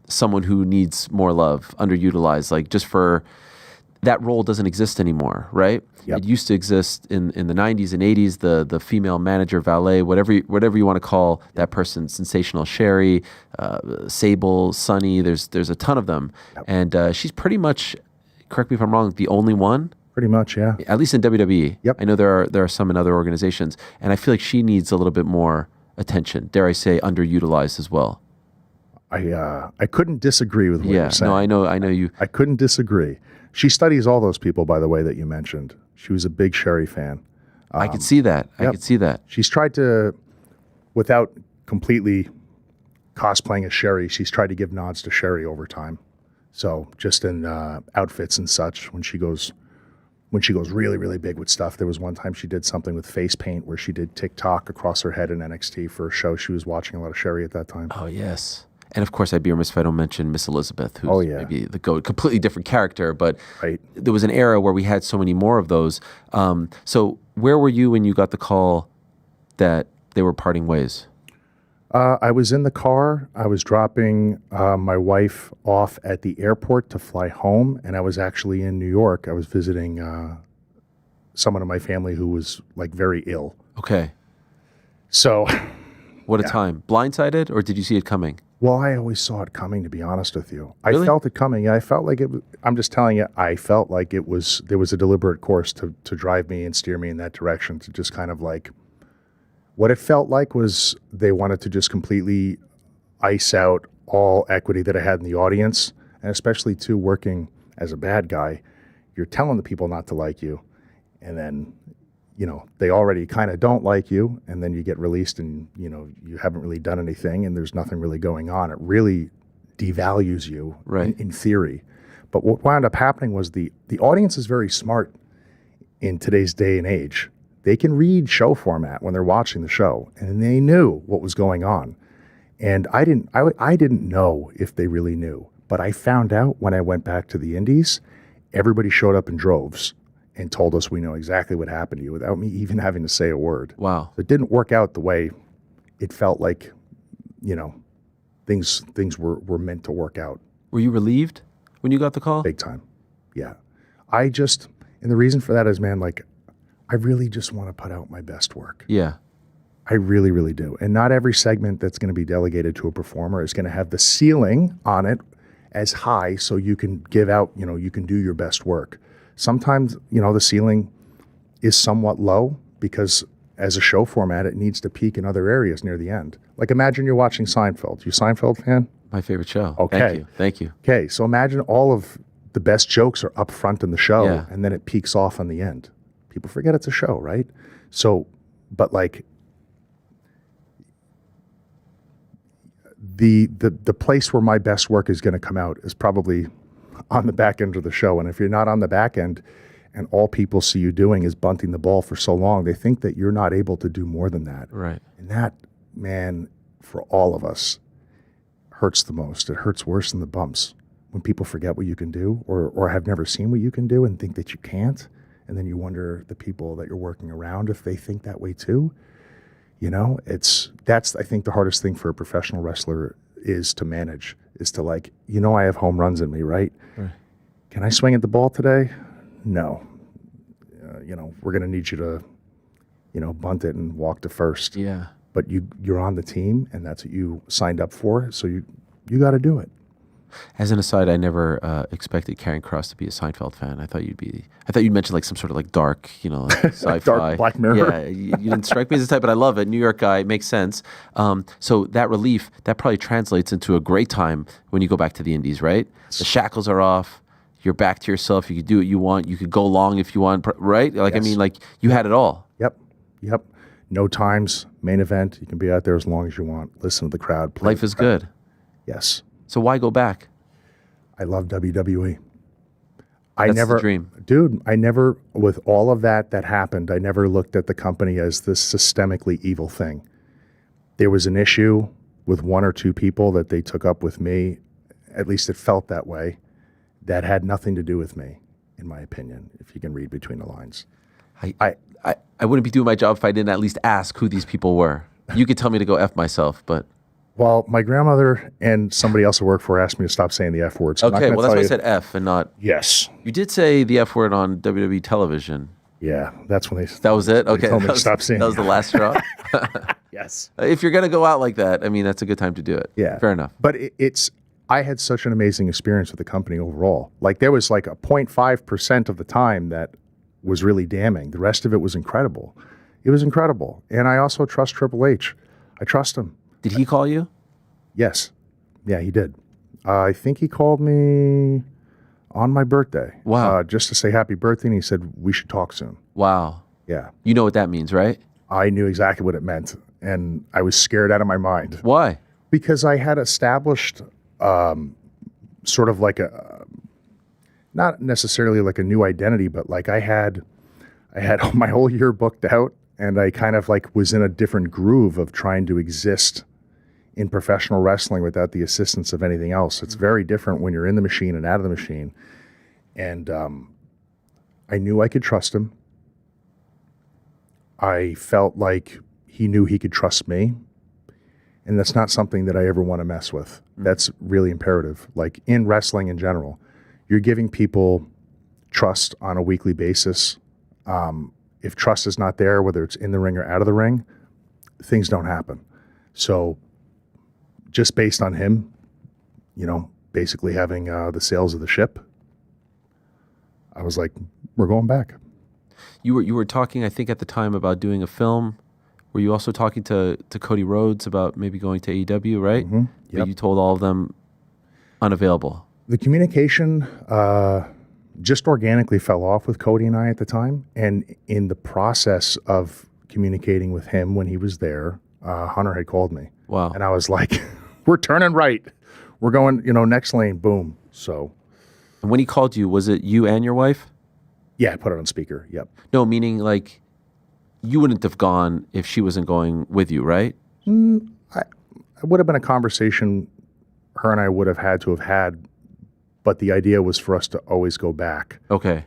someone who needs more love, underutilized. Like, just for that role doesn't exist anymore, right? Yep. It used to exist in the 90s and 80s. The female manager, valet, whatever you want to call that person. Sensational Sherry, Sable, Sunny. There's a ton of them, yep. And she's pretty much, correct me if I'm wrong, the only one? Pretty much, yeah. At least in WWE. Yep. I know there are some in other organizations, and I feel like she needs a little bit more attention. Dare I say, underutilized as well. I couldn't disagree with what you're saying. No, I know you. I couldn't disagree. She studies all those people, by the way, that you mentioned. She was a big Sherry fan. I could see that. Yep. I could see that. She's tried to, without completely cosplaying as Sherry, she's tried to give nods to Sherry over time. So just in outfits and such, when she goes really, really big with stuff. There was one time she did something with face paint where she did TikTok across her head in NXT for a show. She was watching a lot of Sherry at that time. Oh, yes. And of course, I'd be remiss if I don't mention Miss Elizabeth, who's maybe the GOAT, completely different character, but there was an era where we had so many more of those. So where were you when you got the call that they were parting ways? I was in the car. I was dropping my wife off at the airport to fly home, and I was actually in New York. I was visiting someone in my family who was like very ill. Okay. So. What a time. Blindsided, or did you see it coming? Well, I always saw it coming, to be honest with you. Really? I felt it coming. I felt like it was, I'm just telling you, I felt like there was a deliberate course to drive me and steer me in that direction, to just kind of like, what it felt like was they wanted to just completely ice out all equity that I had in the audience, and especially too, working as a bad guy, you're telling the people not to like you, and then, they already kind of don't like you, and then you get released and, you haven't really done anything and there's nothing really going on. It really devalues you in theory. But what wound up happening was the audience is very smart in today's day and age. They can read show format when they're watching the show, and they knew what was going on. And I didn't know if they really knew, but I found out when I went back to the Indies, everybody showed up in droves and told us we know exactly what happened to you without me even having to say a word. Wow. It didn't work out the way it felt like, things were meant to work out. Were you relieved when you got the call? Big time. Yeah. And the reason for that is, man, like, I really just want to put out my best work. Yeah. I really, really do. And not every segment that's going to be delegated to a performer is going to have the ceiling on it as high so you can give out, you can do your best work. Sometimes, the ceiling is somewhat low because as a show format, it needs to peak in other areas near the end. Like imagine you're watching Seinfeld. You a Seinfeld fan? My favorite show. Okay. Thank you. Okay, so imagine all of the best jokes are up front in the show Yeah. and then it peaks off on the end. People forget it's a show, right? So, but like the place where my best work is going to come out is probably on the back end of the show. And if you're not on the back end and all people see you doing is bunting the ball for so long, they think that you're not able to do more than that. Right. And that, man, for all of us, hurts the most. It hurts worse than the bumps when people forget what you can do or have never seen what you can do and think that you can't. And then you wonder the people that you're working around if they think that way too. That's I think the hardest thing for a professional wrestler is to manage, is to like, I have home runs in me, right? Can I swing at the ball today? No. We're going to need you to, bunt it and walk to first. Yeah. But you're on the team and that's what you signed up for. So you got to do it. As an aside, I never expected Karrion Kross to be a Seinfeld fan. I thought you'd mention like some sort of like dark, like sci-fi. Dark Black Mirror. Yeah, you didn't strike me as the type, but I love it. New York guy, it makes sense. So that relief, that probably translates into a great time when you go back to the Indies, right? The shackles are off. You're back to yourself. You could do what you want. You could go long if you want, right? Like, Yes. I mean, like you had it all. Yep. No times, main event. You can be out there as long as you want. Listen to the crowd. Play Life the is crowd. good. Yes. So why go back? I love WWE. That's the dream. Dude, I never, with all of that happened, I never looked at the company as this systemically evil thing. There was an issue with one or two people that they took up with me, at least it felt that way, that had nothing to do with me, in my opinion, if you can read between the lines. I wouldn't be doing my job if I didn't at least ask who these people were. You could tell me to go F myself, but... Well, my grandmother and somebody else I work for asked me to stop saying the F word. So I'm not Okay, gonna well, that's tell why I you- said F and not... Yes. You did say the F word on WWE television. Yeah, that's when they... That was it? they Okay. told me to stop saying That was the last straw? Yes. If you're going to go out like that, I mean, that's a good time to do it. Yeah. Fair enough. But I had such an amazing experience with the company overall. Like there was like a 0.5% of the time that was really damning. The rest of it was incredible. It was incredible. And I also trust Triple H. I trust him. Did he call you? Yes. Yeah, he did. I think he called me on my birthday. Wow. Just to say happy birthday. And he said, we should talk soon. Wow. Yeah. You know what that means, right? I knew exactly what it meant. And I was scared out of my mind. Why? Because I had established sort of like not necessarily like a new identity, but like I had my whole year booked out and I kind of like was in a different groove of trying to exist in professional wrestling without the assistance of anything else. It's very different when you're in the machine and out of the machine. And I knew I could trust him. I felt like he knew he could trust me. And that's not something that I ever want to mess with. That's really imperative. Like in wrestling in general, you're giving people trust on a weekly basis. If trust is not there, whether it's in the ring or out of the ring, things don't happen. So just based on him, basically having the sails of the ship, I was like, we're going back. You were talking, I think, at the time about doing a film. Were you also talking to Cody Rhodes about maybe going to AEW, right? Mm-hmm. But Yep. you told all of them unavailable. The communication just organically fell off with Cody and I at the time. And in the process of communicating with him when he was there, Hunter had called me. Wow. And I was like, we're turning right. We're going, next lane, boom. So. And when he called you, was it you and your wife? Yeah, I put it on speaker. Yep. No, meaning like you wouldn't have gone if she wasn't going with you, right? It would have been a conversation her and I would have had to have had, but the idea was for us to always go back. Okay.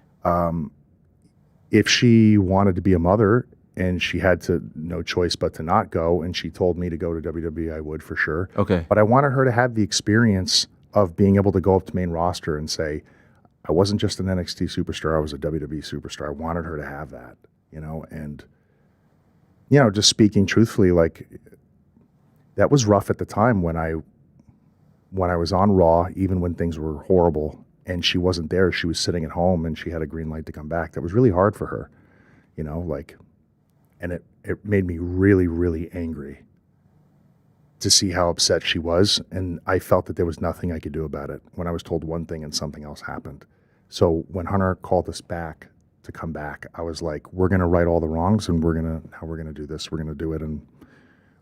If she wanted to be a mother and she had no choice but to not go, and she told me to go to WWE, I would for sure. Okay. But I wanted her to have the experience of being able to go up to main roster and say, I wasn't just an NXT superstar, I was a WWE superstar. I wanted her to have that. you know, and, you know, just speaking truthfully, like that was rough at the time when I was on Raw, even when things were horrible and she wasn't there. She was sitting at home and she had a green light to come back. That was really hard for her, you know, like, and it made me really, really angry to see how upset she was. And I felt that there was nothing I could do about it when I was told one thing and something else happened. So when Hunter called us back to come back, I was like, we're going to right all the wrongs and we're going to do this. We're going to do it. And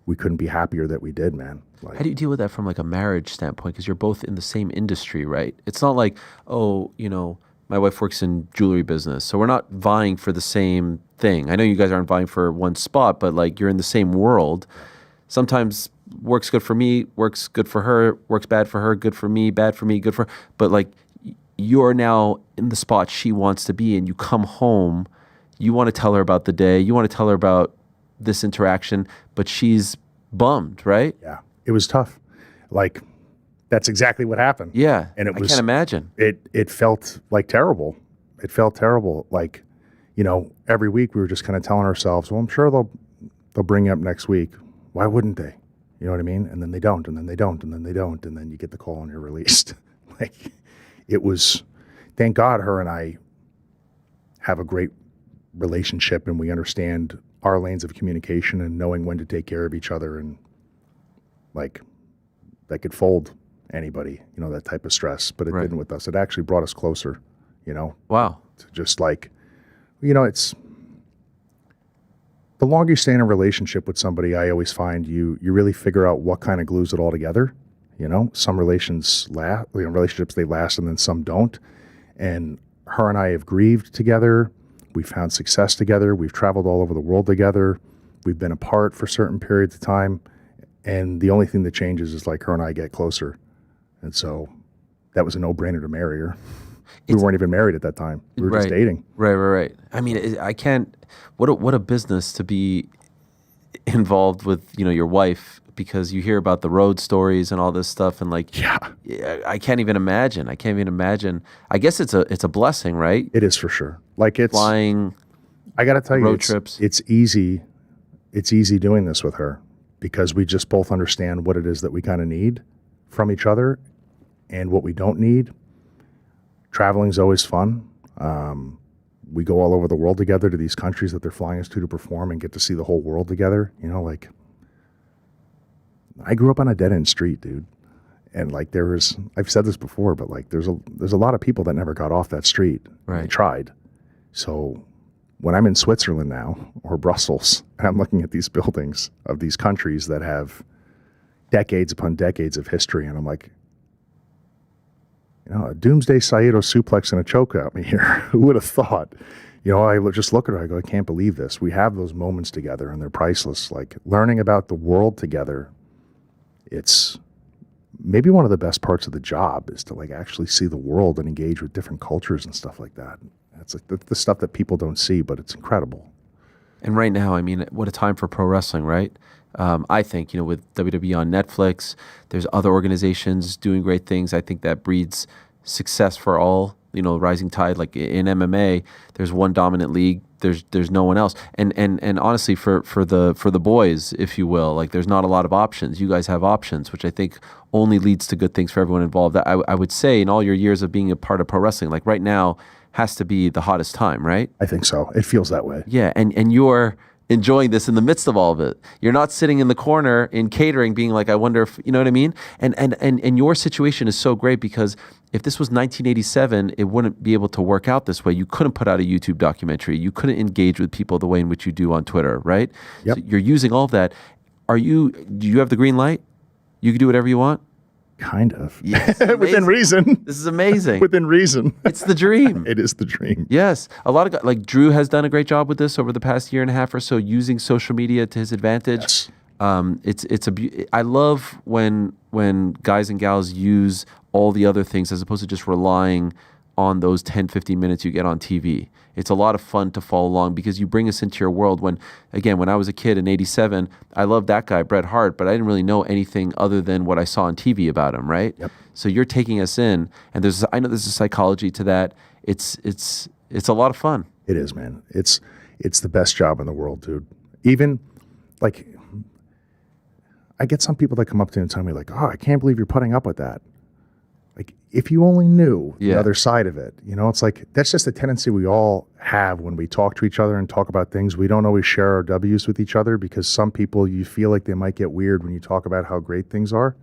we couldn't be happier that we did, man. Like, how do you deal with that from like a marriage standpoint? Because you're both in the same industry, right? It's not like, oh, you know, my wife works in jewelry business, so we're not vying for the same thing. I know you guys aren't vying for one spot, but like you're in the same world. Sometimes works good for me, works good for her, works bad for her, good for me, bad for me, good for her. But like you're now in the spot she wants to be in. You come home, you want to tell her about the day, you want to tell her about this interaction, but she's bummed, right? Yeah, it was tough. Like, that's exactly what happened. Yeah, and it was, I can't imagine. It felt like terrible. It felt terrible. Like, you know, every week we were just kind of telling ourselves, well, I'm sure they'll bring you up next week. Why wouldn't they? You know what I mean? And then they don't, and then they don't, and then they don't, and then you get the call and you're released. Like, it was, thank God her and I have a great relationship and we understand our lanes of communication and knowing when to take care of each other, and like that could fold anybody, you know, that type of stress, but it didn't with us. It actually brought us closer, you know? Wow. To just like, you know, it's the longer you stay in a relationship with somebody, I always find you really figure out what kind of glues it all together. You know, some relationships, they last and then some don't. And her and I have grieved together. We've found success together. We've traveled all over the world together. We've been apart for certain periods of time. And the only thing that changes is like her and I get closer. And so that was a no-brainer to marry her. We weren't even married at that time. We were just dating. Right. I mean, I can't, what a business to be involved with, you know, your wife, because you hear about the road stories and all this stuff. And like, yeah, I can't even imagine. I guess it's a blessing, right? It is for sure. Like it's flying. I got to tell you, road trips. It's easy. It's easy doing this with her because we just both understand what it is that we kind of need from each other and what we don't need. Traveling's always fun. We go all over the world together to these countries that they're flying us to perform and get to see the whole world together. You know, like I grew up on a dead end street, dude. And like I've said this before, but like there's a lot of people that never got off that street. Right. They tried. So when I'm in Switzerland now or Brussels, and I'm looking at these buildings of these countries that have decades upon decades of history, and I'm like, you know, a doomsday Saito suplex and a choke at me here. Who would have thought? You know, I just look at her, I go, I can't believe this. We have those moments together and they're priceless. Like learning about the world together, it's maybe one of the best parts of the job is to like actually see the world and engage with different cultures and stuff like that. It's like the stuff that people don't see, but it's incredible. And right now, I mean, what a time for pro wrestling, right? I think, you know, with WWE on Netflix, there's other organizations doing great things. I think that breeds success for all, you know, rising tide. Like in MMA, there's one dominant league. There's no one else. And honestly, for the boys, if you will, like there's not a lot of options. You guys have options, which I think only leads to good things for everyone involved. I would say in all your years of being a part of pro wrestling, like right now has to be the hottest time, right? I think so. It feels that way. Yeah, and you're enjoying this in the midst of all of it. You're not sitting in the corner in catering being like, I wonder if, you know what I mean? And your situation is so great because if this was 1987, it wouldn't be able to work out this way. You couldn't put out a YouTube documentary. You couldn't engage with people the way in which you do on Twitter, right? Yep. So you're using all of that. Do you have the green light? You can do whatever you want? Kind of. Yes, within reason. This is amazing. Within reason. It's the dream. It is the dream. Yes. A lot of guys, like Drew has done a great job with this over the past year and a half or so, using social media to his advantage. Yes. I love when guys and gals use all the other things as opposed to just relying on those 10, 15 minutes you get on TV. It's a lot of fun to follow along because you bring us into your world. When I was a kid in 87, I loved that guy, Bret Hart, but I didn't really know anything other than what I saw on TV about him, right? Yep. So you're taking us in, and I know there's a psychology to that. It's a lot of fun. It is, man. It's It's the best job in the world, dude. Even like, I get some people that come up to me and tell me like, "Oh, I can't believe you're putting up with that." Like, if you only knew the other side of it, it's like, that's just a tendency we all have when we talk to each other and talk about things. We don't always share our W's with each other because some people, you feel like they might get weird when you talk about how great things are.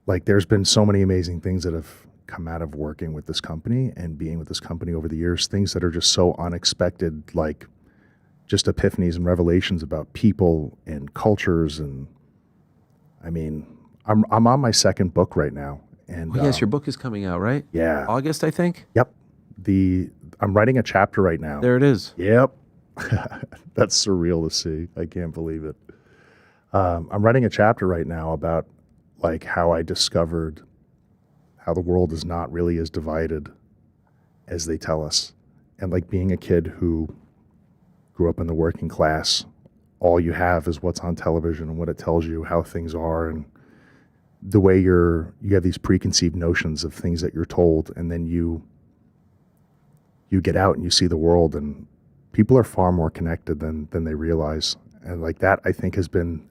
Like, there's been so many amazing things that have come out of working with this company and being with this company over the years, things that are just so unexpected, like just epiphanies and revelations about people and cultures. And I mean, I'm on my second book right now. And yes, your book is coming out, right? Yeah. August, I think. Yep. I'm writing a chapter right now. There it is. Yep. That's surreal to see. I can't believe it. I'm writing a chapter right now about like how I discovered how the world is not really as divided as they tell us. And like being a kid who grew up in the working class, all you have is what's on television and what it tells you how things are, and the way you have these preconceived notions of things that you're told, and then you get out and you see the world, and people are far more connected than they realize. And like that, I think, has been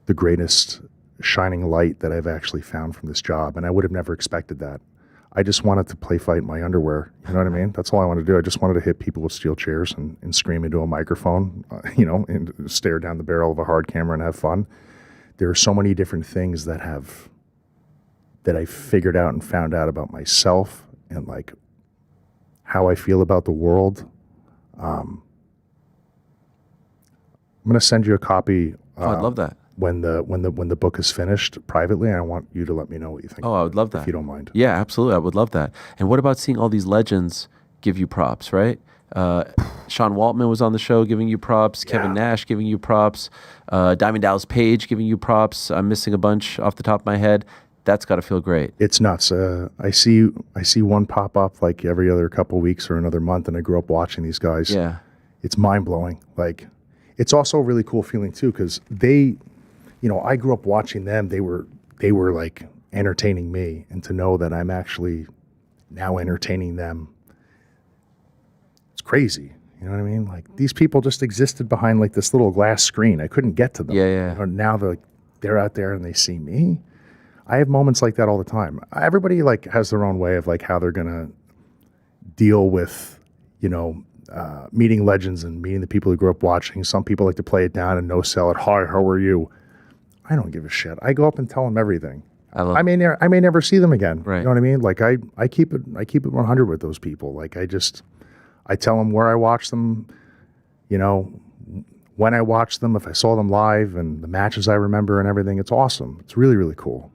the greatest shining light that I've actually found from this job. And I would have never expected that. I just wanted to play fight in my underwear. You know what I mean? That's all I wanted to do. I just wanted to hit people with steel chairs and scream into a microphone, and stare down the barrel of a hard camera and have fun. There are so many different things that I figured out and found out about myself and like how I feel about the world. I'm going to send you a copy. I'd love that. When the book is finished privately, I want you to let me know what you think. Oh, I would love that. If you don't mind. Yeah, absolutely. I would love that. And what about seeing all these legends give you props, right? Sean Waltman was on the show giving you props. Yeah. Kevin Nash giving you props. Diamond Dallas Page giving you props. I'm missing a bunch off the top of my head. That's got to feel great. It's nuts. I see one pop up like every other couple of weeks or another month, and I grew up watching these guys. Yeah, it's mind blowing. Like, it's also a really cool feeling too, because they, I grew up watching them. They were like entertaining me, and to know that I'm actually now entertaining them, it's crazy. You know what I mean? Like, these people just existed behind like this little glass screen. I couldn't get to them. Yeah. Now they're out there and they see me. I have moments like that all the time. Everybody like has their own way of like how they're gonna deal with, meeting legends and meeting the people who grew up watching. Some people like to play it down and no sell it. Hi, how are you? I don't give a shit. I go up and tell them everything. I may never see them again. Right. You know what I mean? Like I keep it 100 with those people. Like I tell them where I watch them, when I watch them, if I saw them live, and the matches I remember and everything. It's awesome. It's really, really cool.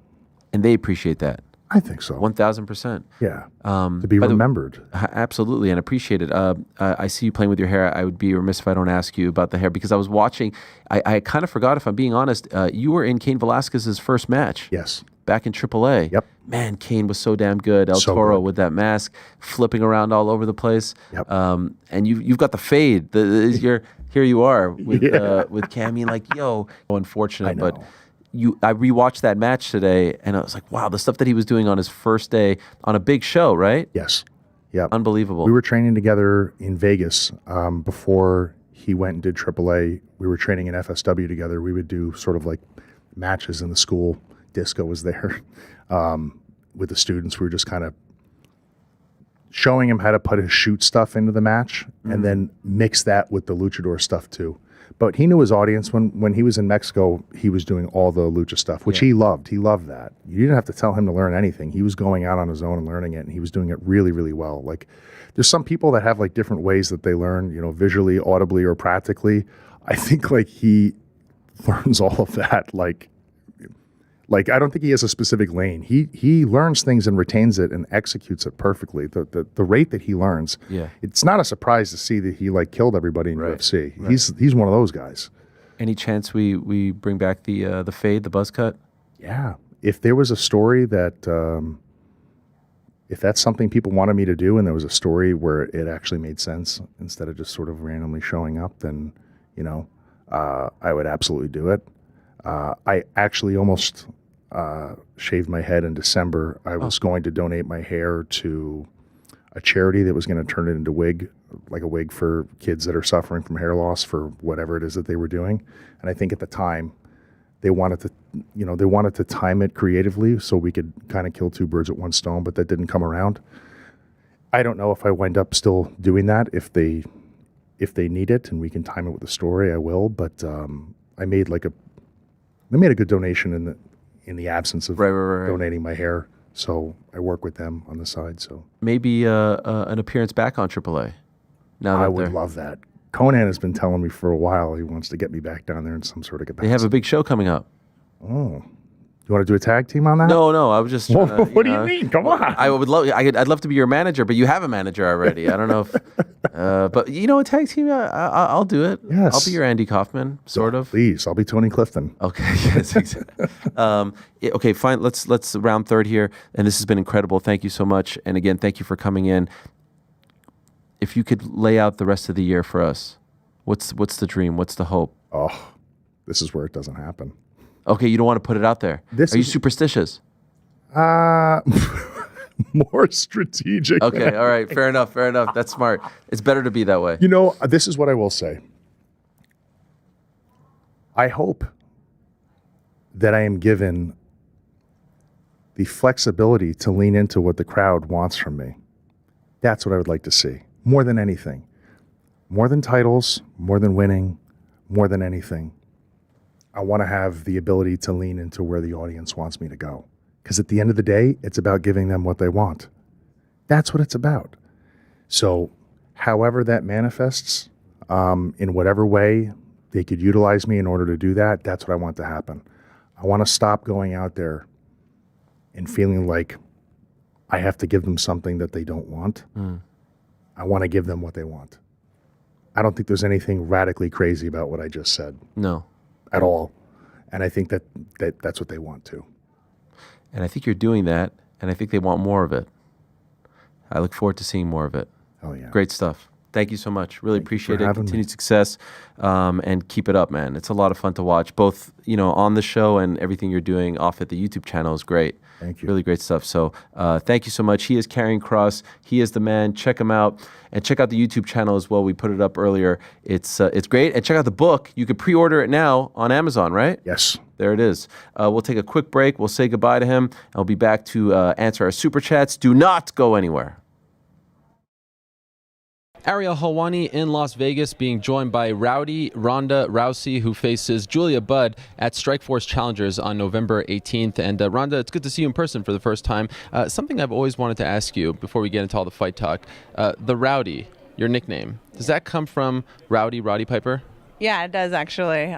And they appreciate that. I think so. 1,000%. Yeah. To be remembered. Absolutely, and appreciate it. I see you playing with your hair. I would be remiss if I don't ask you about the hair, because I was watching. I kind of forgot, if I'm being honest. You were in Cain Velasquez's first match. Yes. Back in AAA. Yep. Man, Cain was so damn good. El Toro with that mask, flipping around all over the place. Yep. And you've got the fade. Here you are with Cammy. Like, yo, unfortunate, but. I rewatched that match today, and I was like, wow, the stuff that he was doing on his first day on a big show, right? Yes. Yeah. Unbelievable. We were training together in Vegas before he went and did AAA. We were training in FSW together. We would do sort of like matches in the school. Disco was there with the students. We were just kind of showing him how to put his shoot stuff into the match, and then mix that with the luchador stuff too. But he knew his audience. When he was in Mexico, he was doing all the lucha stuff, which he loved. He loved that. You didn't have to tell him to learn anything. He was going out on his own and learning it, and he was doing it really, really well. Like, there's some people that have like different ways that they learn, visually, audibly, or practically. I think like he learns all of that. Like I don't think he has a specific lane. He learns things and retains it and executes it perfectly. The rate that he learns, it's not a surprise to see that he like killed everybody in UFC. Right. He's one of those guys. Any chance we bring back the fade, the buzz cut? Yeah. If there was a story that if that's something people wanted me to do, and there was a story where it actually made sense instead of just sort of randomly showing up, then I would absolutely do it. I actually almost shaved my head in December. I was going to donate my hair to a charity that was going to turn it into wig like a wig for kids that are suffering from hair loss for whatever it is that they were doing. And I think at the time they wanted to time it creatively so we could kind of kill two birds with one stone, but that didn't come around. I don't know if I wind up still doing that. If they need it and we can time it with the story, I will. But I made a good donation in the absence of donating my hair. So I work with them on the side. So maybe an appearance back on AAA. Now I would love that. Conan has been telling me for a while he wants to get me back down there in some sort of capacity. They have a big show coming up. Oh. You want to do a tag team on that? No. I was just. Trying to, what do you mean? Come on. I would love. I'd love to be your manager, but you have a manager already. I don't know if. But a tag team. I'll do it. Yes. I'll be your Andy Kaufman, sort of. Please, I'll be Tony Clifton. Okay. Yes. Exactly. Okay. Fine. Let's round third here, and this has been incredible. Thank you so much, and again, thank you for coming in. If you could lay out the rest of the year for us, what's the dream? What's the hope? Oh, this is where it doesn't happen. Okay, you don't want to put it out there. Are you superstitious? More strategic. Okay, all right, fair enough. That's smart. It's better to be that way. This is what I will say. I hope that I am given the flexibility to lean into what the crowd wants from me. That's what I would like to see, more than anything. More than titles, more than winning, more than anything. I want to have the ability to lean into where the audience wants me to go. Because at the end of the day, it's about giving them what they want. That's what it's about. So however that manifests, in whatever way they could utilize me in order to do that, that's what I want to happen. I want to stop going out there and feeling like I have to give them something that they don't want. I want to give them what they want. I don't think there's anything radically crazy about what I just said. No. At all. And I think that's what they want too. And I think you're doing that, and I think they want more of it. I look forward to seeing more of it. Oh, yeah. Great stuff. Thank you so much. Really appreciate it. having me. Continued success, and keep it up, man. It's a lot of fun to watch, both on the show and everything you're doing off at the YouTube channel is great. Thank you. Really great stuff. So thank you so much. He is Karrion Kross. He is the man. Check him out. And check out the YouTube channel as well. We put it up earlier. It's great. And check out the book. You can pre-order it now on Amazon, right? Yes. There it is. We'll take a quick break. We'll say goodbye to him. And we'll be back to answer our super chats. Do not go anywhere. Ariel Helwani in Las Vegas, being joined by Rowdy Ronda Rousey, who faces Julia Budd at Strikeforce Challengers on November 18th. And Ronda, it's good to see you in person for the first time. Something I've always wanted to ask you before we get into all the fight talk. The Rowdy, your nickname, does that come from Roddy Piper? Yeah, it does actually.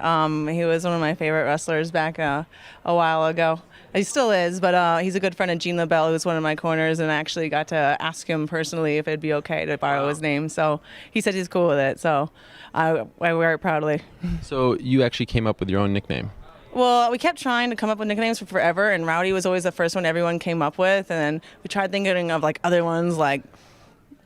He was one of my favorite wrestlers back a while ago. He still is, but he's a good friend of Gene LaBelle, who's one of my corners, and I actually got to ask him personally if it'd be okay to borrow his name. So he said he's cool with it, so I wear it proudly. So you actually came up with your own nickname? Well, we kept trying to come up with nicknames for forever, and Rowdy was always the first one everyone came up with, and then we tried thinking of other ones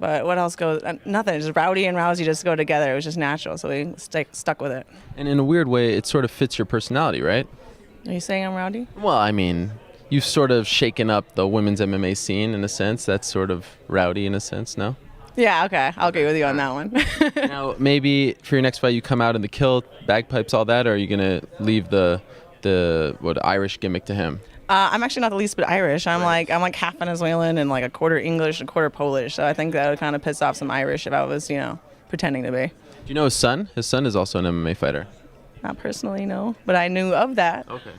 but what else goes? Nothing. Just Rowdy and Rousey just go together. It was just natural, so we stuck with it. And in a weird way, it sort of fits your personality, right? Are you saying I'm rowdy? Well, I mean, you've sort of shaken up the women's MMA scene in a sense. That's sort of rowdy in a sense, no? Yeah, okay. I'll agree with you on that one. Now, maybe for your next fight, you come out in the kilt, bagpipes, all that, or are you going to leave the Irish gimmick to him? I'm actually not the least bit Irish. I'm like half Venezuelan and a quarter English, a quarter Polish. So I think that would kind of piss off some Irish if I was, pretending to be. Do you know his son? His son is also an MMA fighter. Not personally, no, but I knew of that. Okay.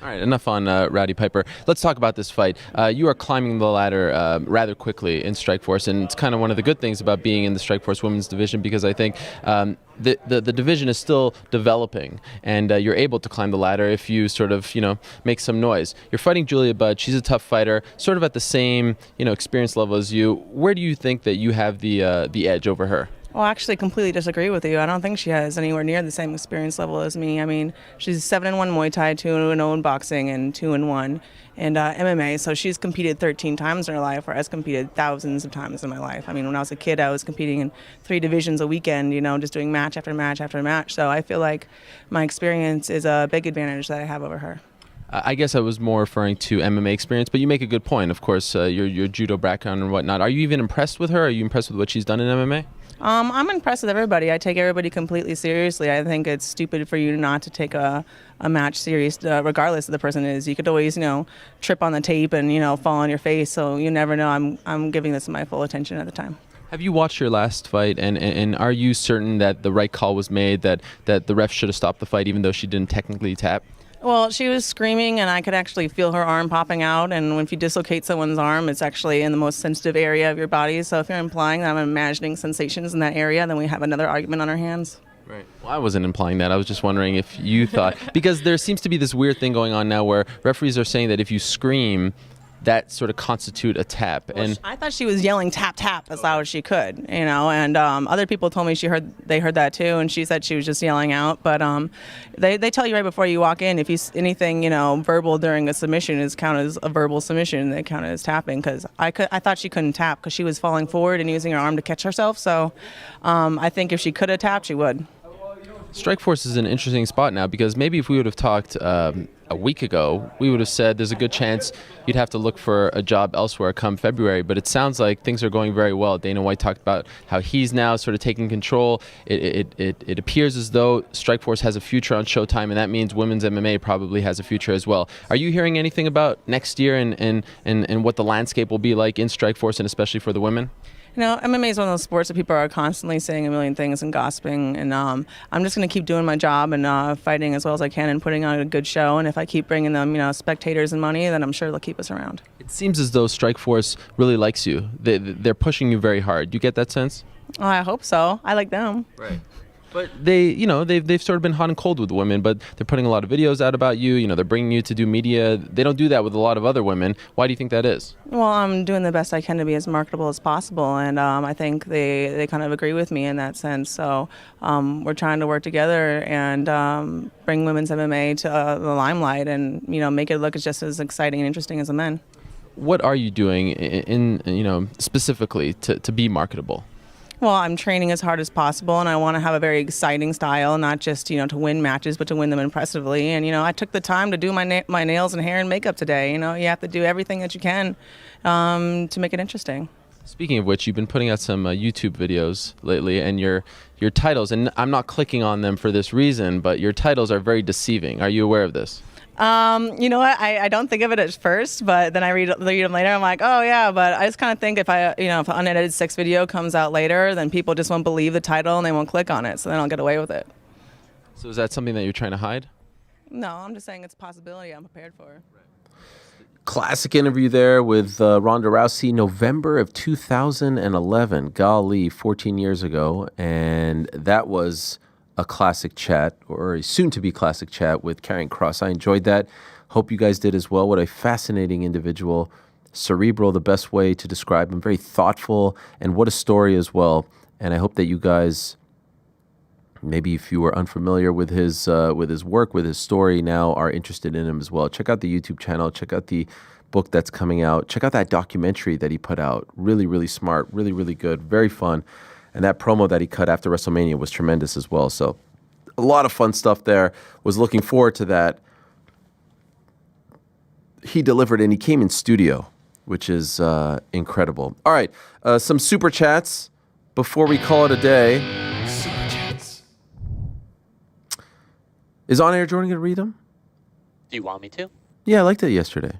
All right, enough on Rowdy Piper. Let's talk about this fight. You are climbing the ladder rather quickly in Strikeforce, and it's kind of one of the good things about being in the Strikeforce women's division, because I think the division is still developing, and you're able to climb the ladder if you sort of, make some noise. You're fighting Julia Budd. She's a tough fighter, sort of at the same, experience level as you. Where do you think that you have the edge over her? Well, I actually completely disagree with you. I don't think she has anywhere near the same experience level as me. I mean, she's 7-1 Muay Thai, 2-0 in boxing, and 2-1 in MMA. So she's competed 13 times in her life, where I've competed thousands of times in my life. I mean, when I was a kid, I was competing in 3 divisions a weekend, just doing match after match after match. So I feel like my experience is a big advantage that I have over her. I guess I was more referring to MMA experience, but you make a good point. Of course, your judo background and whatnot. Are you even impressed with her? Are you impressed with what she's done in MMA? I'm impressed with everybody. I take everybody completely seriously. I think it's stupid for you not to take a match serious, regardless of the person is. You could always, trip on the tape and, fall on your face. So you never know. I'm giving this my full attention at the time. Have you watched your last fight, and are you certain that the right call was made, that the ref should have stopped the fight even though she didn't technically tap? Well, she was screaming, and I could actually feel her arm popping out. And if you dislocate someone's arm, it's actually in the most sensitive area of your body. So if you're implying that I'm imagining sensations in that area, then we have another argument on our hands. Right. Well, I wasn't implying that. I was just wondering if you thought, because there seems to be this weird thing going on now where referees are saying that if you scream, that sort of constitute a tap. And I thought she was yelling tap tap as loud as she could, and other people told me they heard that too, and she said she was just yelling out. But they tell you right before you walk in, if you anything verbal during a submission is counted as a verbal submission, they count it as tapping, because I thought she couldn't tap because she was falling forward and using her arm to catch herself. So I think if she could have tapped, she would. Strikeforce is an interesting spot now, because maybe if we would have talked a week ago, we would have said there's a good chance you'd have to look for a job elsewhere come February. But it sounds like things are going very well. Dana White talked about how he's now sort of taking control. It appears as though Strikeforce has a future on Showtime, and that means women's MMA probably has a future as well. Are you hearing anything about next year and what the landscape will be like in Strikeforce, and especially for the women? MMA is one of those sports that people are constantly saying a million things and gossiping, and I'm just going to keep doing my job and fighting as well as I can and putting on a good show. And if I keep bringing them, spectators and money, then I'm sure they'll keep us around. It seems as though Strikeforce really likes you. They're pushing you very hard. Do you get that sense? Oh, I hope so. I like them. Right. But they've sort of been hot and cold with women, but they're putting a lot of videos out about you. They're bringing you to do media. They don't do that with a lot of other women. Why do you think that is? Well, I'm doing the best I can to be as marketable as possible, and I think they kind of agree with me in that sense. So we're trying to work together and bring women's MMA to the limelight, and make it look just as exciting and interesting as the men. What are you doing in specifically to be marketable? Well, I'm training as hard as possible, and I want to have a very exciting style, not just, to win matches, but to win them impressively. And, I took the time to do my nails and hair and makeup today. You have to do everything that you can to make it interesting. Speaking of which, you've been putting out some YouTube videos lately, and your titles, and I'm not clicking on them for this reason, but your titles are very deceiving. Are you aware of this? You know what? I don't think of it at first, but then I read them later. I'm like, oh yeah, but I just kind of think if if an unedited sex video comes out later, then people just won't believe the title and they won't click on it, so then I'll get away with it. So is that something that you're trying to hide? No, I'm just saying it's a possibility I'm prepared for. Classic interview there with Ronda Rousey, November of 2011. Golly, 14 years ago, and that was a classic chat, or a soon-to-be classic chat with Karrion Kross. I enjoyed that. Hope you guys did as well. What a fascinating individual. Cerebral, the best way to describe him. Very thoughtful, and what a story as well. And I hope that you guys, maybe if you were unfamiliar with his work, with his story, now are interested in him as well. Check out the YouTube channel. Check out the book that's coming out. Check out that documentary that he put out. Really, really smart. Really, really good. Very fun. And that promo that he cut after WrestleMania was tremendous as well. So a lot of fun stuff there. Was looking forward to that. He delivered, and he came in studio, which is incredible. All right, some super chats before we call it a day. Super chats. Is On Air Jordan going to read them? Do you want me to? Yeah, I liked it yesterday.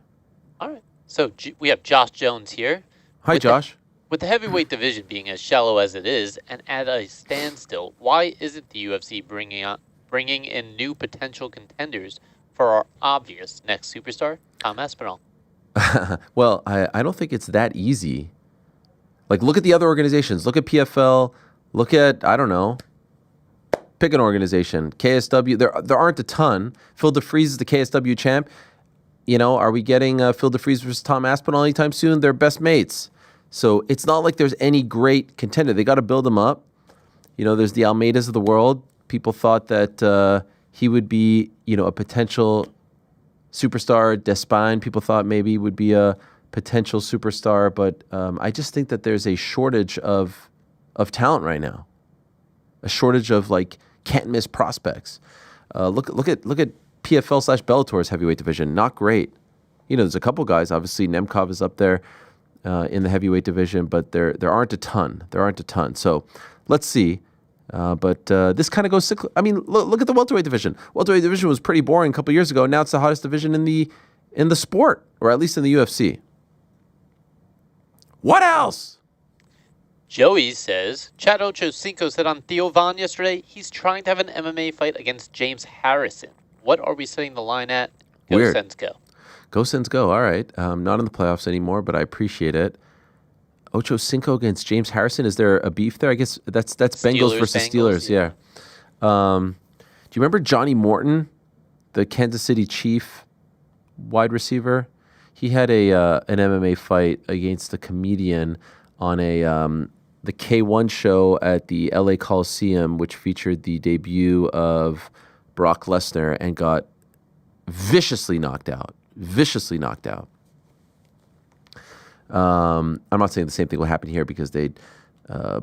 All right. So we have Josh Jones here. Hi, Josh. With the heavyweight division being as shallow as it is and at a standstill, why isn't the UFC bringing in new potential contenders for our obvious next superstar, Tom Aspinall? Well, I don't think it's that easy. Like, look at the other organizations. Look at PFL. Look at, I don't know, pick an organization. KSW. There aren't a ton. Phil DeFries is the KSW champ. Are we getting Phil DeFries versus Tom Aspinall anytime soon? They're best mates. So it's not like there's any great contender. They got to build them up. There's the Almeidas of the world. People thought that he would be, a potential superstar. Despine, people thought maybe would be a potential superstar. But I just think that there's a shortage of talent right now. A shortage of can't miss prospects. Look at PFL/Bellator's heavyweight division. Not great. You know, there's a couple guys. Obviously, Nemkov is up there in the heavyweight division, but there aren't a ton. So let's see. But this kind of goes cyclical. I mean, look at the welterweight division. Welterweight division was pretty boring a couple years ago. Now it's the hottest division in the sport, or at least in the UFC. What else? Joey says, Chad Ochocinco said on Theo Von yesterday he's trying to have an MMA fight against James Harrison. What are we setting the line at? Go Weird. Sens go. Go Sens go. All right. Not in the playoffs anymore, but I appreciate it. Ochocinco against James Harrison. Is there a beef there? I guess that's Bengals versus Steelers. Yeah. Do you remember Johnny Morton, the Kansas City Chief wide receiver? He had an MMA fight against a comedian on the K1 show at the LA Coliseum, which featured the debut of Brock Lesnar, and got viciously knocked out. I'm not saying the same thing will happen here because they'd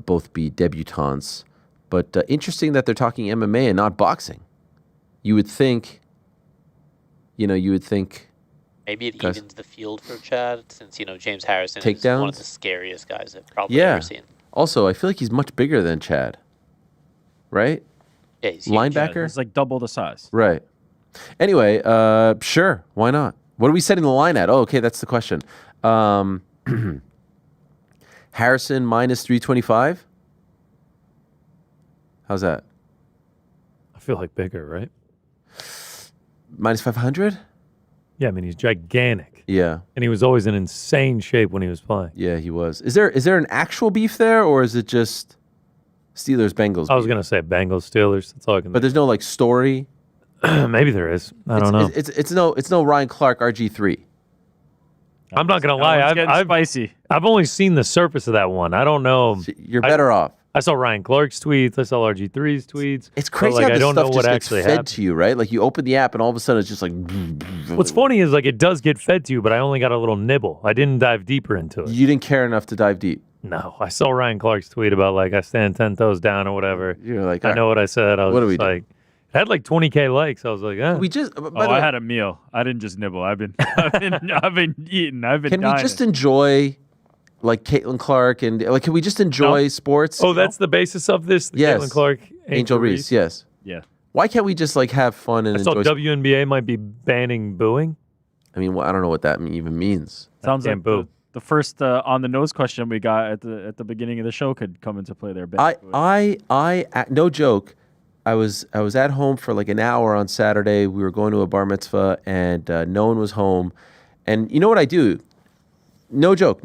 both be debutants. But interesting that they're talking MMA and not boxing. You would think. Maybe it evens the field for Chad, since James Harrison is Takedowns? one of the scariest guys I've probably ever seen. Also, I feel like he's much bigger than Chad. Right? Yeah, he's huge. Linebacker? He's like double the size. Right. Anyway, sure. Why not? What are we setting the line at? Oh, okay, that's the question. Harrison minus 325? How's that? I feel like bigger, right? Minus 500? Yeah, I mean, he's gigantic. Yeah. And he was always in insane shape when he was playing. Yeah, he was. Is there an actual beef there, or is it just Steelers-Bengals? I was going to say Bengals-Steelers. That's all I can But there's no, story? Maybe there is. I don't know. It's no Ryan Clark RG3. I'm not going to lie. I've only seen the surface of that one. I don't know. You're better off. I saw Ryan Clark's tweets. I saw RG3's tweets. It's crazy how this stuff just gets fed to you, right? Like you open the app and all of a sudden it's just like... What's funny is it does get fed to you, but I only got a little nibble. I didn't dive deper into it. You didn't care enough to dive deep. No. I saw Ryan Clark's tweet about I stand 10 toes down or whatever. You're like... I know what I said. I was what do we do? It had 20K likes. I was like, We just... I had a meal. I didn't just nibble. I've been eating. Can we just enjoy... Caitlin Clark and can we just enjoy sports? Oh, that's the basis of this. Yes. Caitlin Clark, Angel Reese. Yes. Yeah. Why can't we just have fun and I saw enjoy? WNBA might be banning booing. I mean, I don't know what that even means. Sounds like the first on the nose question we got at the beginning of the show could come into play there. I no joke. I was at home for an hour on Saturday. We were going to a bar mitzvah and no one was home. And you know what I do? No joke.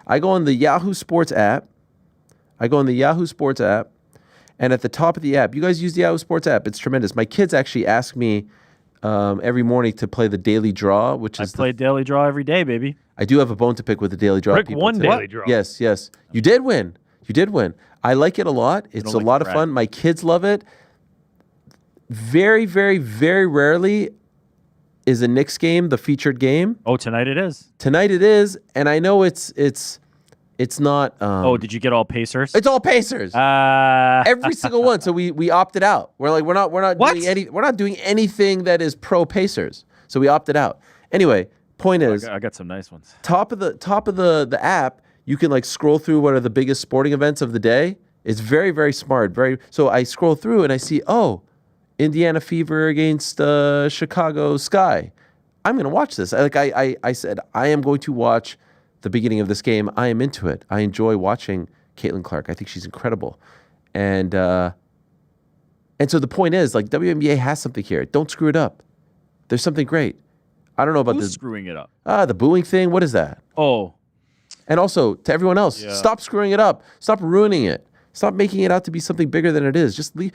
I go on the Yahoo Sports app. And at the top of the app, you guys use the Yahoo Sports app. It's tremendous. My kids actually ask me every morning to play the Daily Draw, which is... I play Daily Draw every day, baby. I do have a bone to pick with the Daily Draw. Rick won Daily Draw. Yes. You did win. I like it a lot. It's a lot of fun. My kids love it. Very, very, very rarely is a Knicks game the featured game. Oh, tonight it is. And I know it's not. Did you get all Pacers? It's all Pacers. Every single one. So we opted out. We're not doing anything that is pro Pacers. So we opted out. Anyway, point is, I got some nice ones. Top of the app, you can scroll through what are the biggest sporting events of the day. It's very, very smart. So I scroll through and I see, Indiana Fever against Chicago Sky. I'm going to watch this. I said, I am going to watch the beginning of this game. I am into it. I enjoy watching Caitlin Clark. I think she's incredible. And so the point is, WNBA has something here. Don't screw it up. There's something great. I don't know about Who's this. screwing it up? The booing thing. What is that? Oh. And also, to everyone else, stop screwing it up. Stop ruining it. Stop making it out to be something bigger than it is. Just leave.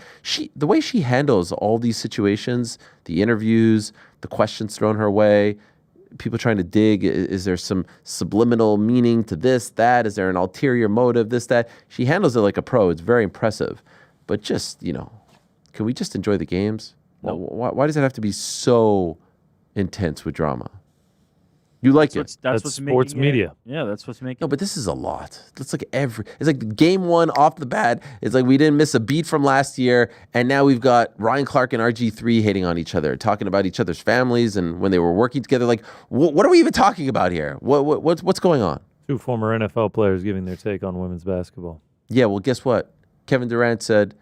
The way she handles all these situations, the interviews, the questions thrown her way, people trying to dig, is there some subliminal meaning to this, that? Is there an ulterior motive, this, that? She handles it like a pro. It's very impressive. But just, can we just enjoy the games? No. Why does it have to be so intense with drama? You like it? That's what's sports making media. Yeah, that's what's making. No, but this is a lot. It's like it's like game one off the bat. It's like we didn't miss a beat from last year, and now we've got Ryan Clark and RG3 hating on each other, talking about each other's families and when they were working together. Like, what are we even talking about here? What's going on? 2 former NFL players giving their take on women's basketball. Yeah, well, guess what? Kevin Durant said,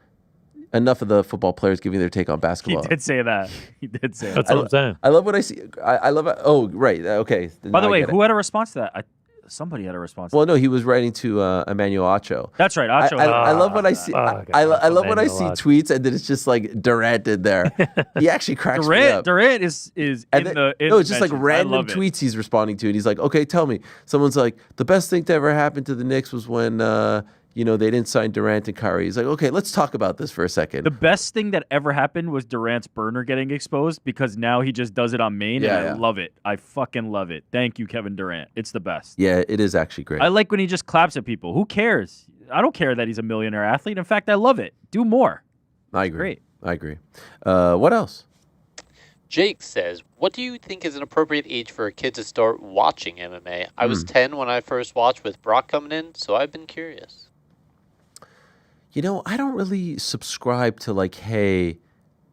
enough of the football players giving their take on basketball. He did say that. He did say that. That's what I'm saying. I love what I see. I love it. Oh, right. Okay. By the way, who had a response to that? Somebody had a response. Well, no, he was writing to Emmanuel Acho. That's right, Acho. I love when I see. I love when I see tweets and then it's just like Durant in there. He actually cracks me up. Durant is no, it's just like random tweets he's responding to, and he's like, "Okay, tell me." Someone's like, "The best thing to ever happen to the Knicks was when they didn't sign Durant and Kyrie." He's like, "Okay, let's talk about this for a second." The best thing that ever happened was Durant's burner getting exposed because now he just does it on main, and I love it. I fucking love it. Thank you, Kevin Durant. It's the best. Yeah, it is actually great. I like when he just claps at people. Who cares? I don't care that he's a millionaire athlete. In fact, I love it. Do more. I agree. Great. I agree. What else? Jake says, what do you think is an appropriate age for a kid to start watching MMA? I was 10 when I first watched with Brock coming in, so I've been curious. I don't really subscribe to like, hey,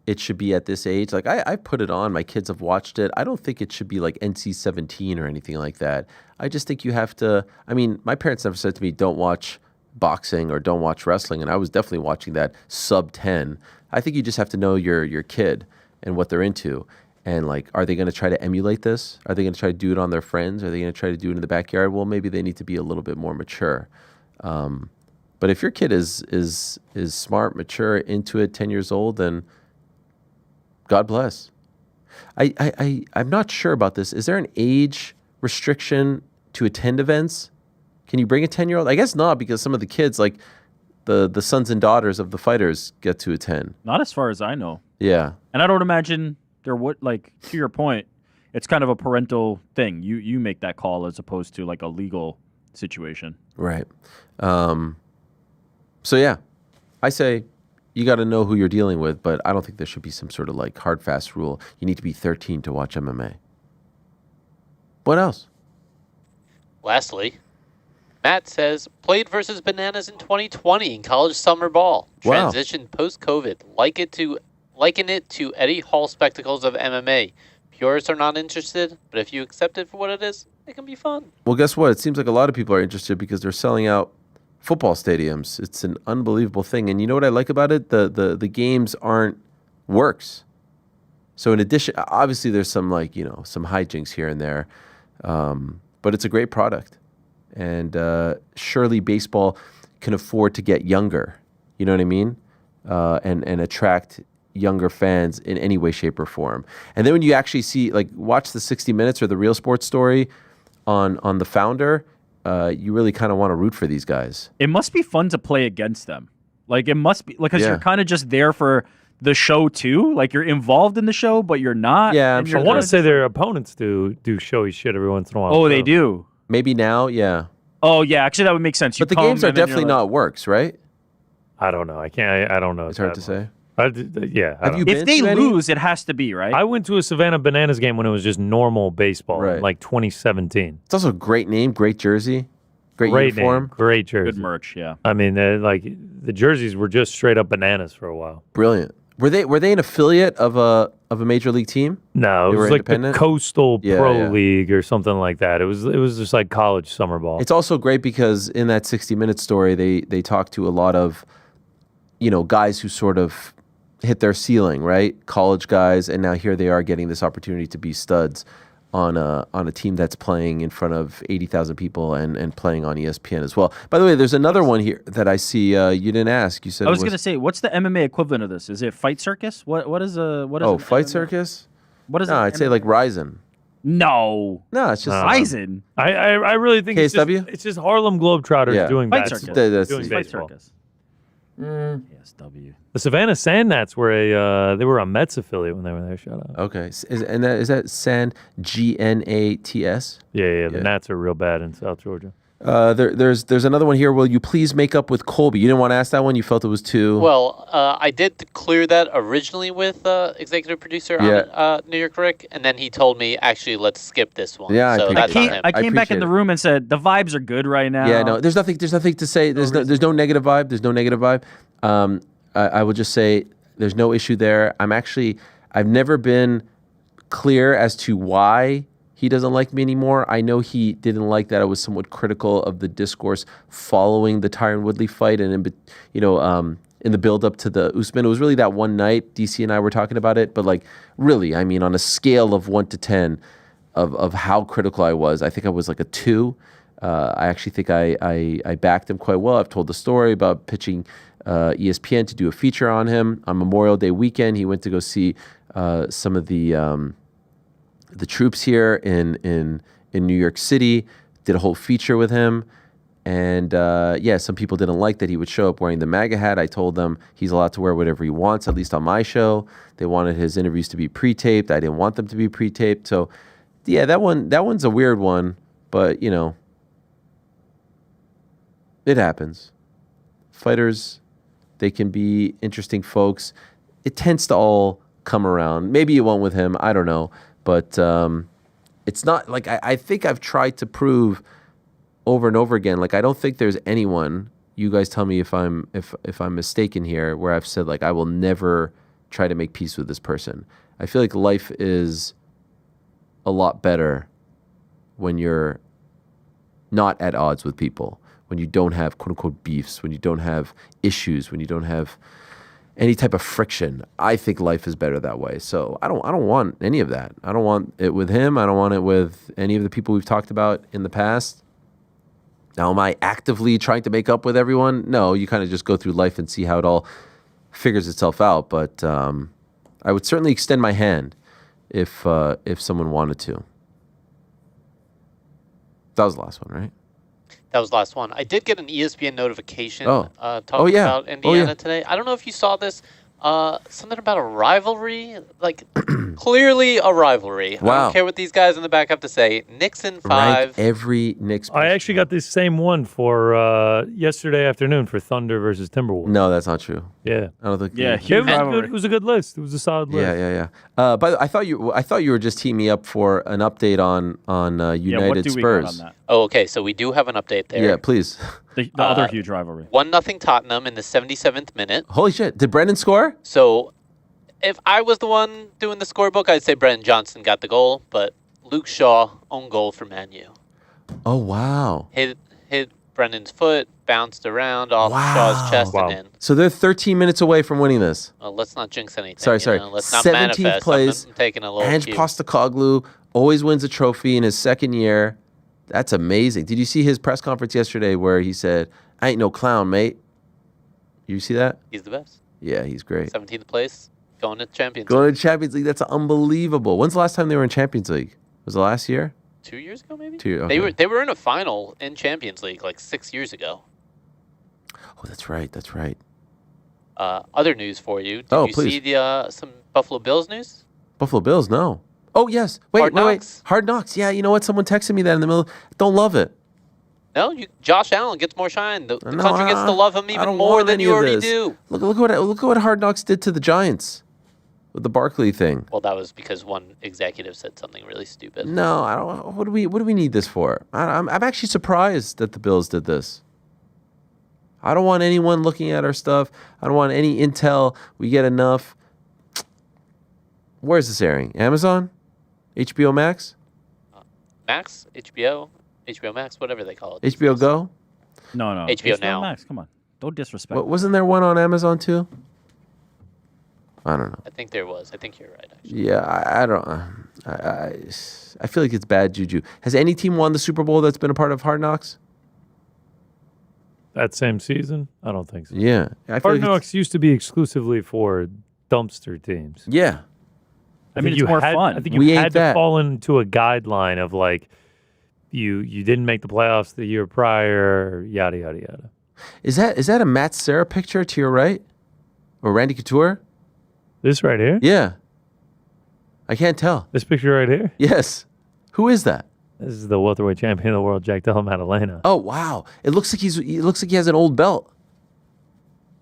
it should be at this age. Like I put it on. My kids have watched it. I don't think it should be like NC-17 or anything like that. I just think you have to. I mean, my parents never said to me, don't watch boxing or don't watch wrestling. And I was definitely watching that sub 10. I think you just have to know your kid and what they're into. And like, are they going to try to emulate this? Are they going to try to do it on their friends? Are they going to try to do it in the backyard? Well, maybe they need to be a little bit more mature. But if your kid is smart, mature, into it, 10 years old, then God bless. I'm not sure about this. Is there an age restriction to attend events? Can you bring a 10-year-old? I guess not, because some of the kids, like the sons and daughters of the fighters, get to attend. Not as far as I know. Yeah. And I don't imagine there would, like, to your point, it's kind of a parental thing. You make that call as opposed to like a legal situation. Right. So yeah, I say you got to know who you're dealing with, but I don't think there should be some sort of like hard, fast rule. You need to be 13 to watch MMA. What else? Lastly, Matt says, played versus Bananas in 2020 in college summer ball. Wow. Transitioned post-COVID. Liken it to Eddie Hall spectacles of MMA. Purists are not interested, but if you accept it for what it is, it can be fun. Well, guess what? It seems like a lot of people are interested because they're selling out football stadiums. It's an unbelievable thing. And you know what I like about it? The games aren't works. So in addition, obviously there's some some hijinks here and there, but it's a great product. And surely baseball can afford to get younger. You know what I mean? And attract younger fans in any way, shape, or form. And then when you actually see, like, watch the 60 Minutes or the Real Sports story on the founder, you really kind of want to root for these guys. It must be fun to play against them. Like, it must be, because you're kind of just there for the show too. Like, you're involved in the show, but you're not. Yeah, I want to say their opponents do showy shit every once in a while. Oh, they do. Maybe now, yeah. Oh, yeah. Actually, that would make sense. But the games are definitely not works, right? I don't know. I don't know. It's hard to say. Have you if they lose, it has to be, right? I went to a Savannah Bananas game when it was just normal baseball, Right. in like 2017. It's also a great name, great jersey, great uniform. Name, great jersey. Good merch, yeah. I mean, like the jerseys were just straight up bananas for a while. Brilliant. Were they an affiliate of a major league team? No, They it were was like the independent? Coastal Pro Yeah. League or something like that. It was just like college summer ball. It's also great because in that 60 Minutes story, they talk to a lot of, guys who sort of hit their ceiling, right? College guys, and now here they are getting this opportunity to be studs on a team that's playing in front of 80,000 people and playing on ESPN as well. By the way, there's another one here that I see you didn't ask. You said I was going to say, what's the MMA equivalent of this? Is it Fight Circus? What is an Fight MMA? Circus? What is No, I'd say like Ryzen. No, it's just Ryzen. I really think KSW? it's just Harlem Globetrotters doing Fight basketball. Circus. Doing Fight baseball. Circus. KSW. The Savannah Sandgnats were they were a Mets affiliate when they were there. Shut up. Okay, is that Sand GNATS? Yeah. The Nats are real bad in South Georgia. There's another one here. Will you please make up with Colby? You didn't want to ask that one. You felt it was too. Well, I did clear that originally with executive producer on New York Rick, and then he told me, actually, let's skip this one. Yeah, so that's on him. I came back in the appreciate room and said the vibes are good right now. Yeah, no, there's nothing to say. There's no negative vibe. There's no negative vibe. I will just say there's no issue there. I've never been clear as to why he doesn't like me anymore. I know he didn't like that I was somewhat critical of the discourse following the Tyron Woodley fight, and in the build up to the Usman. It was really that one night. DC and I were talking about it, but like really, I mean, on a scale of 1 to 10 of how critical I was, I think I was like a 2. I actually think I backed him quite well. I've told the story about pitching ESPN to do a feature on him on Memorial Day weekend. He went to go see some of the troops here in New York City, did a whole feature with him. And some people didn't like that he would show up wearing the MAGA hat. I told them he's allowed to wear whatever he wants, at least on my show. They wanted his interviews to be pre-taped. I didn't want them to be pre-taped. So, yeah, that one's a weird one, but, it happens. Fighters, they can be interesting folks. It tends to all come around. Maybe it won't with him. I don't know. But it's not like I think I've tried to prove over and over again. Like I don't think there's anyone. You guys tell me if I'm mistaken here, where I've said like I will never try to make peace with this person. I feel like life is a lot better when you're not at odds with people, when you don't have quote unquote beefs, when you don't have issues, when you don't have any type of friction. I think life is better that way. So I don't want any of that. I don't want it with him. I don't want it with any of the people we've talked about in the past. Now, am I actively trying to make up with everyone? No, you kind of just go through life and see how it all figures itself out. But I would certainly extend my hand if someone wanted to. That was the last one, right? That was the last one. I did get an ESPN notification talking yeah. about Indiana today. I don't know if you saw this. Something about a rivalry, like clearly a rivalry. I Wow. don't care what these guys in the back have to say. Knicks in 5. Rank every Knicks. I actually got this same one for yesterday afternoon for Thunder versus Timberwolves. No, that's not true. Yeah. I don't think. Yeah, It huge was, good, rivalry. it was a good list. It was a solid list. Yeah. But I thought you were just teaming me up for an update on United Yeah, what do we got Spurs. on that? Oh, okay. So we do have an update there. Yeah, please. The other huge rivalry. 1-0 Tottenham in the 77th minute. Holy shit! Did Brendan score? So if I was the one doing the scorebook, I'd say Brendan Johnson got the goal, but Luke Shaw own goal for Man U. Oh wow! Hit Brendan's foot, bounced around off Wow. Shaw's chest Wow. and in. So they're 13 minutes away from winning this. Well, let's not jinx anything. Sorry. Let's not 17th manifest. place. I'm taking a little Ange cue. Postecoglou always wins a trophy in his second year. That's amazing. Did you see his press conference yesterday where he said, "I ain't no clown, mate"? You see that? He's the best. Yeah, he's great. 17th place, going to Champions Going League. to Champions League, that's unbelievable. When's the last time they were in Champions League? Was it last year? 2 years ago, maybe? Okay. They were in a final in Champions League like 6 years ago. Oh, that's right. Other news for you. Did Oh, you please. see the some Buffalo Bills news? Buffalo Bills, no. Oh, yes. Hard Wait. Knocks? Hard Knocks. Yeah, you know what? Someone texted me that in the middle. Don't love it. No, Josh Allen gets more shine. The No, country gets to love him I even don't more want than any you of already this. do. Look at what Hard Knocks did to the Giants with the Barkley thing. Well, that was because one executive said something really stupid. No, I don't. What do we need this for? I'm actually surprised that the Bills did this. I don't want anyone looking at our stuff. I don't want any intel. We get enough. Where's this airing? Amazon? HBO Max? Max, HBO Max, whatever they call it. HBO Go? No. HBO Now. Max, come on. Don't disrespect. What, wasn't there one on Amazon too? I don't know. I think there was. I think you're right, actually. Yeah, I don't. I feel like it's bad juju. Has any team won the Super Bowl that's been a part of Hard Knocks? That same season? I don't think so. Yeah, I feel Hard like it's- Knocks used to be exclusively for dumpster teams. Yeah, I mean, think it's you more had, fun. I think you We ain't had to that. fall into a guideline of like you didn't make the playoffs the year prior, yada yada yada. is that a Matt Serra picture to your right, or Randy Couture? This right here, Yeah, I can't tell. this picture right here. Yes, who is that? This is the welterweight champion of the world, Jack Della Maddalena. Oh wow! It looks like he has an old belt.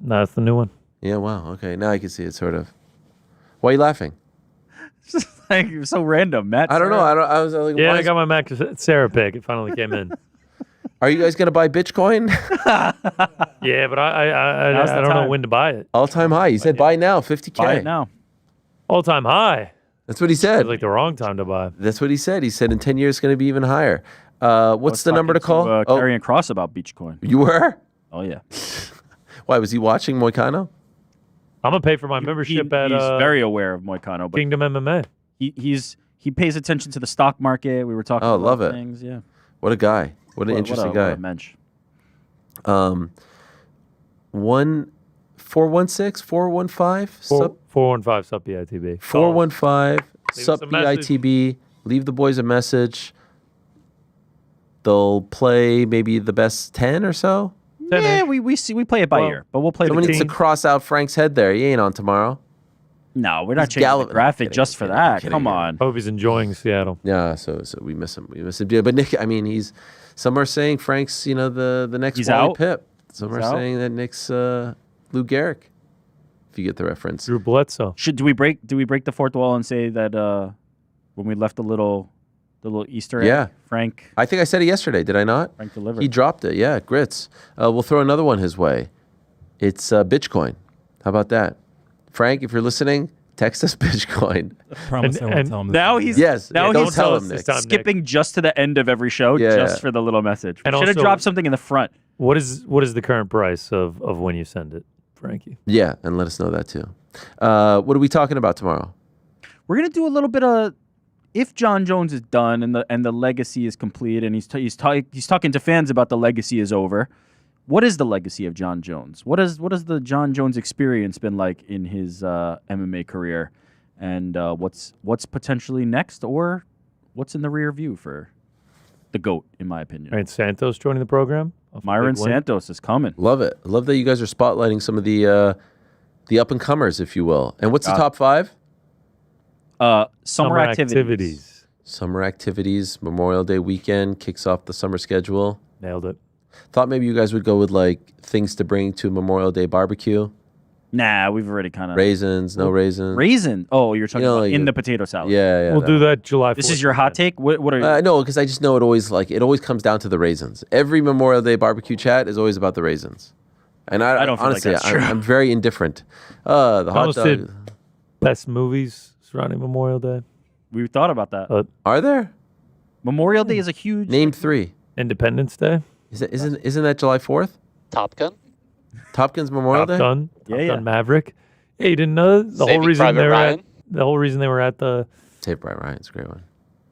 No, that's the new one. Yeah. Wow. Okay. Now I can see it sort of. Why are you laughing? It's just like you're so random, Matt. I don't know. I was like, Yeah, why I is- got my Mac Sarah pick. It finally came in. Are you guys gonna buy Bitcoin? Yeah, but I Now's the don't know time. when to buy it. All time high. He said buy now, 50K. Buy it now. All time high. That's what he said. It's like the wrong time to buy. That's what he said. He said in 10 years it's going to be even higher. What's the number to call? Karrion Kross about Beachcoin. You were? Oh yeah. Why was he watching Moicano? I'm gonna pay for my membership at He's very aware of Moicano, but Kingdom MMA. he pays attention to the stock market. We were talking Oh, about love it. things. Yeah. What a guy. What an interesting guy. What a mensch. 416 415 sub 415 sub BITB. 415 Leave sub us a message. BITB. Leave the boys a message. They'll play maybe the best 10 or so. Yeah, we play it by ear, but we'll play Someone the needs to team. cross out Frank's head there. He ain't on tomorrow. No, we're not He's changing the galloping. graphic Kidding, just for kidding, that. kidding, Come yeah. on. Hope he's enjoying Seattle. Yeah, so we miss him. We miss him. Yeah, but Nick, I mean, some are saying Frank's, the next He's Wally out? Pipp. Some He's are out? saying that Nick's Lou Gehrig. If you get the reference. Drew Bledsoe. Do we break the fourth wall and say that when we left the little Easter egg, Yeah. Frank I think I said it yesterday, did I not? Frank delivered. He dropped it, yeah, grits. We'll throw another one his way. It's Bitcoin. How about that? Frank, if you're listening, text us Bitcoin. Promise I won't tell him this now time. he's Yes, now don't he's tell him, Nick. skipping just to the end of every show Yeah. just for the little message. And Should have also- dropped something in the front. What is the current price of when you send it, Frankie? Yeah, and let us know that too. What are we talking about tomorrow? We're gonna do a little bit of if John Jones is done and the legacy is complete, and he's talking to fans about the legacy is over. What is the legacy of John Jones? What has the John Jones experience been like in his MMA career, and what's potentially next, or what's in the rear view for the GOAT, in my opinion? Myron Santos joining the program. Myron Santos is coming. Love it. Love that you guys are spotlighting some of the up and comers, if you will. And what's the God. top 5? Summer activities. Summer activities. Memorial Day weekend kicks off the summer schedule. Nailed it. Thought maybe you guys would go with like things to bring to Memorial Day barbecue. Nah, we've already kind of Raisins, no raisins. Raisin. Oh, you're talking about like in the potato salad. Yeah. We'll do that July 4th. This is your hot take. What are you? No, because I just know it always comes down to the raisins. Every Memorial Day barbecue chat is always about the raisins, and I don't feel like honestly that's true. I'm very indifferent. The hot almost dog. did best movies surrounding Memorial Day. We thought about that. Are there? Memorial Day is a huge. Name 3. Independence Day. Isn't that July 4th? Top Gun. Top Gun's Memorial Top Day. Gun. Yeah, Top yeah. Gun Maverick. Hey, you didn't know the whole Saving reason Private they were Ryan. the whole reason they were at the Saved by Ryan. It's a great one.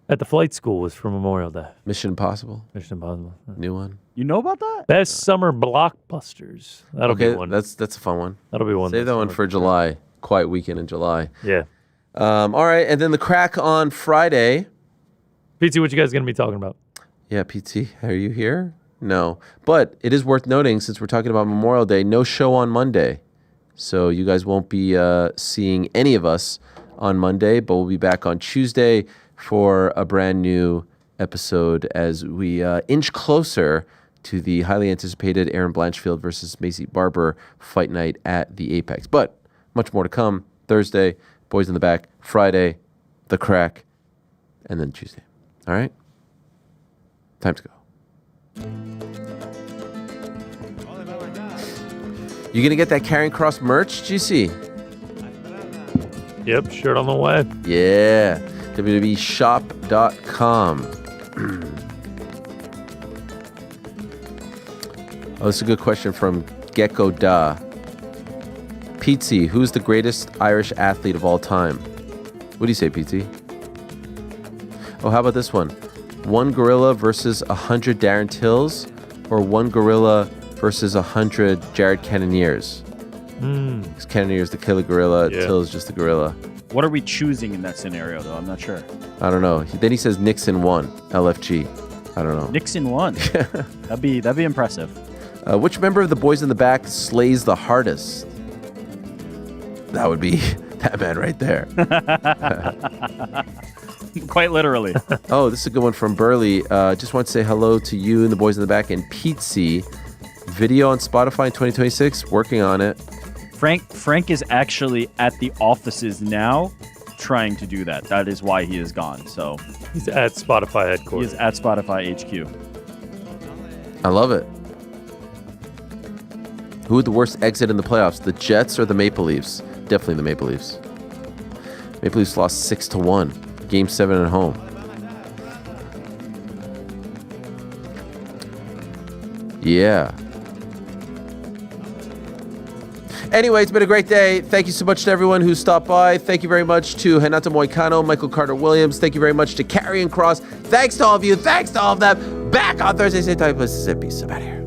at the flight school was for Memorial Day. Mission Impossible. Mission Impossible. New one. You know about that? Best summer blockbusters. That'll Okay, be one. that's a fun one. That'll be one. Save that one for July. Quiet weekend in July. Yeah. All right, and then the crack on Friday. PT, what you guys gonna be talking about? Yeah, PT, are you here? No. But it is worth noting, since we're talking about Memorial Day, no show on Monday. So you guys won't be seeing any of us on Monday, but we'll be back on Tuesday for a brand new episode as we inch closer to the highly anticipated Aaron Blanchfield versus Macy Barber fight night at the Apex. But much more to come. Thursday, Boys in the Back. Friday, the crack. And then Tuesday. All right? Time to go. You gonna get that Karrion Kross merch, GC? Yep, shirt on the way. Yeah. www.shop.com. Oh, this is a good question from Gecko Da. Pete, who's the greatest Irish athlete of all time? What do you say, Pete? Oh, how about this one? 1 gorilla versus 100 Darren Tills, or 1 gorilla versus 100 Jared Cannoniers? Because Cannonier's the killer gorilla, Yeah. Tills just the gorilla. What are we choosing in that scenario, though? I'm not sure. I don't know. Then he says Nixon won, LFG. I don't know. Nixon won. That'd be impressive. Which member of the Boys in the Back slays the hardest? That would be that man right there. Quite literally. Oh, this is a good one from Burley. Just want to say hello to you and the boys in the back and Pete. Video on Spotify in 2026. Working on it. Frank is actually at the offices now trying to do that. That is why he is gone. So He's at Spotify he headquarters. is at Spotify HQ. I love it. Who would the worst exit in the playoffs? The Jets or the Maple Leafs? Definitely the Maple Leafs. Maple Leafs lost 6-1. Game 7 at home. Yeah. Anyway, it's been a great day. Thank you so much to everyone who stopped by. Thank you very much to Renato Moicano, Michael Carter-Williams. Thank you very much to Karrion Kross. Thanks to all of you. Thanks to all of them. Back on Thursday, same time, Mississippi. So out here.